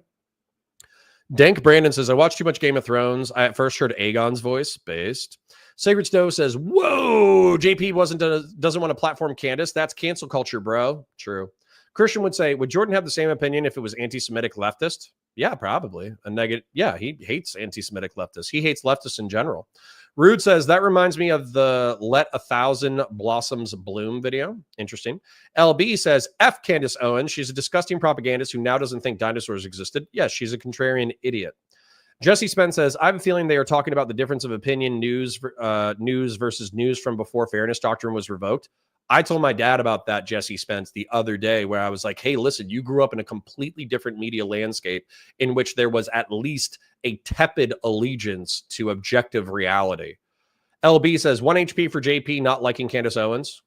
Dank Brandon says, I watched too much Game of Thrones. I at first heard Aegon's voice. Based. Sacred Stove says, whoa, JP doesn't want to platform Candace. That's cancel culture, bro. True. Christian would say, would Jordan have the same opinion if it was anti-Semitic leftist? Yeah, probably a negative. Yeah, he hates anti-Semitic leftists. He hates leftists in general. Rude says, that reminds me of the Let a Thousand Blossoms Bloom video. Interesting. LB says, F Candace Owens. She's a disgusting propagandist who now doesn't think dinosaurs existed. Yes, she's a contrarian idiot. Jesse Spence says, I have a feeling they are talking about the difference of opinion, news versus news from before fairness doctrine was revoked. I told my dad about that, Jesse Spence, the other day, where I was like, hey, listen, you grew up in a completely different media landscape in which there was at least a tepid allegiance to objective reality. LB says, 1 HP for JP not liking Candace Owens.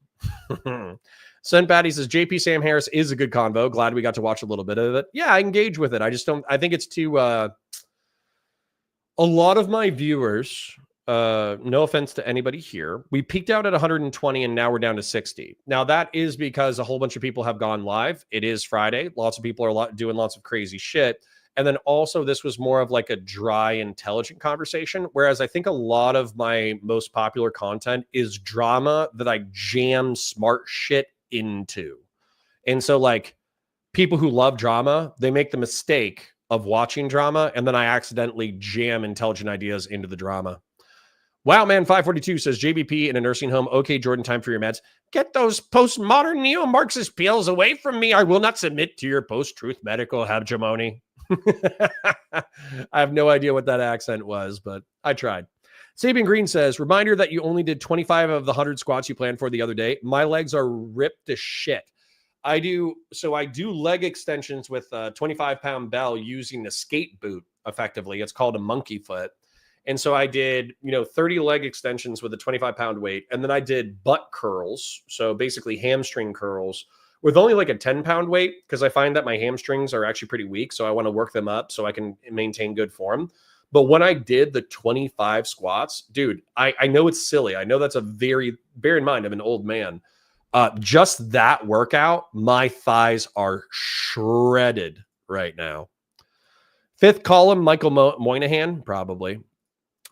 Sun Patty says, JP Sam Harris is a good convo. Glad we got to watch a little bit of it. Yeah, I engage with it. I just don't, I think it's too, a lot of my viewers, no offense to anybody here, we peaked out at 120 and now we're down to 60. Now that is because a whole bunch of people have gone live. It is Friday. Lots of people are doing lots of crazy shit. And then also this was more of like a dry, intelligent conversation. Whereas I think a lot of my most popular content is drama that I jam smart shit into. And so like people who love drama, they make the mistake of watching drama. And then I accidentally jam intelligent ideas into the drama. Wow, man, 542 says, JBP in a nursing home. Okay, Jordan, time for your meds. Get those postmodern neo-Marxist pills away from me. I will not submit to your post-truth medical hegemony. I have no idea what that accent was, but I tried. Sabian Green says, reminder that you only did 25 of the 100 squats you planned for the other day. My legs are ripped to shit. I do leg extensions with a 25-pound bell using the skate boot effectively. It's called a monkey foot. And so I did, 30 leg extensions with a 25-pound weight. And then I did butt curls. So basically hamstring curls with only like a 10-pound weight, because I find that my hamstrings are actually pretty weak. So I want to work them up so I can maintain good form. But when I did the 25 squats, dude, I know it's silly. I know that's bear in mind, I'm an old man. Just that workout, my thighs are shredded right now. Fifth column, Michael Moynihan, probably.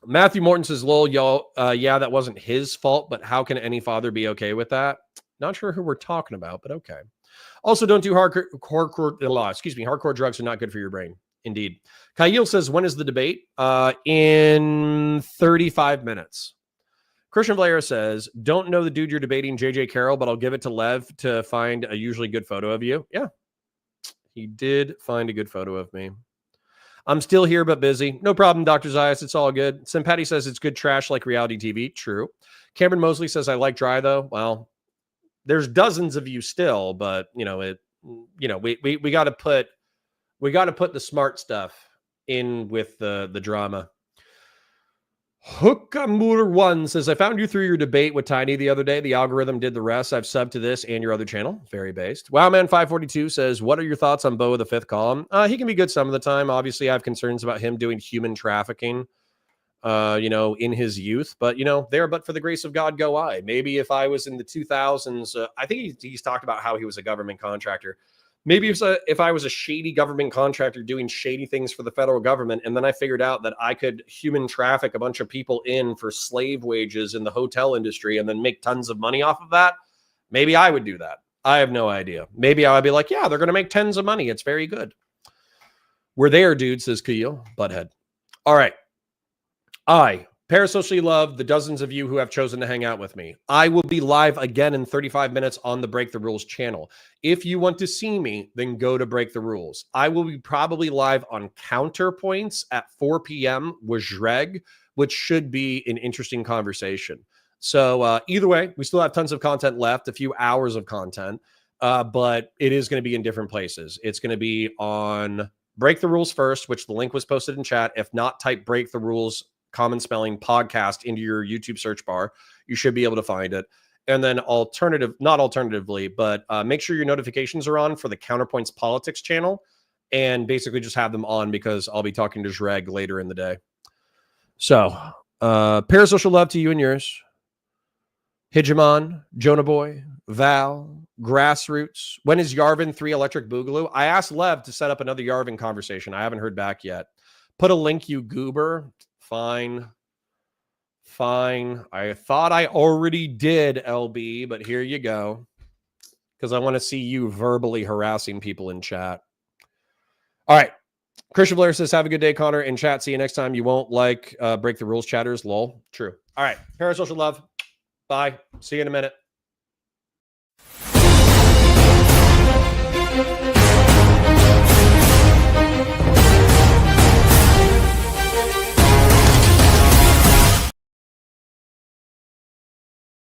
Matthew Morton says, lol, y'all, yeah, that wasn't his fault, but how can any father be okay with that? Not sure who we're talking about, but okay. Also, don't do hardcore drugs are not good for your brain. Indeed. Kyle says, when is the debate? In 35 minutes. Christian Blair says, don't know the dude you're debating, JJ Carroll, but I'll give it to Lev to find a usually good photo of you. Yeah, he did find a good photo of me. I'm still here, but busy. No problem, Dr. Zayas. It's all good. Simpati says it's good trash like reality TV. True. Cameron Mosley says, I like dry, though. Well, there's dozens of you still, but, we got to put the smart stuff in with the drama. Hookamur1 says, I found you through your debate with Tiny the other day. The algorithm did the rest. I've subbed to this and your other channel. Very based. Wowman542 says, what are your thoughts on Bo, the fifth column? He can be good some of the time. Obviously, I have concerns about him doing human trafficking, in his youth. But, there, but for the grace of God, go I. Maybe if I was in the 2000s, I think he's talked about how he was a government contractor. Maybe if I was a shady government contractor doing shady things for the federal government, and then I figured out that I could human traffic a bunch of people in for slave wages in the hotel industry and then make tons of money off of that, maybe I would do that. I have no idea. Maybe I would be like, yeah, they're going to make tons of money. It's very good. We're there, dude, says Keel, butthead. All right. I parasocially love the dozens of you who have chosen to hang out with me. I will be live again in 35 minutes on the Break the Rules channel. If you want to see me, then go to Break the Rules. I will be probably live on Counterpoints at 4 p.m. with Zhreg, which should be an interesting conversation. So either way, we still have tons of content left, a few hours of content, but it is going to be in different places. It's going to be on Break the Rules first, which the link was posted in chat. If not, type Break the Rules common spelling podcast into your YouTube search bar. You should be able to find it. And then not alternatively, but make sure your notifications are on for the Counterpoints Politics channel, and basically just have them on because I'll be talking to Zhreg later in the day. So parasocial love to you and yours. Hegemon, Jonah Boy, Val, Grassroots. When is Yarvin 3 Electric Boogaloo? I asked Lev to set up another Yarvin conversation. I haven't heard back yet. Put a link, you goober. Fine. I thought I already did, LB, but here you go. Because I want to see you verbally harassing people in chat. All right. Christian Blair says, have a good day, Connor. In chat, see you next time. You won't like break the rules chatters. Lol. True. All right. Parasocial love. Bye. See you in a minute.